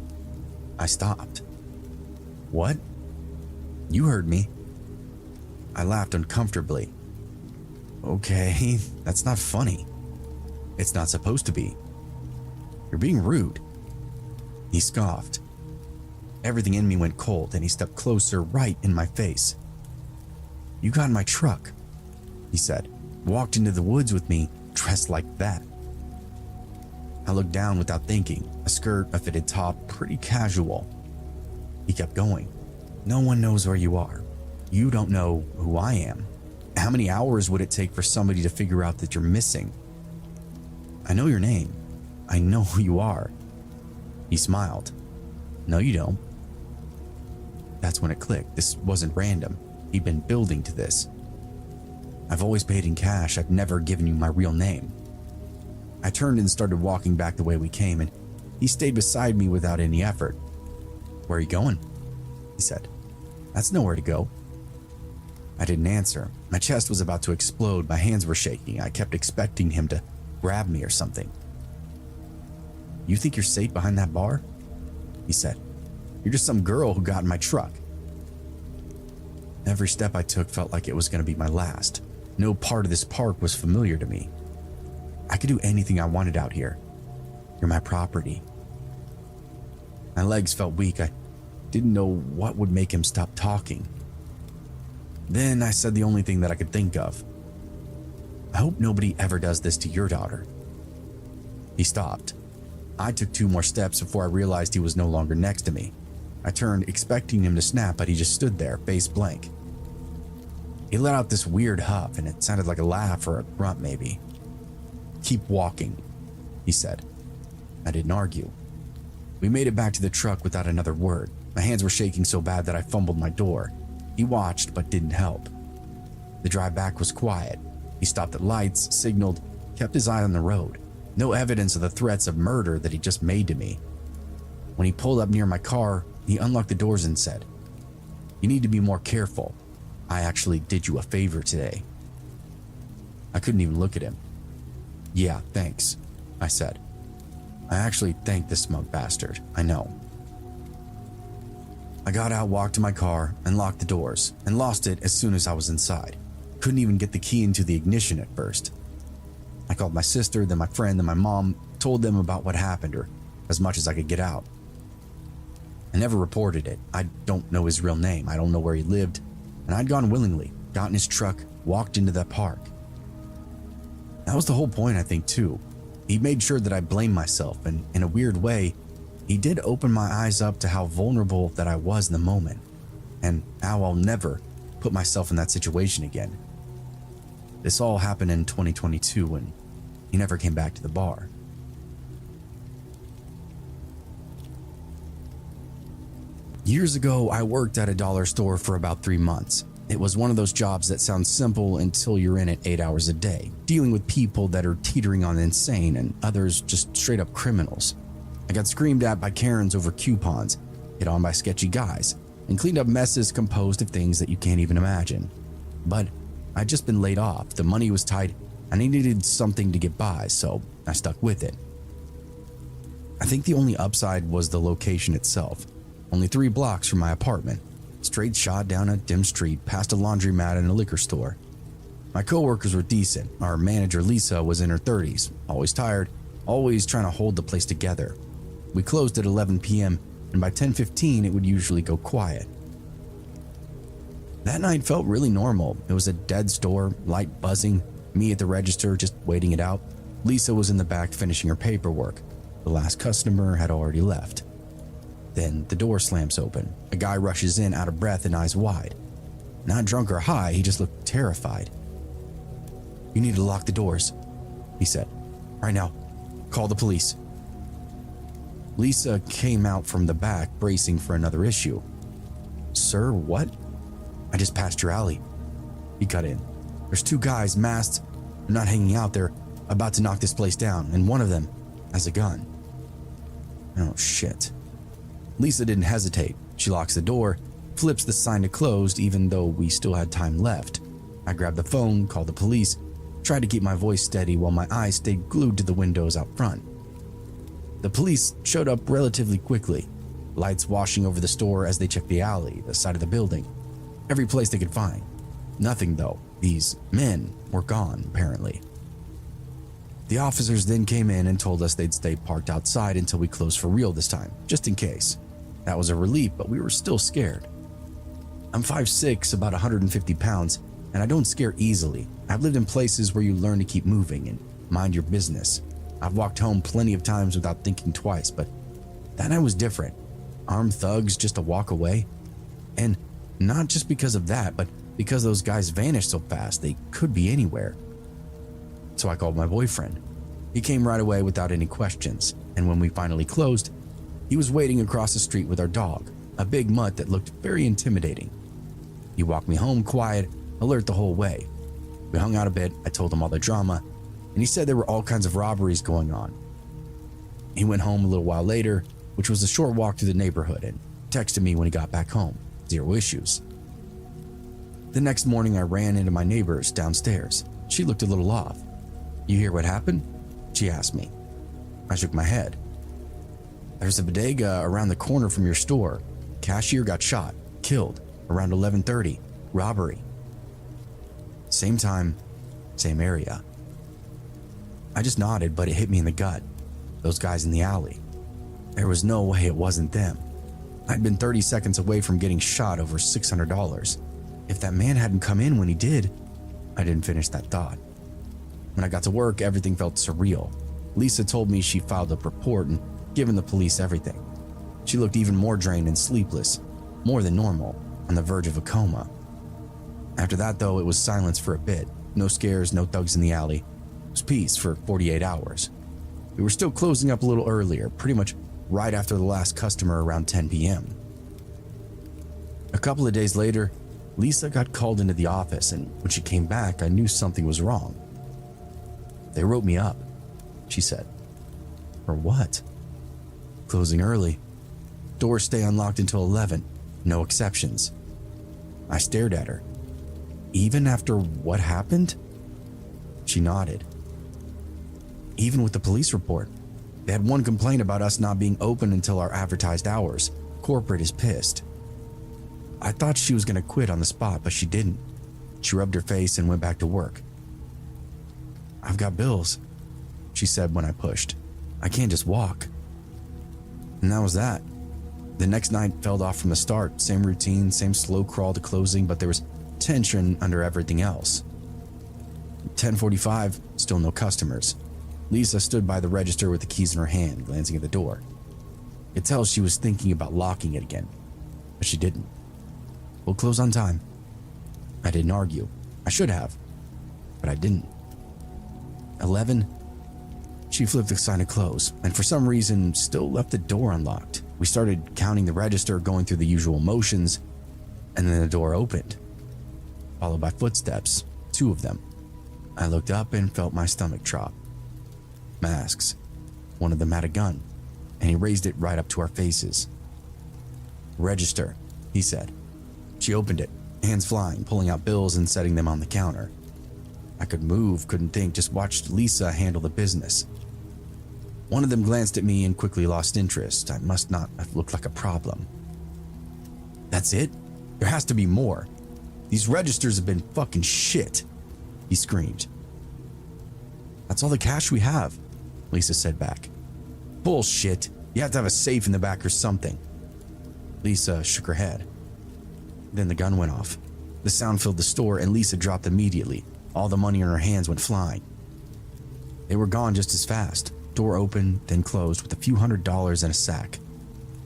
I stopped. "What?" "You heard me." I laughed uncomfortably. "Okay, that's not funny. It's not supposed to be. You're being rude." He scoffed. Everything in me went cold, and he stepped closer, right in my face. "You got in my truck," he said. "Walked into the woods with me, dressed like that." I looked down without thinking. A skirt, a fitted top, pretty casual. He kept going. "No one knows where you are. You don't know who I am. How many hours would it take for somebody to figure out that you're missing? I know your name. I know who you are." He smiled. "No, you don't." That's when it clicked. This wasn't random. He'd been building to this. I've always paid in cash. I've never given you my real name." I turned and started walking back the way we came, and he stayed beside me without any effort. "Where are you going?" he said. "That's nowhere to go." I didn't answer. My chest was about to explode. My hands were shaking. I kept expecting him to grab me or something. "You think you're safe behind that bar?" he said. "You're just some girl who got in my truck." Every step I took felt like it was going to be my last. No part of this park was familiar to me. I could do anything I wanted out here. You're my property. My legs felt weak. I didn't know what would make him stop talking. Then I said the only thing that I could think of. "I hope nobody ever does this to your daughter." He stopped. I took 2 more steps before I realized he was no longer next to me. I turned, expecting him to snap, but he just stood there, face blank. He let out this weird huff, and it sounded like a laugh or a grunt maybe. "Keep walking," he said. I didn't argue. We made it back to the truck without another word. My hands were shaking so bad that I fumbled my door. He watched but didn't help. The drive back was quiet. He stopped at lights, signaled, kept his eye on the road. No evidence of the threats of murder that he just made to me. When he pulled up near my car, he unlocked the doors and said, "You need to be more careful. I actually did you a favor today." I couldn't even look at him. "Yeah, thanks," I said. I actually thanked this smug bastard, I know. I got out, walked to my car, and locked the doors, and lost it as soon as I was inside. Couldn't even get the key into the ignition at first. I called my sister, then my friend, then my mom, told them about what happened, or as much as I could get out. I never reported it. I don't know his real name. I don't know where he lived, and I'd gone willingly, got in his truck, walked into that park. That was the whole point, I think, too. He made sure that I blamed myself, and in a weird way, he did open my eyes up to how vulnerable that I was in the moment, and how I'll never put myself in that situation again. This all happened in 2022, and he never came back to the bar. Years ago, I worked at a dollar store for about 3 months. It was one of those jobs that sounds simple until you're in it 8 hours a day, dealing with people that are teetering on insane and others just straight up criminals. I got screamed at by Karens over coupons, hit on by sketchy guys, and cleaned up messes composed of things that you can't even imagine. But I'd just been laid off, the money was tight, and I needed something to get by, so I stuck with it. I think the only upside was the location itself. Only 3 blocks from my apartment, straight shot down a dim street past a laundromat and a liquor store. My coworkers were decent. Our manager Lisa was in her 30s, always tired, always trying to hold the place together. We closed at 11 p.m. and by 10:15 it would usually go quiet. That night felt really normal. It was a dead store, light buzzing, me at the register just waiting it out. Lisa was in the back finishing her paperwork. The last customer had already left. Then the door slams open. A guy rushes in out of breath and eyes wide. Not drunk or high, he just looked terrified. "You need to lock the doors," he said. "Right now. Call the police." Lisa came out from the back, bracing for another issue. "Sir, what?" "I just passed your alley," he cut in. "There's 2 guys masked. They're not hanging out. They're about to knock this place down, and one of them has a gun." Oh, shit. Lisa didn't hesitate. She locks the door, flips the sign to closed even though we still had time left. I grabbed the phone, called the police, tried to keep my voice steady while my eyes stayed glued to the windows out front. The police showed up relatively quickly, lights washing over the store as they checked the alley, the side of the building, every place they could find. Nothing though. These men were gone, apparently. The officers then came in and told us they'd stay parked outside until we closed for real this time, just in case. That was a relief, but we were still scared. I'm 5'6", about 150 pounds, and I don't scare easily. I've lived in places where you learn to keep moving and mind your business. I've walked home plenty of times without thinking twice, but that night was different. Armed thugs just a walk away. And not just because of that, but because those guys vanished so fast, they could be anywhere. So I called my boyfriend. He came right away without any questions, and when we finally closed, he was waiting across the street with our dog, a big mutt that looked very intimidating. He walked me home quiet, alert the whole way. We hung out a bit, I told him all the drama, and he said there were all kinds of robberies going on. He went home a little while later, which was a short walk through the neighborhood, and texted me when he got back home. 0 issues. The next morning, I ran into my neighbors downstairs. She looked a little off. "You hear what happened?" she asked me. I shook my head. "There's a bodega around the corner from your store. Cashier got shot, killed, around 11:30. Robbery." Same time, same area. I just nodded, but it hit me in the gut. Those guys in the alley. There was no way it wasn't them. I'd been 30 seconds away from getting shot over $600. If that man hadn't come in when he did, I didn't finish that thought. When I got to work, everything felt surreal. Lisa told me she filed a report and given the police everything. She looked even more drained and sleepless, more than normal, on the verge of a coma. After that, though, it was silence for a bit. No scares, no thugs in the alley. It was peace for 48 hours. We were still closing up a little earlier, pretty much right after the last customer around 10 p.m. A couple of days later, Lisa got called into the office, and when she came back, I knew something was wrong. "They wrote me up," she said. "For what?" "Closing early. Doors stay unlocked until 11. No exceptions." I stared at her. "Even after what happened?" She nodded. "Even with the police report. They had one complaint about us not being open until our advertised hours. Corporate is pissed." I thought she was going to quit on the spot, but she didn't. She rubbed her face and went back to work. "I've got bills," she said when I pushed. "I can't just walk." And that was that. The next night felt off from the start. Same routine, same slow crawl to closing, but there was tension under everything else. 10:45, still no customers. Lisa stood by the register with the keys in her hand, glancing at the door. I could tell she was thinking about locking it again, but she didn't. "We'll close on time." I didn't argue. I should have, but I didn't. 11. She flipped the sign to close, and for some reason still left the door unlocked. We started counting the register, going through the usual motions, and then the door opened, followed by footsteps, 2 of them. I looked up and felt my stomach drop. Masks. One of them had a gun, and he raised it right up to our faces. "Register," he said. She opened it, hands flying, pulling out bills and setting them on the counter. I could move, couldn't think, just watched Lisa handle the business. One of them glanced at me and quickly lost interest. I must not have looked like a problem. "That's it? There has to be more. These registers have been fucking shit," he screamed. "That's all the cash we have," Lisa said back. "Bullshit. You have to have a safe in the back or something." Lisa shook her head. Then the gun went off. The sound filled the store and Lisa dropped immediately. All the money in her hands went flying. They were gone just as fast. Door opened, then closed with a few $100s in a sack.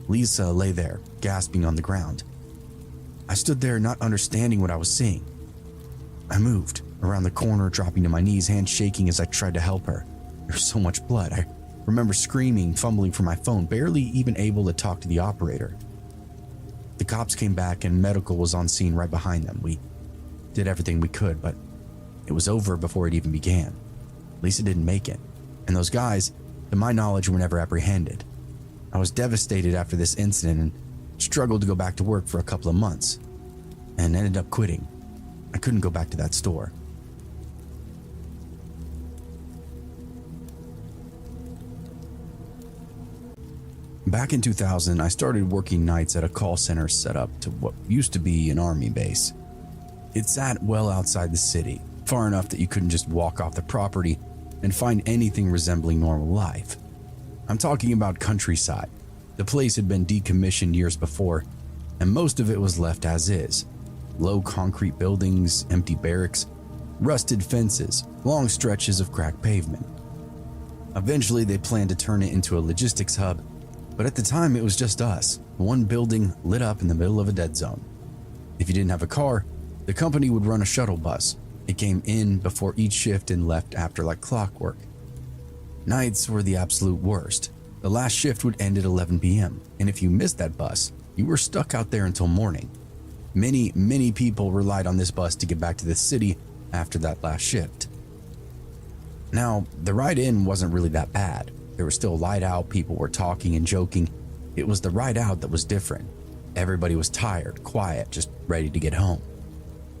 Lisa lay there, gasping on the ground. I stood there not understanding what I was seeing. I moved around the corner, dropping to my knees, hands shaking as I tried to help her. There was so much blood. I remember screaming, fumbling for my phone, barely even able to talk to the operator. The cops came back and medical was on scene right behind them. We did everything we could, but it was over before it even began. Lisa didn't make it, and those guys, to my knowledge, were never apprehended. I was devastated after this incident and struggled to go back to work for a couple of months, and ended up quitting. I couldn't go back to that store. Back in 2000, I started working nights at a call center set up to what used to be an army base. It sat well outside the city, far enough that you couldn't just walk off the property and find anything resembling normal life. I'm talking about countryside. The place had been decommissioned years before, and most of it was left as is. Low concrete buildings, empty barracks, rusted fences, long stretches of cracked pavement. Eventually, they planned to turn it into a logistics hub, but at the time it was just us, one building lit up in the middle of a dead zone. If you didn't have a car, the company would run a shuttle bus. It came in before each shift and left after like clockwork. Nights were the absolute worst. The last shift would end at 11 p.m., and if you missed that bus, you were stuck out there until morning. Many people relied on this bus to get back to the city after that last shift. Now, the ride in wasn't really that bad. There was still light out, people were talking and joking. It was the ride out that was different. Everybody was tired, quiet, just ready to get home.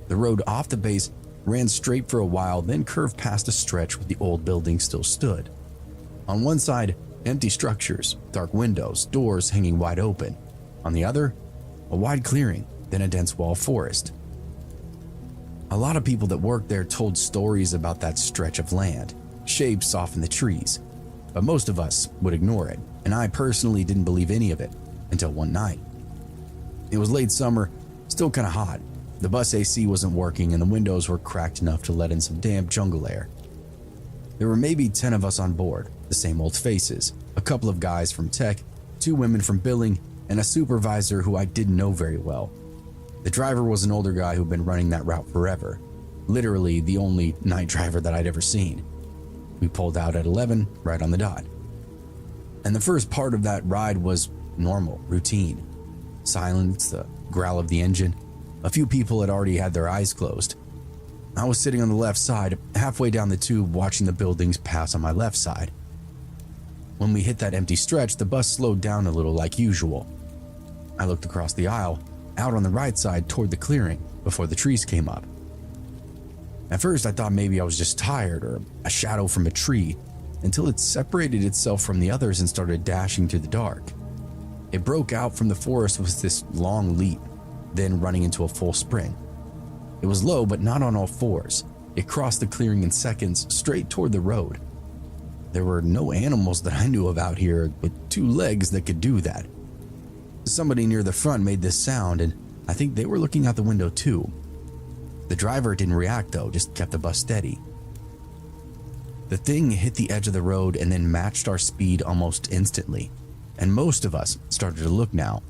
The road off the base ran straight for a while, then curved past a stretch where the old building still stood. On one side, empty structures, dark windows, doors hanging wide open. On the other, a wide clearing, then a dense wall forest. A lot of people that worked there told stories about that stretch of land, shapes off in the trees, but most of us would ignore it, and I personally didn't believe any of it until one night. It was late summer, still kind of hot. The bus AC wasn't working and the windows were cracked enough to let in some damp jungle air. There were maybe 10 of us on board, the same old faces, a couple of guys from tech, 2 women from billing, and a supervisor who I didn't know very well. The driver was an older guy who'd been running that route forever, literally the only night driver that I'd ever seen. We pulled out at 11, right on the dot. And the first part of that ride was normal, routine. Silence, the growl of the engine. A few people had already had their eyes closed. I was sitting on the left side, halfway down the tube, watching the buildings pass on my left side. When we hit that empty stretch, the bus slowed down a little like usual. I looked across the aisle, out on the right side toward the clearing, before the trees came up. At first, I thought maybe I was just tired or a shadow from a tree, until it separated itself from the others and started dashing through the dark. It broke out from the forest with this long leap, then running into a full sprint. It was low, but not on all fours. It crossed the clearing in seconds, straight toward the road. There were no animals that I knew of out here with 2 legs that could do that. Somebody near the front made this sound, and I think they were looking out the window too. The driver didn't react though, just kept the bus steady. The thing hit the edge of the road and then matched our speed almost instantly, and most of us started to look now.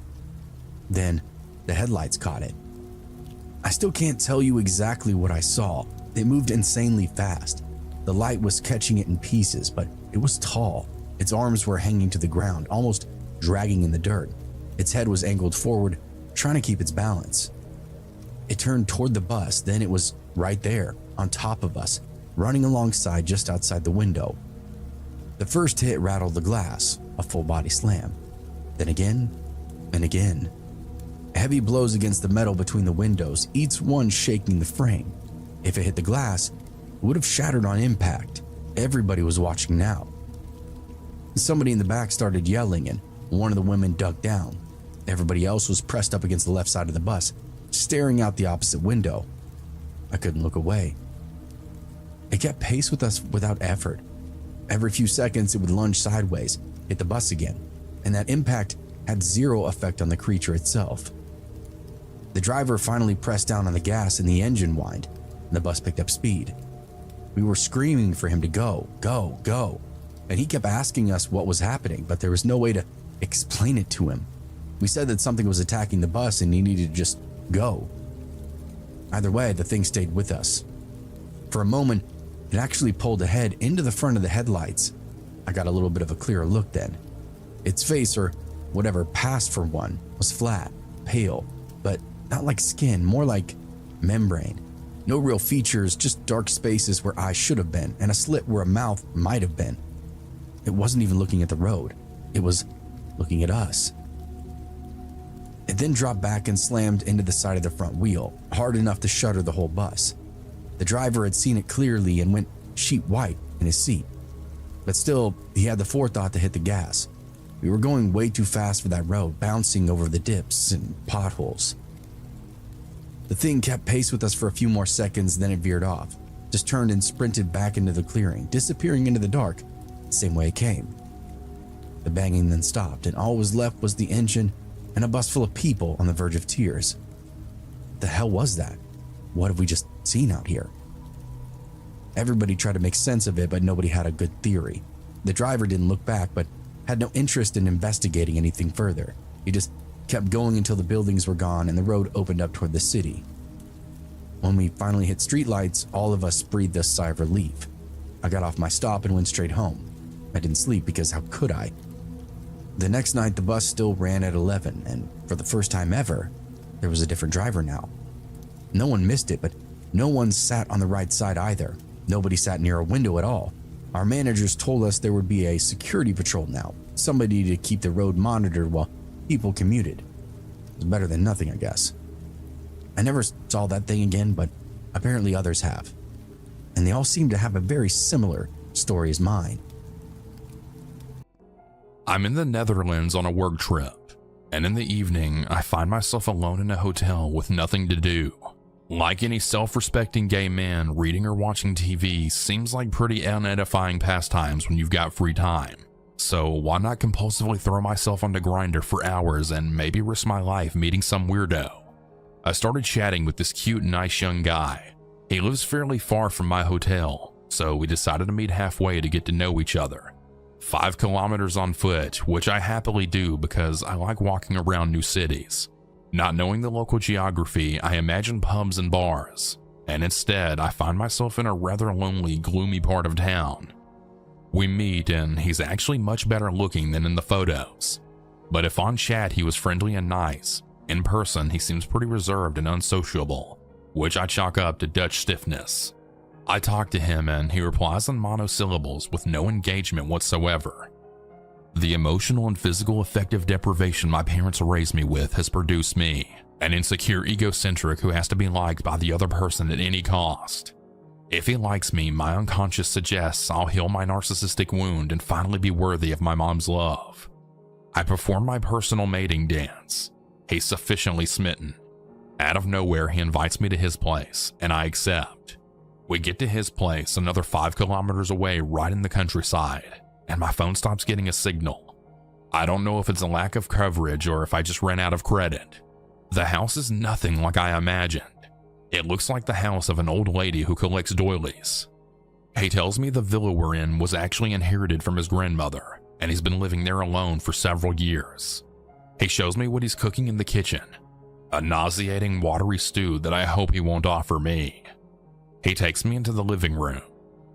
Then the headlights caught it. I still can't tell you exactly what I saw. It moved insanely fast. The light was catching it in pieces, but it was tall. Its arms were hanging to the ground, almost dragging in the dirt. Its head was angled forward, trying to keep its balance. It turned toward the bus, then it was right there, on top of us, running alongside just outside the window. The first hit rattled the glass, a full body slam. Then again, and again. Heavy blows against the metal between the windows, each one shaking the frame. If it hit the glass, it would have shattered on impact. Everybody was watching now. Somebody in the back started yelling, and one of the women ducked down. Everybody else was pressed up against the left side of the bus, staring out the opposite window. I couldn't look away. It kept pace with us without effort. Every few seconds, it would lunge sideways, hit the bus again, and that impact had zero effect on the creature itself. The driver finally pressed down on the gas and the engine whined, and the bus picked up speed. We were screaming for him to go, go, go, and he kept asking us what was happening, but there was no way to explain it to him. We said that something was attacking the bus and he needed to just go. Either way, the thing stayed with us. For a moment, it actually pulled ahead into the front of the headlights. I got a little bit of a clearer look then. Its face, or whatever passed for one, was flat, pale, but not like skin, more like membrane. No real features, just dark spaces where eyes should have been and a slit where a mouth might have been. It wasn't even looking at the road. It was looking at us. It then dropped back and slammed into the side of the front wheel, hard enough to shutter the whole bus. The driver had seen it clearly and went sheet white in his seat. But still, he had the forethought to hit the gas. We were going way too fast for that road, bouncing over the dips and potholes. The thing kept pace with us for a few more seconds, then it veered off, just turned and sprinted back into the clearing, disappearing into the dark, the same way it came. The banging then stopped, and all was left was the engine and a bus full of people on the verge of tears. The hell was that? What have we just seen out here? Everybody tried to make sense of it, but nobody had a good theory. The driver didn't look back, but had no interest in investigating anything further. He just kept going until the buildings were gone and the road opened up toward the city. When we finally hit streetlights, all of us breathed a sigh of relief. I got off my stop and went straight home. I didn't sleep because how could I? The next night, the bus still ran at 11, and for the first time ever, there was a different driver now. No one missed it, but No one sat on the right side either. Nobody sat near a window at all. Our managers told us there would be a security patrol now, somebody to keep the road monitored while people commuted. It was better than nothing, I guess. I never saw that thing again, but apparently others have. And they all seem to have a very similar story as mine. I'm in the Netherlands on a work trip, and in the evening, I find myself alone in a hotel with nothing to do. Like any self-respecting gay man, reading or watching TV seems like pretty unedifying pastimes when you've got free time. So why not compulsively throw myself onto Grindr for hours and maybe risk my life meeting some weirdo? I started chatting with this cute, nice young guy. He lives fairly far from my hotel, so we decided to meet halfway to get to know each other. 5 kilometers on foot, which I happily do because I like walking around new cities. Not knowing the local geography, I imagine pubs and bars, and instead I find myself in a rather lonely, gloomy part of town. We meet and he's actually much better looking than in the photos. But if on chat he was friendly and nice, in person he seems pretty reserved and unsociable, which I chalk up to Dutch stiffness. I talk to him and he replies in monosyllables with no engagement whatsoever. The emotional and physical affective deprivation my parents raised me with has produced me, an insecure egocentric who has to be liked by the other person at any cost. If he likes me, my unconscious suggests I'll heal my narcissistic wound and finally be worthy of my mom's love. I perform my personal mating dance. He's sufficiently smitten. Out of nowhere, he invites me to his place, and I accept. We get to his place, another 5 kilometers away, right in the countryside, and my phone stops getting a signal. I don't know if it's a lack of coverage or if I just ran out of credit. The house is nothing like I imagined. It looks like the house of an old lady who collects doilies. He tells me the villa we're in was actually inherited from his grandmother, and he's been living there alone for several years. He shows me what he's cooking in the kitchen, a nauseating watery stew that I hope he won't offer me. He takes me into the living room.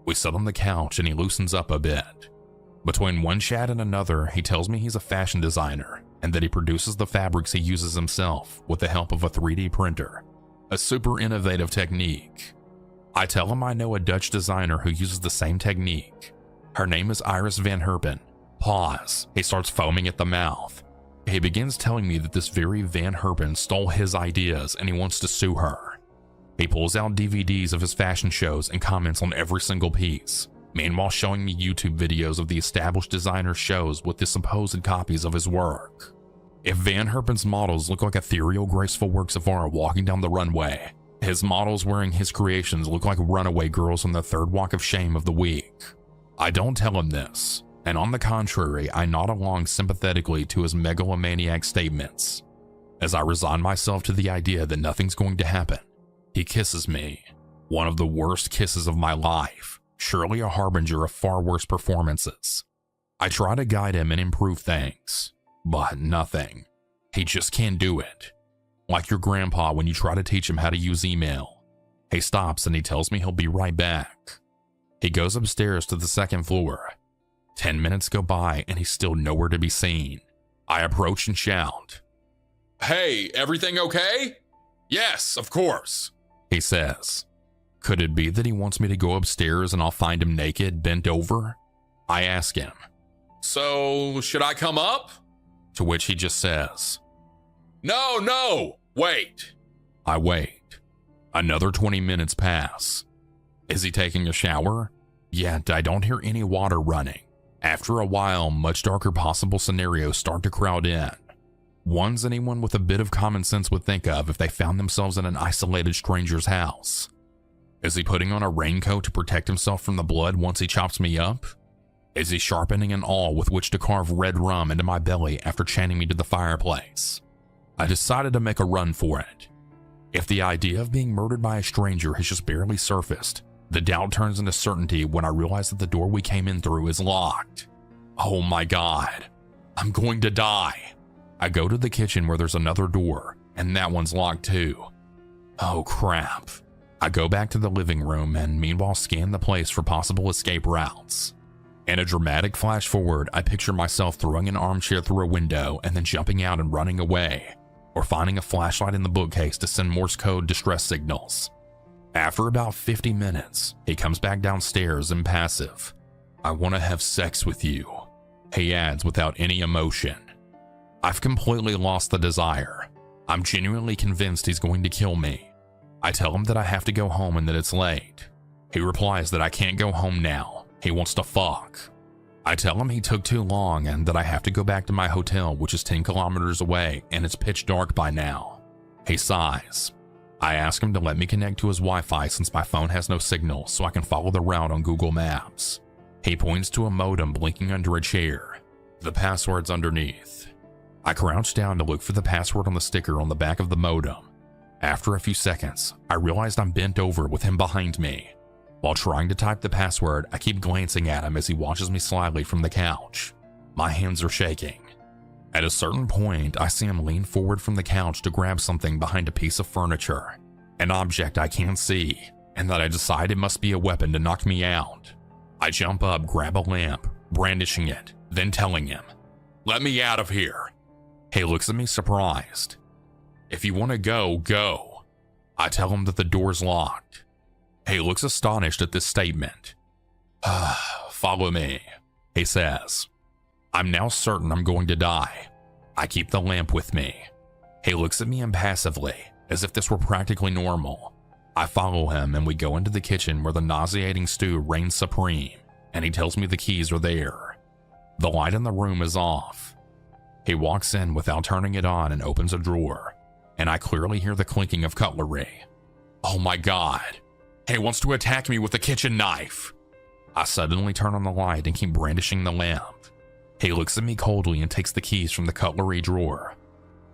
We sit on the couch and he loosens up a bit. Between one chat and another, he tells me he's a fashion designer and that he produces the fabrics he uses himself with the help of a 3D printer, a super innovative technique. I tell him I know a Dutch designer who uses the same technique. Her name is Iris van Herpen. Pause. He starts foaming at the mouth. He begins telling me that this very Van Herpen stole his ideas and he wants to sue her. He pulls out DVDs of his fashion shows and comments on every single piece, meanwhile showing me YouTube videos of the established designer's shows with the supposed copies of his work. If Van Herpen's models look like ethereal, graceful works of art walking down the runway, his models wearing his creations look like runaway girls on the third walk of shame of the week. I don't tell him this, and on the contrary, I nod along sympathetically to his megalomaniac statements. As I resign myself to the idea that nothing's going to happen, he kisses me, one of the worst kisses of my life, surely a harbinger of far worse performances. I try to guide him and improve things, but nothing. He just can't do it. Like your grandpa when you try to teach him how to use email. He stops and he tells me he'll be right back. He goes upstairs to the second floor. 10 minutes go by and he's still nowhere to be seen. I approach and shout, "Hey, everything okay?" "Yes, of course," he says. Could it be that he wants me to go upstairs and I'll find him naked, bent over? I ask him, "So, should I come up?" To which he just says, No, wait." I wait. Another 20 minutes pass. Is he taking a shower? Yet I don't hear any water running. After a while, much darker possible scenarios start to crowd in. Ones anyone with a bit of common sense would think of if they found themselves in an isolated stranger's house. Is he putting on a raincoat to protect himself from the blood once he chops me up? Is he sharpening an awl with which to carve red rum into my belly after chaining me to the fireplace? I decided to make a run for it. If the idea of being murdered by a stranger has just barely surfaced, the doubt turns into certainty when I realize that the door we came in through is locked. Oh my God, I'm going to die. I go to the kitchen where there's another door, and that one's locked too. Oh crap. I go back to the living room and meanwhile scan the place for possible escape routes. In a dramatic flash forward, I picture myself throwing an armchair through a window and then jumping out and running away, or finding a flashlight in the bookcase to send Morse code distress signals. After about 50 minutes, he comes back downstairs impassive. "I want to have sex with you," he adds without any emotion. I've completely lost the desire. I'm genuinely convinced he's going to kill me. I tell him that I have to go home and that it's late. He replies that I can't go home now. He wants to fuck. I tell him he took too long and that I have to go back to my hotel, which is 10 kilometers away, and it's pitch dark by now. He sighs. I ask him to let me connect to his Wi-Fi since my phone has no signal, so I can follow the route on Google Maps. He points to a modem blinking under a chair. The password's underneath. I crouch down to look for the password on the sticker on the back of the modem. After a few seconds, I realized I'm bent over with him behind me. While trying to type the password, I keep glancing at him as he watches me slyly from the couch. My hands are shaking. At a certain point, I see him lean forward from the couch to grab something behind a piece of furniture, an object I can't see, and that I decide it must be a weapon to knock me out. I jump up, grab a lamp, brandishing it, then telling him, "Let me out of here." He looks at me surprised. "If you want to go, go." I tell him that the door's locked. He looks astonished at this statement. "Follow me," he says. I'm now certain I'm going to die. I keep the lamp with me. He looks at me impassively, as if this were practically normal. I follow him and we go into the kitchen where the nauseating stew reigns supreme, and he tells me the keys are there. The light in the room is off. He walks in without turning it on and opens a drawer, and I clearly hear the clinking of cutlery. Oh my God, he wants to attack me with a kitchen knife. I suddenly turn on the light and keep brandishing the lamp. He looks at me coldly and takes the keys from the cutlery drawer.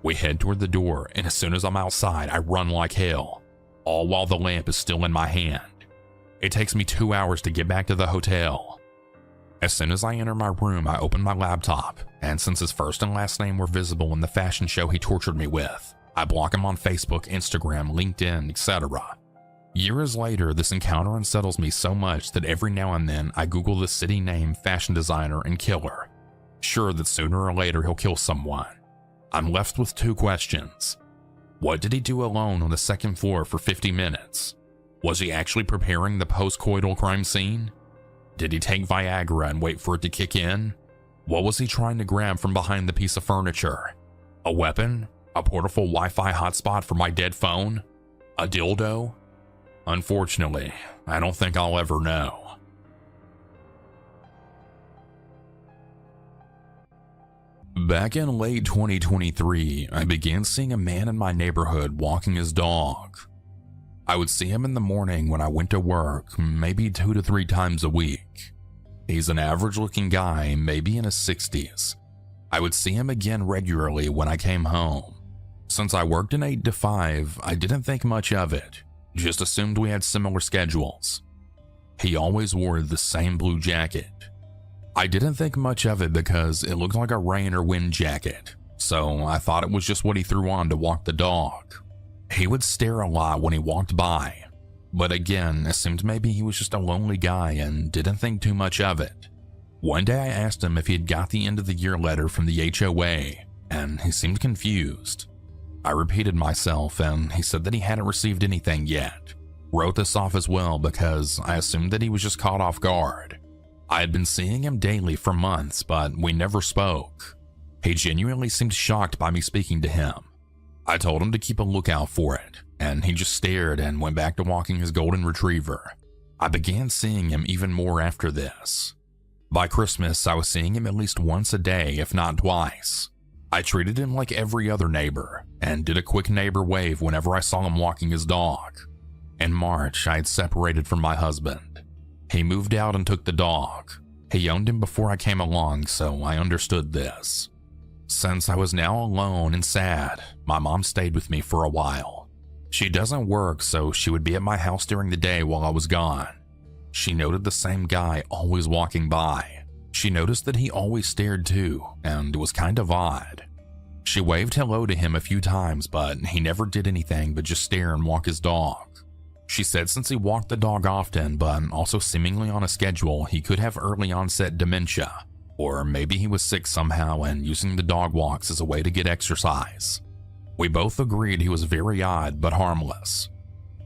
We head toward the door, and as soon as I'm outside, I run like hell, all while the lamp is still in my hand. It takes me 2 hours to get back to the hotel. As soon as I enter my room, I open my laptop, and since his first and last name were visible in the fashion show he tortured me with, I block him on Facebook, Instagram, LinkedIn, etc. Years later, this encounter unsettles me so much that every now and then I Google the city name, fashion designer, and killer, sure that sooner or later he'll kill someone. I'm left with 2 questions. What did he do alone on the 2nd floor for 50 minutes? Was he actually preparing the post-coital crime scene? Did he take Viagra and wait for it to kick in? What was he trying to grab from behind the piece of furniture? A weapon? A portable Wi-Fi hotspot for my dead phone? A dildo? Unfortunately, I don't think I'll ever know. Back in late 2023, I began seeing a man in my neighborhood walking his dog. I would see him in the morning when I went to work, maybe 2 to 3 times a week. He's an average-looking guy, maybe in his 60s. I would see him again regularly when I came home. Since I worked an 8 to 5, I didn't think much of it, just assumed we had similar schedules. He always wore the same blue jacket. I didn't think much of it because it looked like a rain or wind jacket, so I thought it was just what he threw on to walk the dog. He would stare a lot when he walked by, but again, assumed maybe he was just a lonely guy and didn't think too much of it. One day I asked him if he had got the end of the year letter from the HOA, and he seemed confused. I repeated myself, and he said that he hadn't received anything yet. Wrote this off as well because I assumed that he was just caught off guard. I had been seeing him daily for months, but we never spoke. He genuinely seemed shocked by me speaking to him. I told him to keep a lookout for it, and he just stared and went back to walking his golden retriever. I began seeing him even more after this. By Christmas, I was seeing him at least once a day, if not twice. I treated him like every other neighbor, and did a quick neighbor wave whenever I saw him walking his dog. In March, I had separated from my husband. He moved out and took the dog. He owned him before I came along, so I understood this. Since I was now alone and sad, my mom stayed with me for a while. She doesn't work, so she would be at my house during the day while I was gone. She noted the same guy always walking by. She noticed that he always stared too, and it was kind of odd. She waved hello to him a few times, but he never did anything but just stare and walk his dog. She said since he walked the dog often, but also seemingly on a schedule, he could have early onset dementia, or maybe he was sick somehow and using the dog walks as a way to get exercise. We both agreed he was very odd but harmless.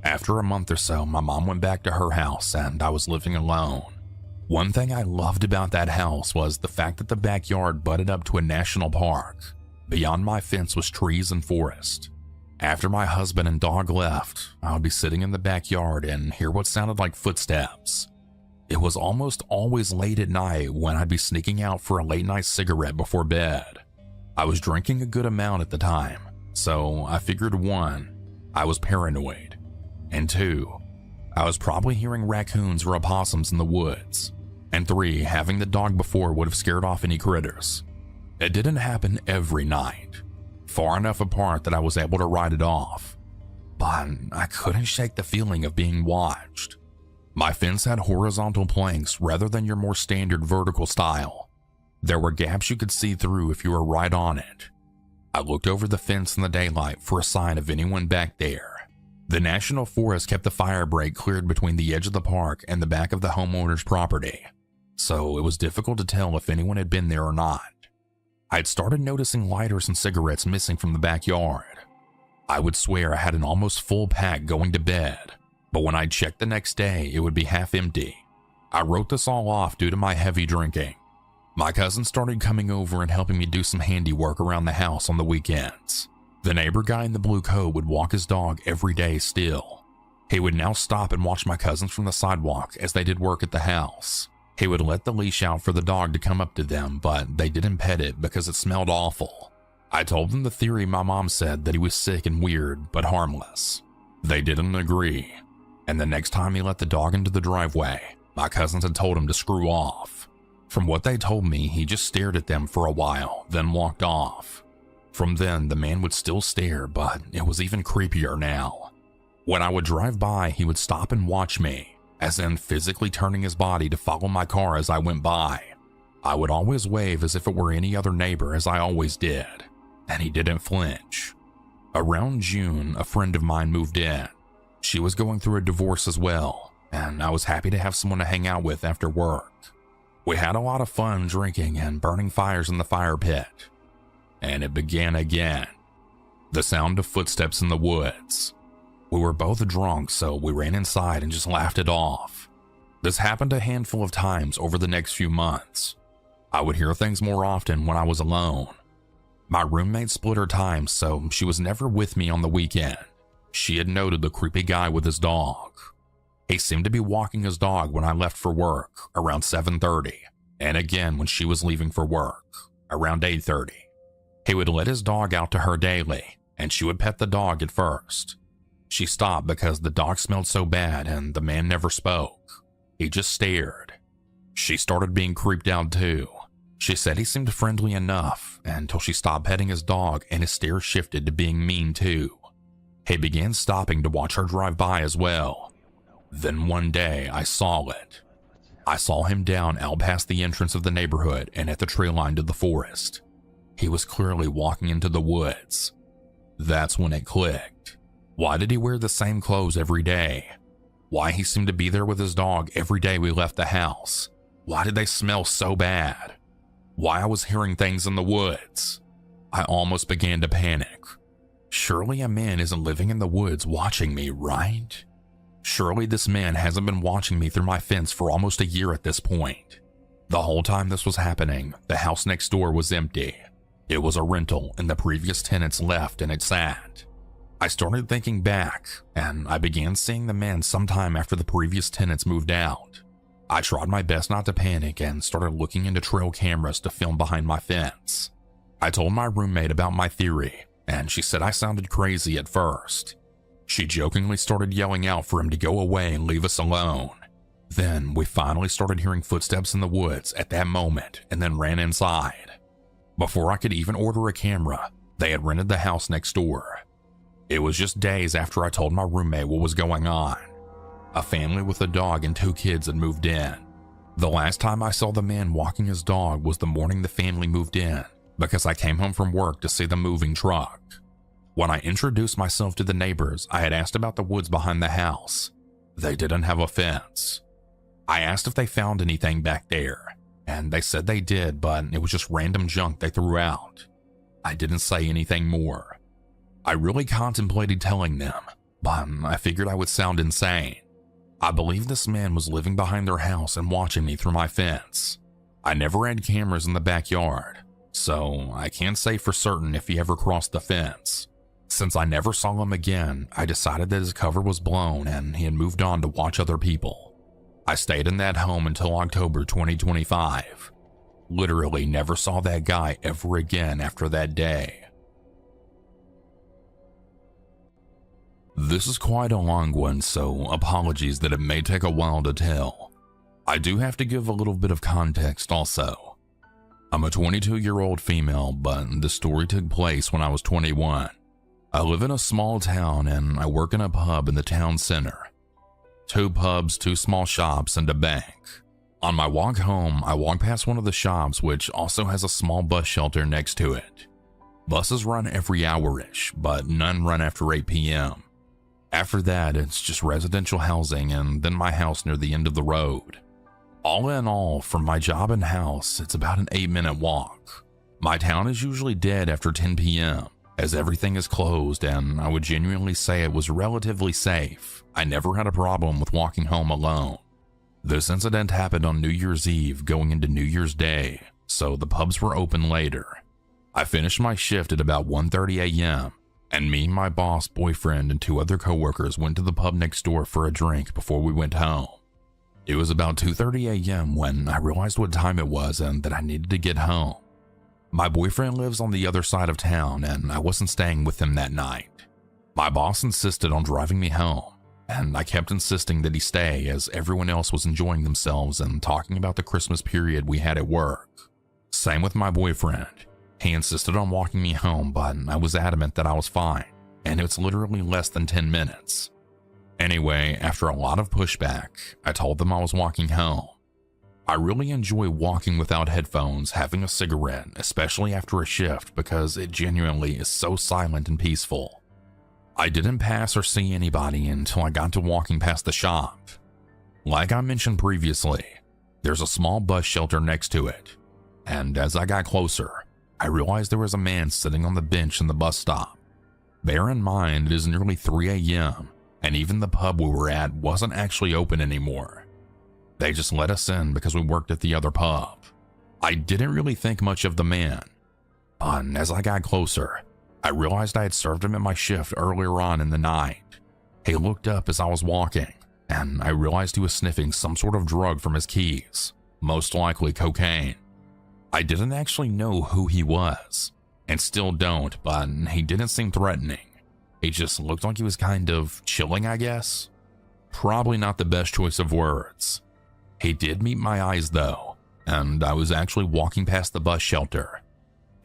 After a month or so, my mom went back to her house and I was living alone. One thing I loved about that house was the fact that the backyard butted up to a national park. Beyond my fence was trees and forest. After my husband and dog left, I would be sitting in the backyard and hear what sounded like footsteps. It was almost always late at night when I'd be sneaking out for a late night cigarette before bed. I was drinking a good amount at the time, so I figured 1, I was paranoid, and 2, I was probably hearing raccoons or opossums in the woods, and 3, having the dog before would have scared off any critters. It didn't happen every night, far enough apart that I was able to write it off, but I couldn't shake the feeling of being watched. My fence had horizontal planks rather than your more standard vertical style. There were gaps you could see through if you were right on it. I looked over the fence in the daylight for a sign of anyone back there. The National Forest kept the fire break cleared between the edge of the park and the back of the homeowner's property, so it was difficult to tell if anyone had been there or not. I'd started noticing lighters and cigarettes missing from the backyard. I would swear I had an almost full pack going to bed, but when I'd check the next day, it would be half empty. I wrote this all off due to my heavy drinking. My cousin started coming over and helping me do some handiwork around the house on the weekends. The neighbor guy in the blue coat would walk his dog every day still. He would now stop and watch my cousins from the sidewalk as they did work at the house. He would let the leash out for the dog to come up to them, but they didn't pet it because it smelled awful. I told them the theory my mom said that he was sick and weird, but harmless. They didn't agree, and the next time he let the dog into the driveway, my cousins had told him to screw off. From what they told me, he just stared at them for a while, then walked off. From then, the man would still stare, but it was even creepier now. When I would drive by, he would stop and watch me, as in physically turning his body to follow my car as I went by. I would always wave as if it were any other neighbor, as I always did, and he didn't flinch. Around June, a friend of mine moved in. She was going through a divorce as well, and I was happy to have someone to hang out with after work. We had a lot of fun drinking and burning fires in the fire pit. And it began again. The sound of footsteps in the woods. We were both drunk, so we ran inside and just laughed it off. This happened a handful of times over the next few months. I would hear things more often when I was alone. My roommate split her time, so she was never with me on the weekend. She had noted the creepy guy with his dog. He seemed to be walking his dog when I left for work, around 7:30, and again when she was leaving for work, around 8:30. He would let his dog out to her daily, and she would pet the dog at first. She stopped because the dog smelled so bad and the man never spoke. He just stared. She started being creeped out too. She said he seemed friendly enough until she stopped petting his dog and his stare shifted to being mean too. He began stopping to watch her drive by as well. Then one day, I saw it. I saw him down out past the entrance of the neighborhood and at the tree line to the forest. He was clearly walking into the woods. That's when it clicked. Why did he wear the same clothes every day? Why he seemed to be there with his dog every day we left the house? Why did they smell so bad? Why I was hearing things in the woods? I almost began to panic. Surely a man isn't living in the woods watching me, right? Surely this man hasn't been watching me through my fence for almost a year at this point. The whole time this was happening, the house next door was empty. It was a rental and the previous tenants left and it sat. I started thinking back, and I began seeing the man sometime after the previous tenants moved out. I tried my best not to panic and started looking into trail cameras to film behind my fence. I told my roommate about my theory, and she said I sounded crazy at first. She jokingly started yelling out for him to go away and leave us alone. Then we finally started hearing footsteps in the woods at that moment and then ran inside. Before I could even order a camera, they had rented the house next door. It was just days after I told my roommate what was going on. A family with a dog and 2 kids had moved in. The last time I saw the man walking his dog was the morning the family moved in, because I came home from work to see the moving truck. When I introduced myself to the neighbors, I had asked about the woods behind the house. They didn't have a fence. I asked if they found anything back there, and they said they did, but it was just random junk they threw out. I didn't say anything more. I really contemplated telling them, but I figured I would sound insane. I believe this man was living behind their house and watching me through my fence. I never had cameras in the backyard, so I can't say for certain if he ever crossed the fence. Since I never saw him again, I decided that his cover was blown and he had moved on to watch other people. I stayed in that home until October 2025. Literally never saw that guy ever again after that day. This is quite a long one, so apologies that it may take a while to tell. I do have to give a little bit of context also. I'm a 22-year-old female, but the story took place when I was 21. I live in a small town and I work in a pub in the town center. 2 pubs, 2 small shops, and a bank. On my walk home, I walk past one of the shops, which also has a small bus shelter next to it. Buses run every hour-ish, but none run after 8 p.m. After that, it's just residential housing and then my house near the end of the road. All in all, from my job and house, it's about an 8-minute walk. My town is usually dead after 10 p.m., as everything is closed, and I would genuinely say it was relatively safe. I never had a problem with walking home alone. This incident happened on New Year's Eve going into New Year's Day, so the pubs were open later. I finished my shift at about 1:30 a.m., and me, my boss, boyfriend, and 2 other coworkers went to the pub next door for a drink before we went home. It was about 2:30 a.m. when I realized what time it was and that I needed to get home. My boyfriend lives on the other side of town and I wasn't staying with him that night. My boss insisted on driving me home, and I kept insisting that he stay as everyone else was enjoying themselves and talking about the Christmas period we had at work. Same with my boyfriend. He insisted on walking me home, but I was adamant that I was fine, and it's literally less than 10 minutes. Anyway, after a lot of pushback, I told them I was walking home. I really enjoy walking without headphones, having a cigarette, especially after a shift, because it genuinely is so silent and peaceful. I didn't pass or see anybody until I got to walking past the shop. Like I mentioned previously, there's a small bus shelter next to it, and as I got closer, I realized there was a man sitting on the bench in the bus stop. Bear in mind, it is nearly 3 a.m., and even the pub we were at wasn't actually open anymore. They just let us in because we worked at the other pub. I didn't really think much of the man, but as I got closer, I realized I had served him at my shift earlier on in the night. He looked up as I was walking, and I realized he was sniffing some sort of drug from his keys, most likely cocaine. I didn't actually know who he was, and still don't, but he didn't seem threatening. He just looked like he was kind of chilling, I guess. Probably not the best choice of words. He did meet my eyes though, and I was actually walking past the bus shelter.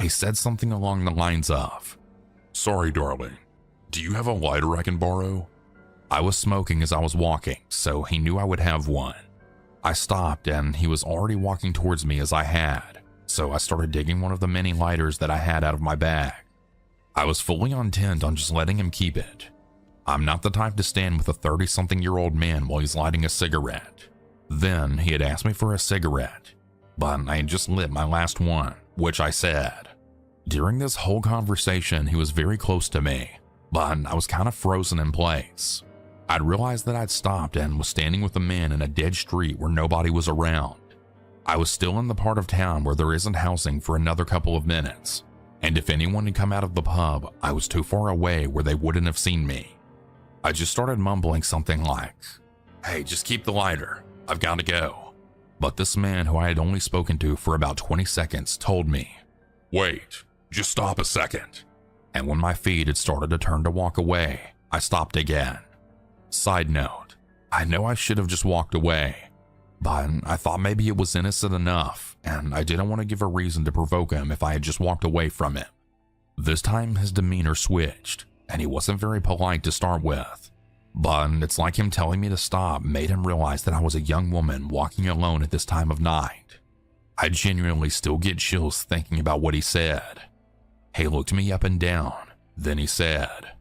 He said something along the lines of, "Sorry, darling, do you have a lighter I can borrow?" I was smoking as I was walking, so he knew I would have one. I stopped and he was already walking towards me as I had, so I started digging one of the many lighters that I had out of my bag. I was fully intent on just letting him keep it. I'm not the type to stand with a 30-something-year-old man while he's lighting a cigarette. Then he had asked me for a cigarette, but I had just lit my last one, which I said. During this whole conversation, he was very close to me, but I was kind of frozen in place. I'd realized that I'd stopped and was standing with a man in a dead street where nobody was around. I was still in the part of town where there isn't housing for another couple of minutes, and if anyone had come out of the pub, I was too far away where they wouldn't have seen me. I just started mumbling something like, "Hey, just keep the lighter. I've got to go." But this man who I had only spoken to for about 20 seconds told me, "Wait, just stop a second." And when my feet had started to turn to walk away, I stopped again. Side note, I know I should have just walked away, but I thought maybe it was innocent enough, and I didn't want to give a reason to provoke him if I had just walked away from him. This time his demeanor switched, and he wasn't very polite to start with. But it's like him telling me to stop made him realize that I was a young woman walking alone at this time of night. I genuinely still get chills thinking about what he said. He looked me up and down, then he said,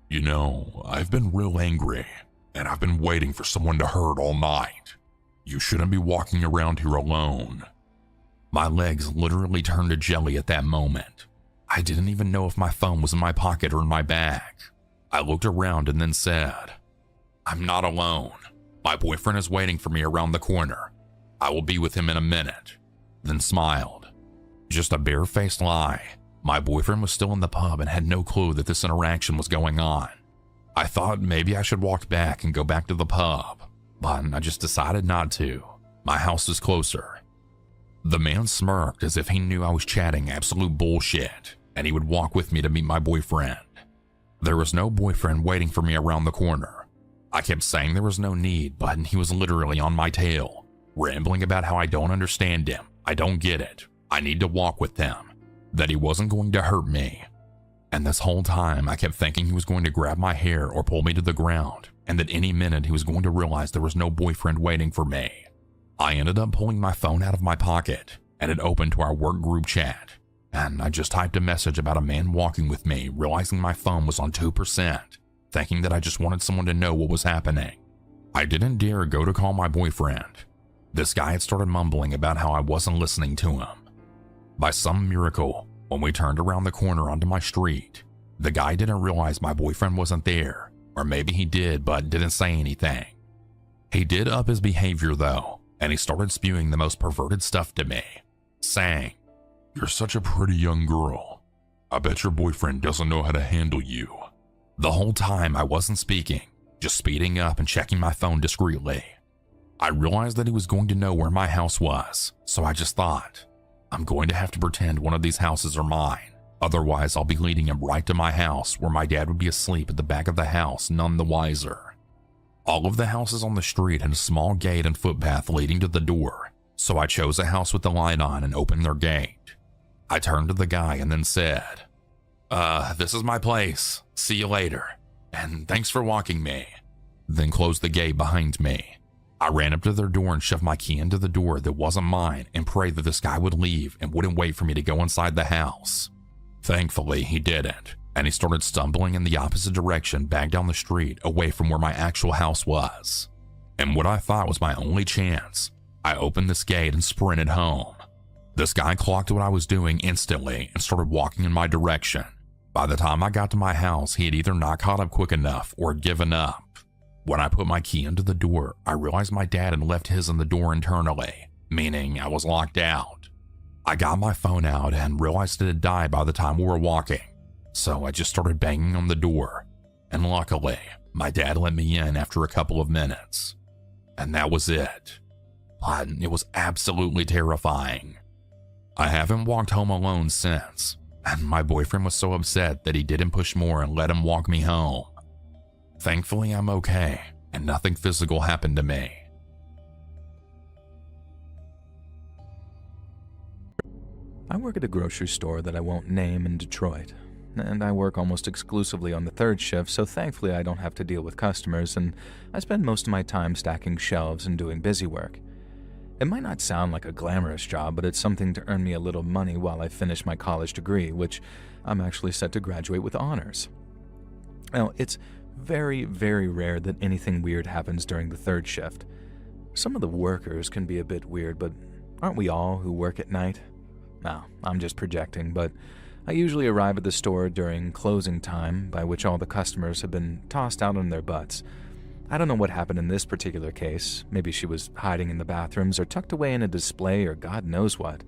"You know, I've been real angry, and I've been waiting for someone to hurt all night. You shouldn't be walking around here alone." My legs literally turned to jelly at that moment. I didn't even know if my phone was in my pocket or in my bag. I looked around and then said, "I'm not alone. My boyfriend is waiting for me around the corner. I will be with him in a minute." Then smiled. Just a barefaced lie. My boyfriend was still in the pub and had no clue that this interaction was going on. I thought maybe I should walk back and go back to the pub, but I just decided not to. My house is closer. The man smirked as if he knew I was chatting absolute bullshit, and he would walk with me to meet my boyfriend. There was no boyfriend waiting for me around the corner. I kept saying there was no need, but he was literally on my tail, rambling about how I don't understand him, I don't get it, I need to walk with him, that he wasn't going to hurt me. And this whole time I kept thinking he was going to grab my hair or pull me to the ground, and that any minute he was going to realize there was no boyfriend waiting for me. I ended up pulling my phone out of my pocket, and it opened to our work group chat, and I just typed a message about a man walking with me, realizing my phone was on 2%, thinking that I just wanted someone to know what was happening. I didn't dare go to call my boyfriend. This guy had started mumbling about how I wasn't listening to him. By some miracle, when we turned around the corner onto my street, the guy didn't realize my boyfriend wasn't there, or maybe he did but didn't say anything. He did up his behavior though, and he started spewing the most perverted stuff to me, saying, "You're such a pretty young girl. I bet your boyfriend doesn't know how to handle you." The whole time I wasn't speaking, just speeding up and checking my phone discreetly. I realized that he was going to know where my house was, so I just thought, I'm going to have to pretend one of these houses are mine. Otherwise, I'll be leading him right to my house where my dad would be asleep at the back of the house, none the wiser. All of the houses on the street had a small gate and footpath leading to the door, so I chose a house with the light on and opened their gate. I turned to the guy and then said, "This is my place. See you later. And thanks for walking me." Then closed the gate behind me. I ran up to their door and shoved my key into the door that wasn't mine and prayed that this guy would leave and wouldn't wait for me to go inside the house. Thankfully, he didn't, and he started stumbling in the opposite direction back down the street away from where my actual house was. And what I thought was my only chance, I opened this gate and sprinted home. This guy clocked what I was doing instantly and started walking in my direction. By the time I got to my house, he had either not caught up quick enough or had given up. When I put my key into the door, I realized my dad had left his in the door internally, meaning I was locked out. I got my phone out and realized it had died by the time we were walking, so I just started banging on the door, and luckily, my dad let me in after a couple of minutes. And that was it. But it was absolutely terrifying. I haven't walked home alone since, and my boyfriend was so upset that he didn't push more and let him walk me home. Thankfully, I'm okay, and nothing physical happened to me. I work at a grocery store that I won't name in Detroit, and I work almost exclusively on the third shift, so thankfully I don't have to deal with customers, and I spend most of my time stacking shelves and doing busy work. It might not sound like a glamorous job, but it's something to earn me a little money while I finish my college degree, which I'm actually set to graduate with honors. Now, it's very, very rare that anything weird happens during the third shift. Some of the workers can be a bit weird, but aren't we all who work at night? No, I'm just projecting, but I usually arrive at the store during closing time, by which all the customers have been tossed out on their butts. I don't know what happened in this particular case. Maybe she was hiding in the bathrooms or tucked away in a display or God knows what.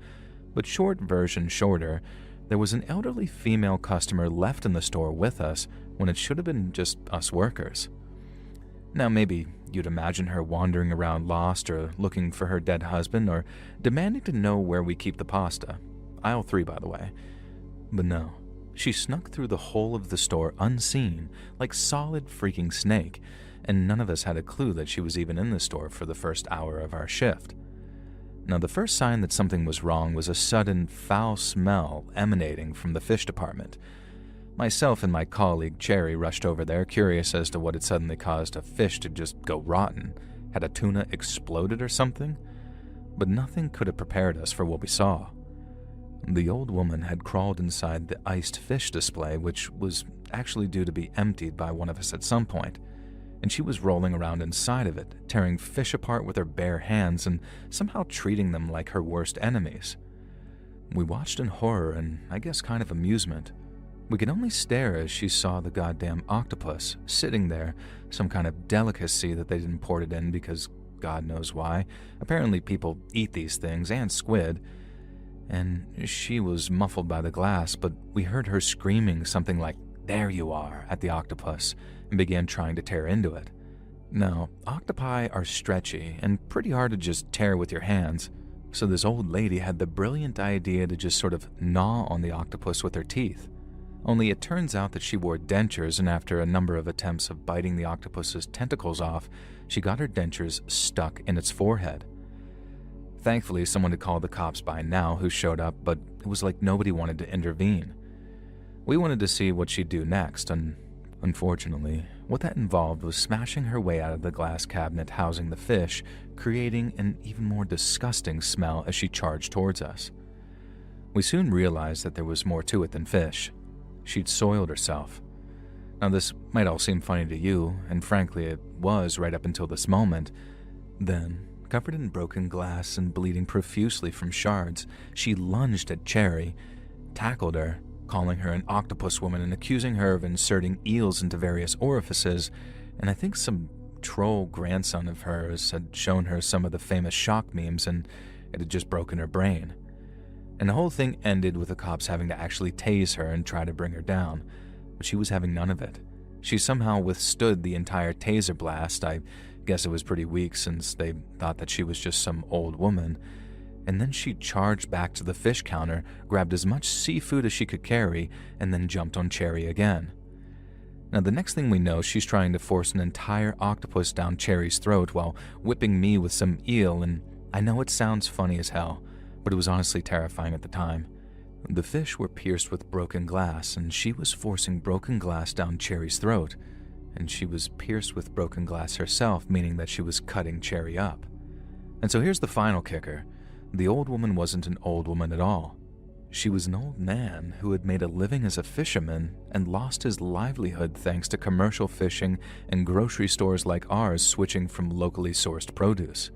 But short version shorter, there was an elderly female customer left in the store with us when it should have been just us workers. Now maybe you'd imagine her wandering around lost or looking for her dead husband or demanding to know where we keep the pasta. Aisle 3, by the way. But no, she snuck through the whole of the store unseen, like solid freaking snake, and none of us had a clue that she was even in the store for the first hour of our shift. Now, the first sign that something was wrong was a sudden foul smell emanating from the fish department. Myself and my colleague Cherry rushed over there, curious as to what had suddenly caused a fish to just go rotten. Had a tuna exploded or something? But nothing could have prepared us for what we saw. The old woman had crawled inside the iced fish display, which was actually due to be emptied by one of us at some point, and she was rolling around inside of it, tearing fish apart with her bare hands and somehow treating them like her worst enemies. We watched in horror and, I guess, kind of amusement. We could only stare as she saw the goddamn octopus sitting there, some kind of delicacy that they'd imported in because God knows why. Apparently people eat these things, and squid. And she was muffled by the glass, but we heard her screaming something like, "There you are," at the octopus, and began trying to tear into it. Now, octopi are stretchy and pretty hard to just tear with your hands, so this old lady had the brilliant idea to just sort of gnaw on the octopus with her teeth. Only it turns out that she wore dentures, and after a number of attempts of biting the octopus's tentacles off, she got her dentures stuck in its forehead. Thankfully, someone had called the cops by now who showed up, but it was like nobody wanted to intervene. We wanted to see what she'd do next, and unfortunately, what that involved was smashing her way out of the glass cabinet housing the fish, creating an even more disgusting smell as she charged towards us. We soon realized that there was more to it than fish. She'd soiled herself. Now, this might all seem funny to you, and frankly, it was right up until this moment. Then, covered in broken glass and bleeding profusely from shards, she lunged at Cherry, tackled her, calling her an octopus woman and accusing her of inserting eels into various orifices, and I think some troll grandson of hers had shown her some of the famous shock memes and it had just broken her brain. And the whole thing ended with the cops having to actually tase her and try to bring her down, but she was having none of it. She somehow withstood the entire taser blast. I guess it was pretty weak since they thought that she was just some old woman. And then she charged back to the fish counter, grabbed as much seafood as she could carry, and then jumped on Cherry again. Now, the next thing we know, she's trying to force an entire octopus down Cherry's throat while whipping me with some eel, and I know it sounds funny as hell, but it was honestly terrifying at the time. The fish were pierced with broken glass, and she was forcing broken glass down Cherry's throat, and she was pierced with broken glass herself, meaning that she was cutting Cherry up. And so here's the final kicker. The old woman wasn't an old woman at all. She was an old man who had made a living as a fisherman and lost his livelihood thanks to commercial fishing and grocery stores like ours switching from locally sourced produce.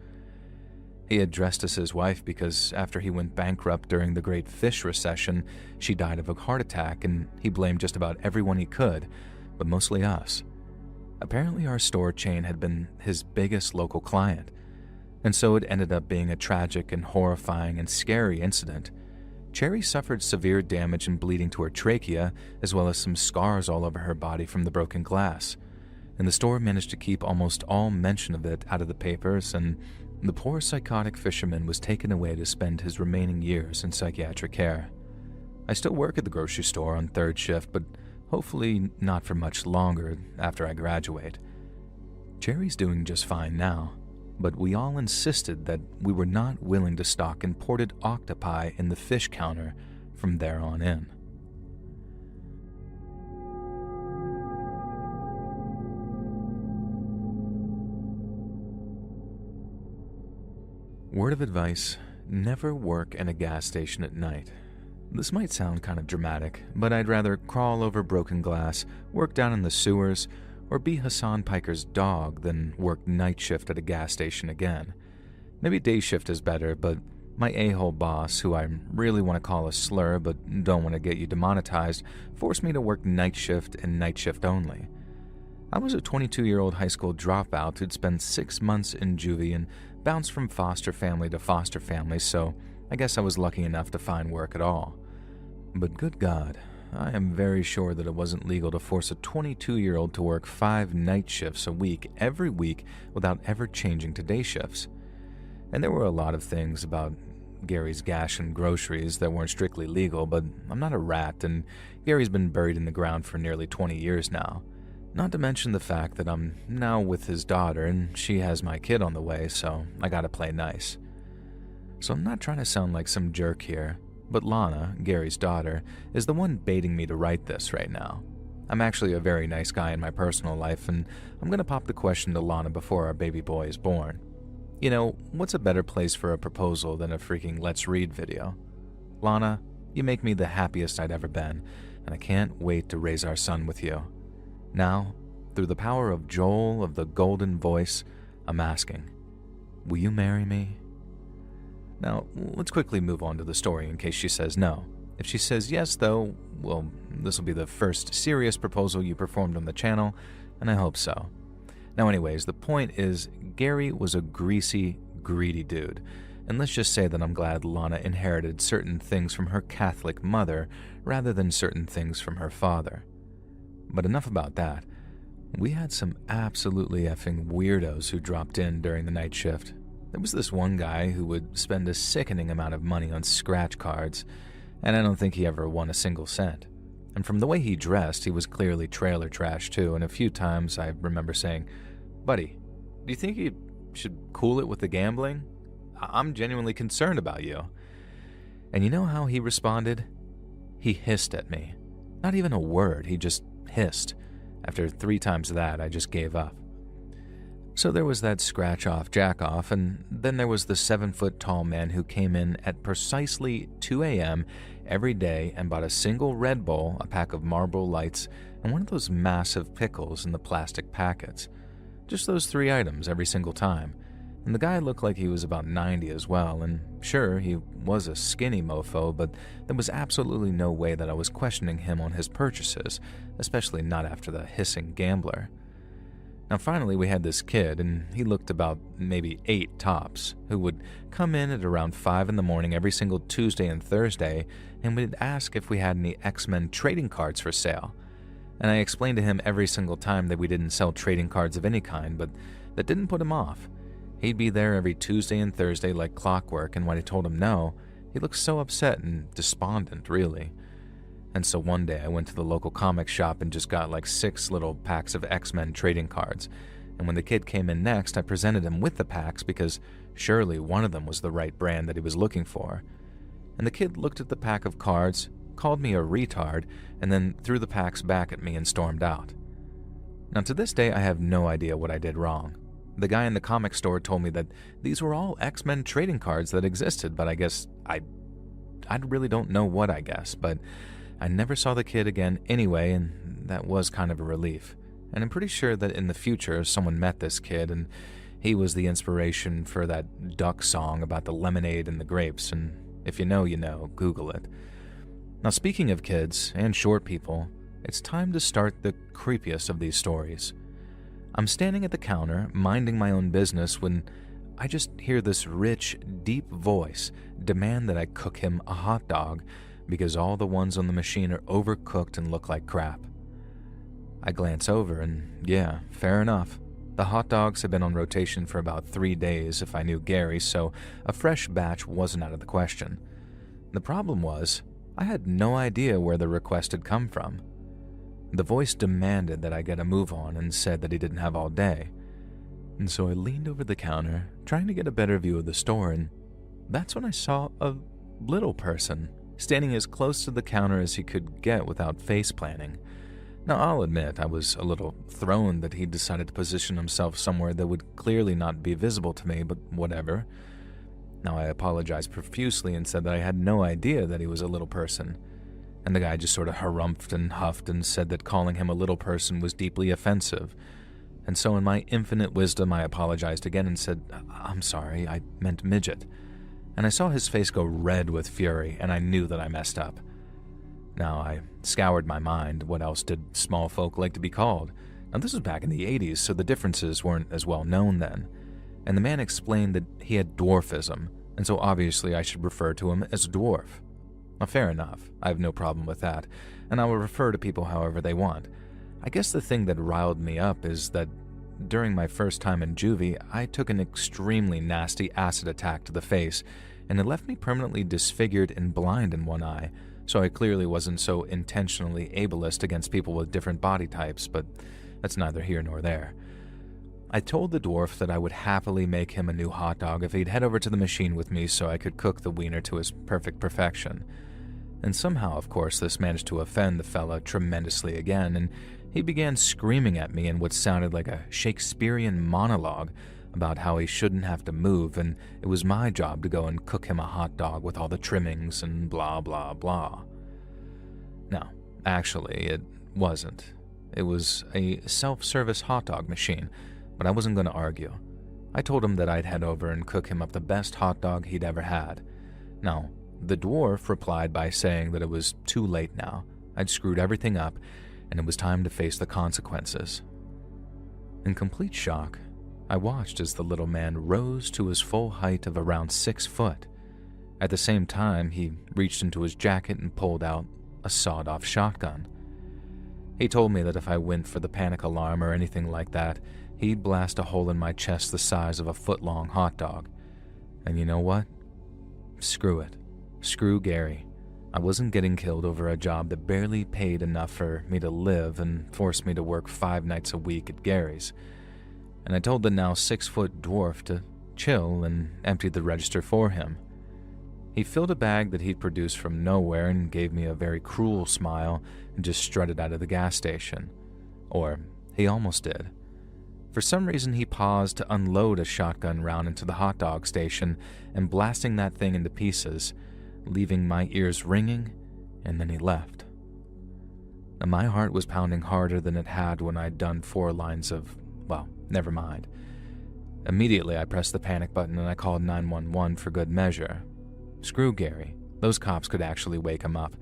He had dressed as his wife because after he went bankrupt during the Great Fish Recession, she died of a heart attack, and he blamed just about everyone he could, but mostly us. Apparently our store chain had been his biggest local client, and so it ended up being a tragic and horrifying and scary incident. Cherry suffered severe damage and bleeding to her trachea, as well as some scars all over her body from the broken glass, and the store managed to keep almost all mention of it out of the papers, and the poor psychotic fisherman was taken away to spend his remaining years in psychiatric care. I still work at the grocery store on third shift, but hopefully not for much longer after I graduate. Cherry's doing just fine now, but we all insisted that we were not willing to stock imported octopi in the fish counter from there on in. Word of advice, never work in a gas station at night. This might sound kind of dramatic, but I'd rather crawl over broken glass, work down in the sewers, or be Hassan Piker's dog than work night shift at a gas station again. Maybe day shift is better, but my a-hole boss, who I really want to call a slur but don't want to get you demonetized, forced me to work night shift and night shift only. I was a 22-year-old high school dropout who'd spent 6 months in juvie and bounced from foster family to foster family, so I guess I was lucky enough to find work at all. But good God, I am very sure that it wasn't legal to force a 22-year-old to work 5 night shifts a week every week without ever changing to day shifts. And there were a lot of things about Gary's Gash and groceries that weren't strictly legal, but I'm not a rat, and Gary's been buried in the ground for nearly 20 years now. Not to mention the fact that I'm now with his daughter and she has my kid on the way, so I gotta play nice. So I'm not trying to sound like some jerk here, but Lana, Gary's daughter, is the one baiting me to write this right now. I'm actually a very nice guy in my personal life, and I'm gonna pop the question to Lana before our baby boy is born. You know, what's a better place for a proposal than a freaking Let's Read video? Lana, you make me the happiest I'd ever been, and I can't wait to raise our son with you. Now, through the power of Joel of the Golden Voice, I'm asking, will you marry me? Now, let's quickly move on to the story in case she says no. If she says yes, though, well, this will be the first serious proposal you performed on the channel, and I hope so. Now anyways, the point is, Gary was a greasy, greedy dude, and let's just say that I'm glad Lana inherited certain things from her Catholic mother rather than certain things from her father. But enough about that. We had some absolutely effing weirdos who dropped in during the night shift. There was this one guy who would spend a sickening amount of money on scratch cards, and I don't think he ever won a single cent. And from the way he dressed, he was clearly trailer trash too, and a few times I remember saying, "Buddy, do you think you should cool it with the gambling? I'm genuinely concerned about you." And you know how he responded? He hissed at me. Not even a word, he just hissed. After 3 times that, I just gave up. So there was that scratch-off jack-off, and then there was the 7-foot-tall man who came in at precisely 2 a.m. every day and bought a single Red Bull, a pack of Marlboro Lights, and one of those massive pickles in the plastic packets. Just those 3 items every single time. And the guy looked like he was about 90 as well, and sure, he was a skinny mofo, but there was absolutely no way that I was questioning him on his purchases, especially not after the hissing gambler. Now finally we had this kid, and he looked about maybe 8 tops, who would come in at around 5 in the morning every single Tuesday and Thursday, and would ask if we had any X-Men trading cards for sale. And I explained to him every single time that we didn't sell trading cards of any kind, but that didn't put him off. He'd be there every Tuesday and Thursday like clockwork, and when I told him no, he looked so upset and despondent, really. And so one day I went to the local comic shop and just got like 6 little packs of X-Men trading cards. And when the kid came in next, I presented him with the packs because surely one of them was the right brand that he was looking for. And the kid looked at the pack of cards, called me a retard, and then threw the packs back at me and stormed out. Now to this day I have no idea what I did wrong. The guy in the comic store told me that these were all X-Men trading cards that existed, but I guess I really don't know what I guess, but I never saw the kid again anyway, and that was kind of a relief. And I'm pretty sure that in the future someone met this kid, and he was the inspiration for that Duck song about the lemonade and the grapes, and if you know, you know, Google it. Now speaking of kids and short people, it's time to start the creepiest of these stories. I'm standing at the counter, minding my own business, when I just hear this rich, deep voice demand that I cook him a hot dog because all the ones on the machine are overcooked and look like crap. I glance over and, yeah, fair enough. The hot dogs had been on rotation for about 3 days if I knew Gary, so a fresh batch wasn't out of the question. The problem was, I had no idea where the request had come from. The voice demanded that I get a move on and said that he didn't have all day. And so I leaned over the counter, trying to get a better view of the store, and that's when I saw a little person standing as close to the counter as he could get without face planting. Now I'll admit I was a little thrown that he'd decided to position himself somewhere that would clearly not be visible to me, but whatever. Now I apologized profusely and said that I had no idea that he was a little person. And the guy just sort of harumphed and huffed and said that calling him a little person was deeply offensive. And so in my infinite wisdom, I apologized again and said, "I'm sorry, I meant midget." And I saw his face go red with fury, and I knew that I messed up. Now I scoured my mind. What else did small folk like to be called? Now this was back in the 80s, so the differences weren't as well known then. And the man explained that he had dwarfism, and so obviously I should refer to him as dwarf. Now, fair enough, I have no problem with that, and I will refer to people however they want. I guess the thing that riled me up is that during my first time in juvie, I took an extremely nasty acid attack to the face, and it left me permanently disfigured and blind in one eye, so I clearly wasn't so intentionally ableist against people with different body types, but that's neither here nor there. I told the dwarf that I would happily make him a new hot dog if he'd head over to the machine with me so I could cook the wiener to his perfect perfection. And somehow, of course, this managed to offend the fella tremendously again, and he began screaming at me in what sounded like a Shakespearean monologue about how he shouldn't have to move, and it was my job to go and cook him a hot dog with all the trimmings and blah blah blah. No, actually, it wasn't. It was a self-service hot dog machine, but I wasn't going to argue. I told him that I'd head over and cook him up the best hot dog he'd ever had. Now, The dwarf replied by saying that it was too late now. I'd screwed everything up, and it was time to face the consequences. In complete shock, I watched as the little man rose to his full height of around 6 foot. At the same time, he reached into his jacket and pulled out a sawed-off shotgun. He told me that if I went for the panic alarm or anything like that, he'd blast a hole in my chest the size of a foot-long hot dog. And you know what? Screw it. Screw Gary. I wasn't getting killed over a job that barely paid enough for me to live and forced me to work 5 nights a week at Gary's. And I told the now 6-foot dwarf to chill and emptied the register for him. He filled a bag that he'd produced from nowhere and gave me a very cruel smile and just strutted out of the gas station. Or he almost did. For some reason, he paused to unload a shotgun round into the hot dog station and blasting that thing into pieces, leaving my ears ringing, and then he left. Now, my heart was pounding harder than it had when I'd done 4 lines of, well, never mind. Immediately, I pressed the panic button and I called 911 for good measure. Screw Gary. Those cops could actually wake him up.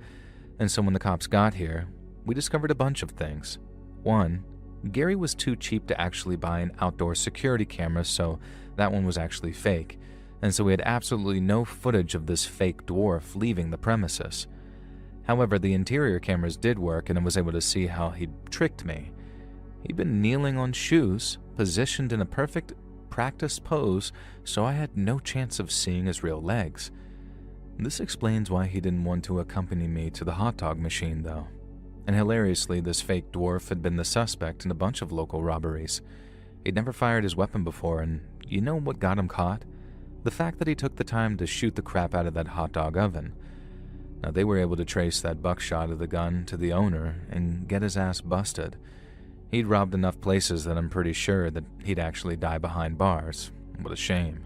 And so when the cops got here, we discovered a bunch of things. 1, Gary was too cheap to actually buy an outdoor security camera, so that one was actually fake. And so we had absolutely no footage of this fake dwarf leaving the premises. However, the interior cameras did work and I was able to see how he'd tricked me. He'd been kneeling on shoes, positioned in a perfect practice pose, so I had no chance of seeing his real legs. This explains why he didn't want to accompany me to the hot dog machine, though. And hilariously, this fake dwarf had been the suspect in a bunch of local robberies. He'd never fired his weapon before, and you know what got him caught? The fact that he took the time to shoot the crap out of that hot dog oven. Now, they were able to trace that buckshot of the gun to the owner and get his ass busted. He'd robbed enough places that I'm pretty sure that he'd actually die behind bars. What a shame.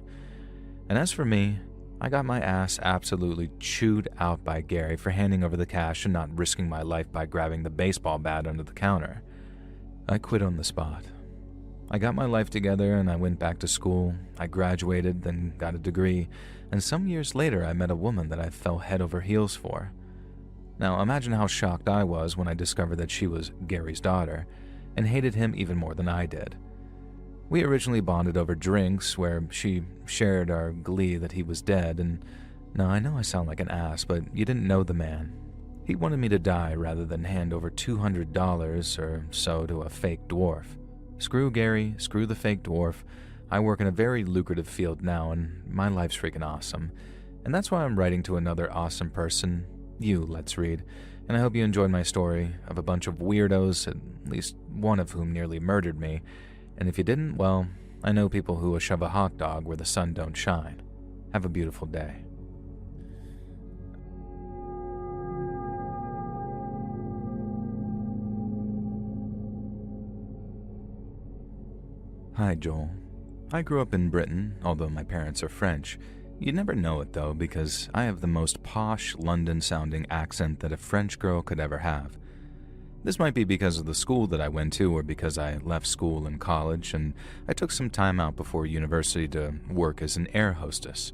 And as for me, I got my ass absolutely chewed out by Gary for handing over the cash and not risking my life by grabbing the baseball bat under the counter. I quit on the spot. I got my life together and I went back to school. I graduated, then got a degree, and some years later I met a woman that I fell head over heels for. Now imagine how shocked I was when I discovered that she was Gary's daughter, and hated him even more than I did. We originally bonded over drinks, where she shared our glee that he was dead, and now I know I sound like an ass, but you didn't know the man. He wanted me to die rather than hand over $200 or so to a fake dwarf. Screw Gary, screw the fake dwarf. I work in a very lucrative field now, and my life's freaking awesome. And that's why I'm writing to another awesome person, you, Let's Read, and I hope you enjoyed my story of a bunch of weirdos, at least one of whom nearly murdered me. And if you didn't, well, I know people who will shove a hot dog where the sun don't shine. Have a beautiful day. Hi, Joel. I grew up in Britain, although my parents are French. You'd never know it, though, because I have the most posh, London-sounding accent that a French girl could ever have. This might be because of the school that I went to, or because I left school in college, and I took some time out before university to work as an air hostess.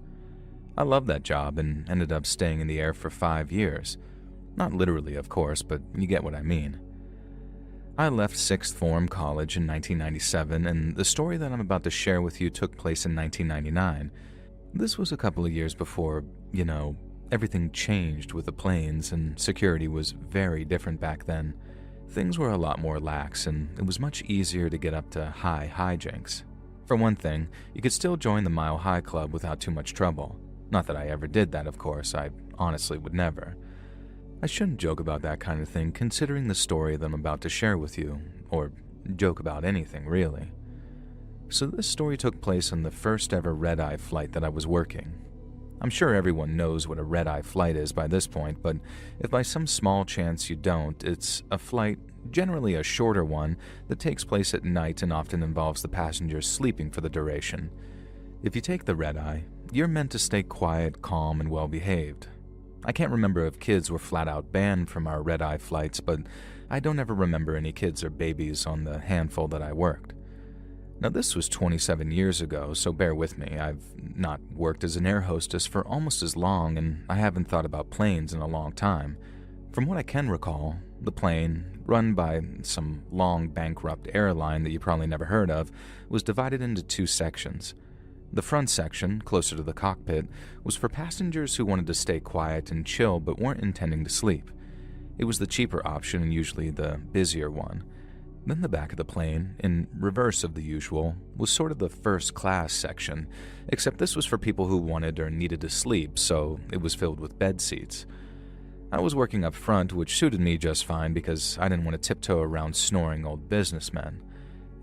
I loved that job and ended up staying in the air for 5 years. Not literally, of course, but you get what I mean. I left sixth form college in 1997, and the story that I'm about to share with you took place in 1999. This was a couple of years before, everything changed with the planes, and security was very different back then. Things were a lot more lax, and it was much easier to get up to high hijinks. For one thing, you could still join the Mile High Club without too much trouble. Not that I ever did that, of course. I honestly would never. I shouldn't joke about that kind of thing, considering the story that I'm about to share with you, or joke about anything, really. So this story took place on the first ever red-eye flight that I was working. I'm sure everyone knows what a red-eye flight is by this point, but if by some small chance you don't, it's a flight, generally a shorter one, that takes place at night and often involves the passengers sleeping for the duration. If you take the red-eye, you're meant to stay quiet, calm, and well-behaved. I can't remember if kids were flat-out banned from our red-eye flights, but I don't ever remember any kids or babies on the handful that I worked. Now, this was 27 years ago, so bear with me. I've not worked as an air hostess for almost as long, and I haven't thought about planes in a long time. From what I can recall, the plane, run by some long bankrupt airline that you probably never heard of, was divided into two sections. The front section, closer to the cockpit, was for passengers who wanted to stay quiet and chill but weren't intending to sleep. It was the cheaper option and usually the busier one. Then the back of the plane, in reverse of the usual, was sort of the first class section, except this was for people who wanted or needed to sleep, so it was filled with bed seats. I was working up front, which suited me just fine because I didn't want to tiptoe around snoring old businessmen.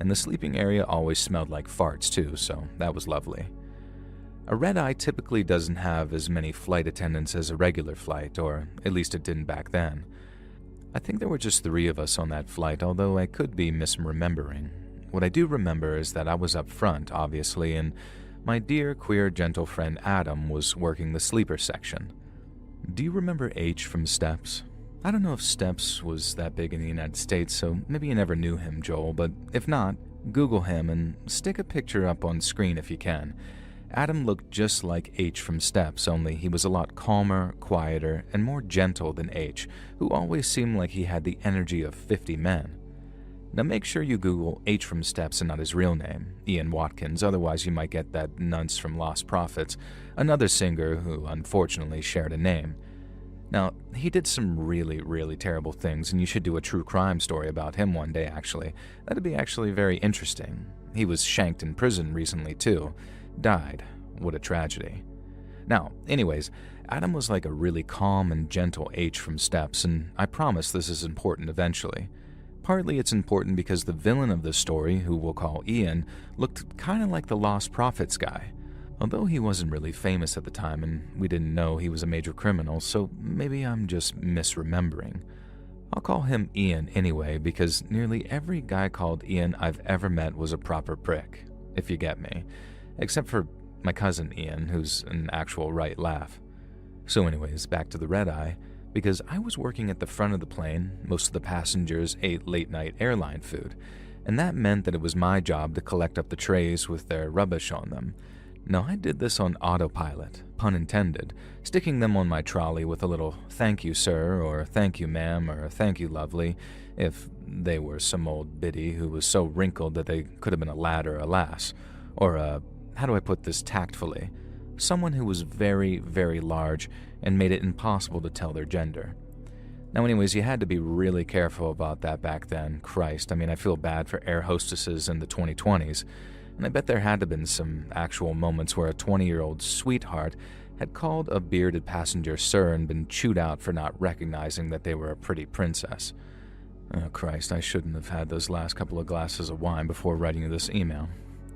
And the sleeping area always smelled like farts too, so that was lovely. A red-eye typically doesn't have as many flight attendants as a regular flight, or at least it didn't back then. I think there were just 3 of us on that flight, although I could be misremembering. What I do remember is that I was up front, obviously, and my dear, queer, gentle friend Adam was working the sleeper section. Do you remember H from Steps? I don't know if Steps was that big in the United States, so maybe you never knew him, Joel, but if not, Google him and stick a picture up on screen if you can. Adam looked just like H from Steps, only he was a lot calmer, quieter, and more gentle than H, who always seemed like he had the energy of 50 men. Now make sure you Google H from Steps and not his real name, Ian Watkins, otherwise you might get that nunce from Lost Prophets, another singer who unfortunately shared a name. Now, he did some really, really terrible things, and you should do a true crime story about him one day, actually. That'd be actually very interesting. He was shanked in prison recently, too. Died. What a tragedy. Now, anyways, Adam was like a really calm and gentle H from Steps, and I promise this is important eventually. Partly it's important because the villain of this story, who we'll call Ian, looked kind of like the Lost Prophets guy. Although he wasn't really famous at the time and we didn't know he was a major criminal, so maybe I'm just misremembering. I'll call him Ian anyway because nearly every guy called Ian I've ever met was a proper prick, if you get me. Except for my cousin Ian, who's an actual right laugh. So anyways, back to the red-eye. Because I was working at the front of the plane, most of the passengers ate late-night airline food, and that meant that it was my job to collect up the trays with their rubbish on them. Now, I did this on autopilot, pun intended, sticking them on my trolley with a little "thank you, sir," or "thank you, ma'am," or "thank you, lovely," if they were some old biddy who was so wrinkled that they could have been a lad or a lass, or how do I put this tactfully? Someone who was very, very large and made it impossible to tell their gender. Now anyways, you had to be really careful about that back then. Christ, I mean, I feel bad for air hostesses in the 2020s, and I bet there had to have been some actual moments where a 20-year-old sweetheart had called a bearded passenger sir and been chewed out for not recognizing that they were a pretty princess. Oh Christ, I shouldn't have had those last couple of glasses of wine before writing you this email.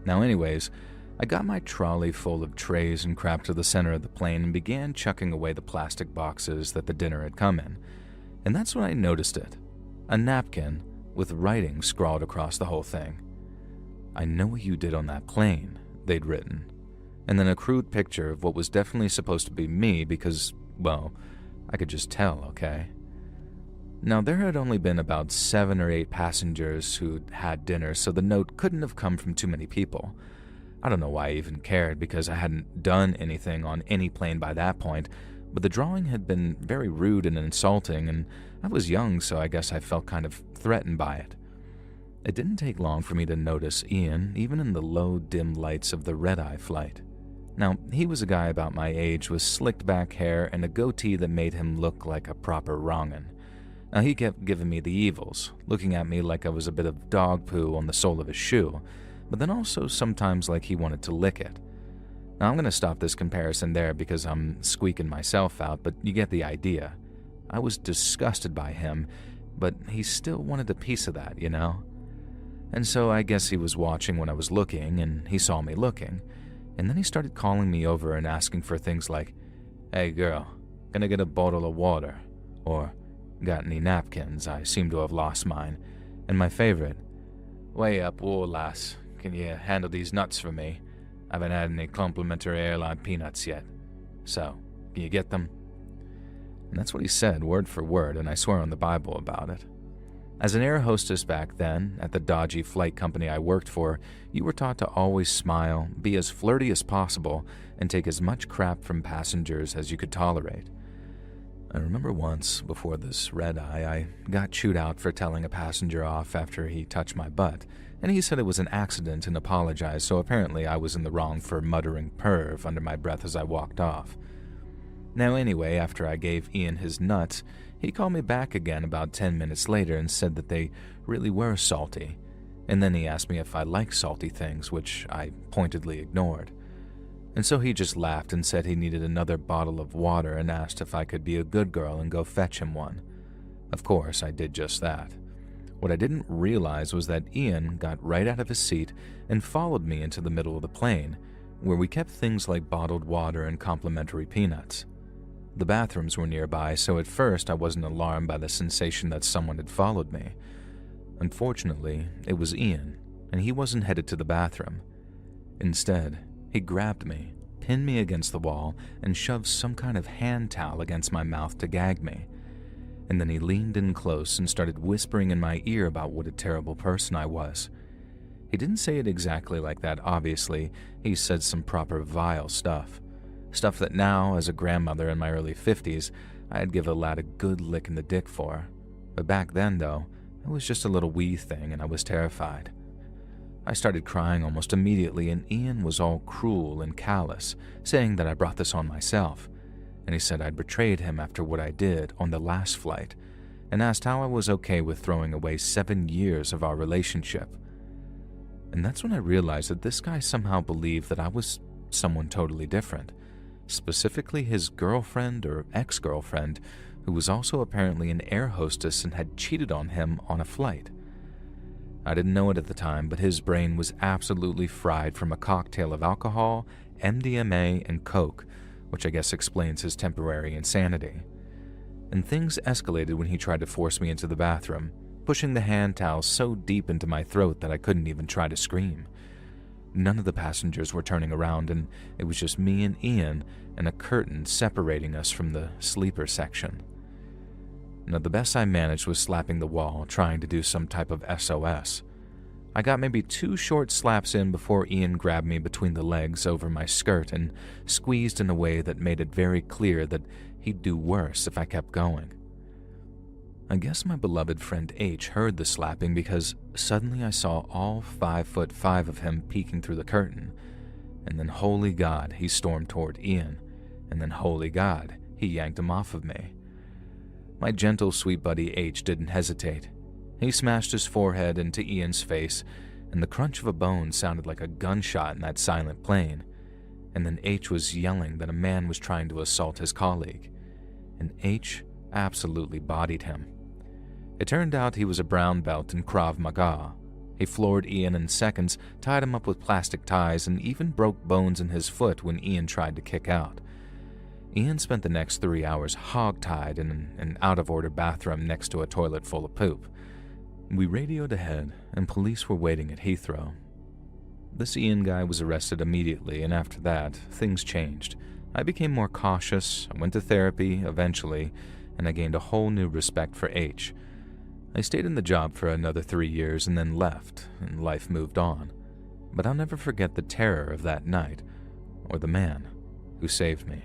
Now anyways, I got my trolley full of trays and crap to the center of the plane and began chucking away the plastic boxes that the dinner had come in. And that's when I noticed it. A napkin with writing scrawled across the whole thing. "I know what you did on that plane," they'd written. And then a crude picture of what was definitely supposed to be me because, well, I could just tell, okay? Now, there had only been about 7 or 8 passengers who'd had dinner, so the note couldn't have come from too many people. I don't know why I even cared because I hadn't done anything on any plane by that point, but the drawing had been very rude and insulting, and I was young, so I guess I felt kind of threatened by it. It didn't take long for me to notice Ian, even in the low, dim lights of the red-eye flight. Now, he was a guy about my age with slicked back hair and a goatee that made him look like a proper wrong'un. Now, he kept giving me the evils, looking at me like I was a bit of dog poo on the sole of his shoe, but then also sometimes like he wanted to lick it. Now I'm going to stop this comparison there because I'm squeaking myself out, but you get the idea. I was disgusted by him, but he still wanted a piece of that, you know? And so I guess he was watching when I was looking, and he saw me looking, and then he started calling me over and asking for things like, "Hey girl, gonna get a bottle of water?" Or, "Got any napkins? I seem to have lost mine." And my favorite, "Way up, whoa lass. Can you handle these nuts for me? I haven't had any complimentary airline peanuts yet. So, can you get them?" And that's what he said, word for word, and I swear on the Bible about it. As an air hostess back then, at the dodgy flight company I worked for, you were taught to always smile, be as flirty as possible, and take as much crap from passengers as you could tolerate. I remember once, before this red eye, I got chewed out for telling a passenger off after he touched my butt, and he said it was an accident and apologized, so apparently I was in the wrong for muttering perv under my breath as I walked off. Now anyway, after I gave Ian his nuts, he called me back again about 10 minutes later and said that they really were salty, and then he asked me if I like salty things, which I pointedly ignored. And so he just laughed and said he needed another bottle of water and asked if I could be a good girl and go fetch him one. Of course, I did just that. What I didn't realize was that Ian got right out of his seat and followed me into the middle of the plane, where we kept things like bottled water and complimentary peanuts. The bathrooms were nearby, so at first I wasn't alarmed by the sensation that someone had followed me. Unfortunately, it was Ian, and he wasn't headed to the bathroom. Instead, he grabbed me, pinned me against the wall, and shoved some kind of hand towel against my mouth to gag me. And then he leaned in close and started whispering in my ear about what a terrible person I was. He didn't say it exactly like that, obviously. He said some proper vile stuff. Stuff that now, as a grandmother in my early 50s, I'd give a lad a good lick in the dick for. But back then, though, it was just a little wee thing and I was terrified. I started crying almost immediately, and Ian was all cruel and callous, saying that I brought this on myself, and he said I'd betrayed him after what I did on the last flight, and asked how I was okay with throwing away 7 years of our relationship. And that's when I realized that this guy somehow believed that I was someone totally different, specifically his girlfriend or ex-girlfriend, who was also apparently an air hostess and had cheated on him on a flight. I didn't know it at the time, but his brain was absolutely fried from a cocktail of alcohol, MDMA, and coke, which I guess explains his temporary insanity. And things escalated when he tried to force me into the bathroom, pushing the hand towel so deep into my throat that I couldn't even try to scream. None of the passengers were turning around, and it was just me and Ian and a curtain separating us from the sleeper section. Now, the best I managed was slapping the wall, trying to do some type of SOS. I got maybe 2 short slaps in before Ian grabbed me between the legs over my skirt and squeezed in a way that made it very clear that he'd do worse if I kept going. I guess my beloved friend H heard the slapping because suddenly I saw all 5'5" of him peeking through the curtain, and then holy God, he stormed toward Ian, and then holy God, he yanked him off of me. My gentle, sweet buddy H didn't hesitate. He smashed his forehead into Ian's face, and the crunch of a bone sounded like a gunshot in that silent plane. And then H was yelling that a man was trying to assault his colleague, and H absolutely bodied him. It turned out he was a brown belt in Krav Maga. He floored Ian in seconds, tied him up with plastic ties, and even broke bones in his foot when Ian tried to kick out. Ian spent the next 3 hours hog-tied in an out-of-order bathroom next to a toilet full of poop. We radioed ahead, and police were waiting at Heathrow. This Ian guy was arrested immediately, and after that, things changed. I became more cautious, I went to therapy, eventually, and I gained a whole new respect for H. I stayed in the job for another 3 years and then left, and life moved on. But I'll never forget the terror of that night, or the man who saved me.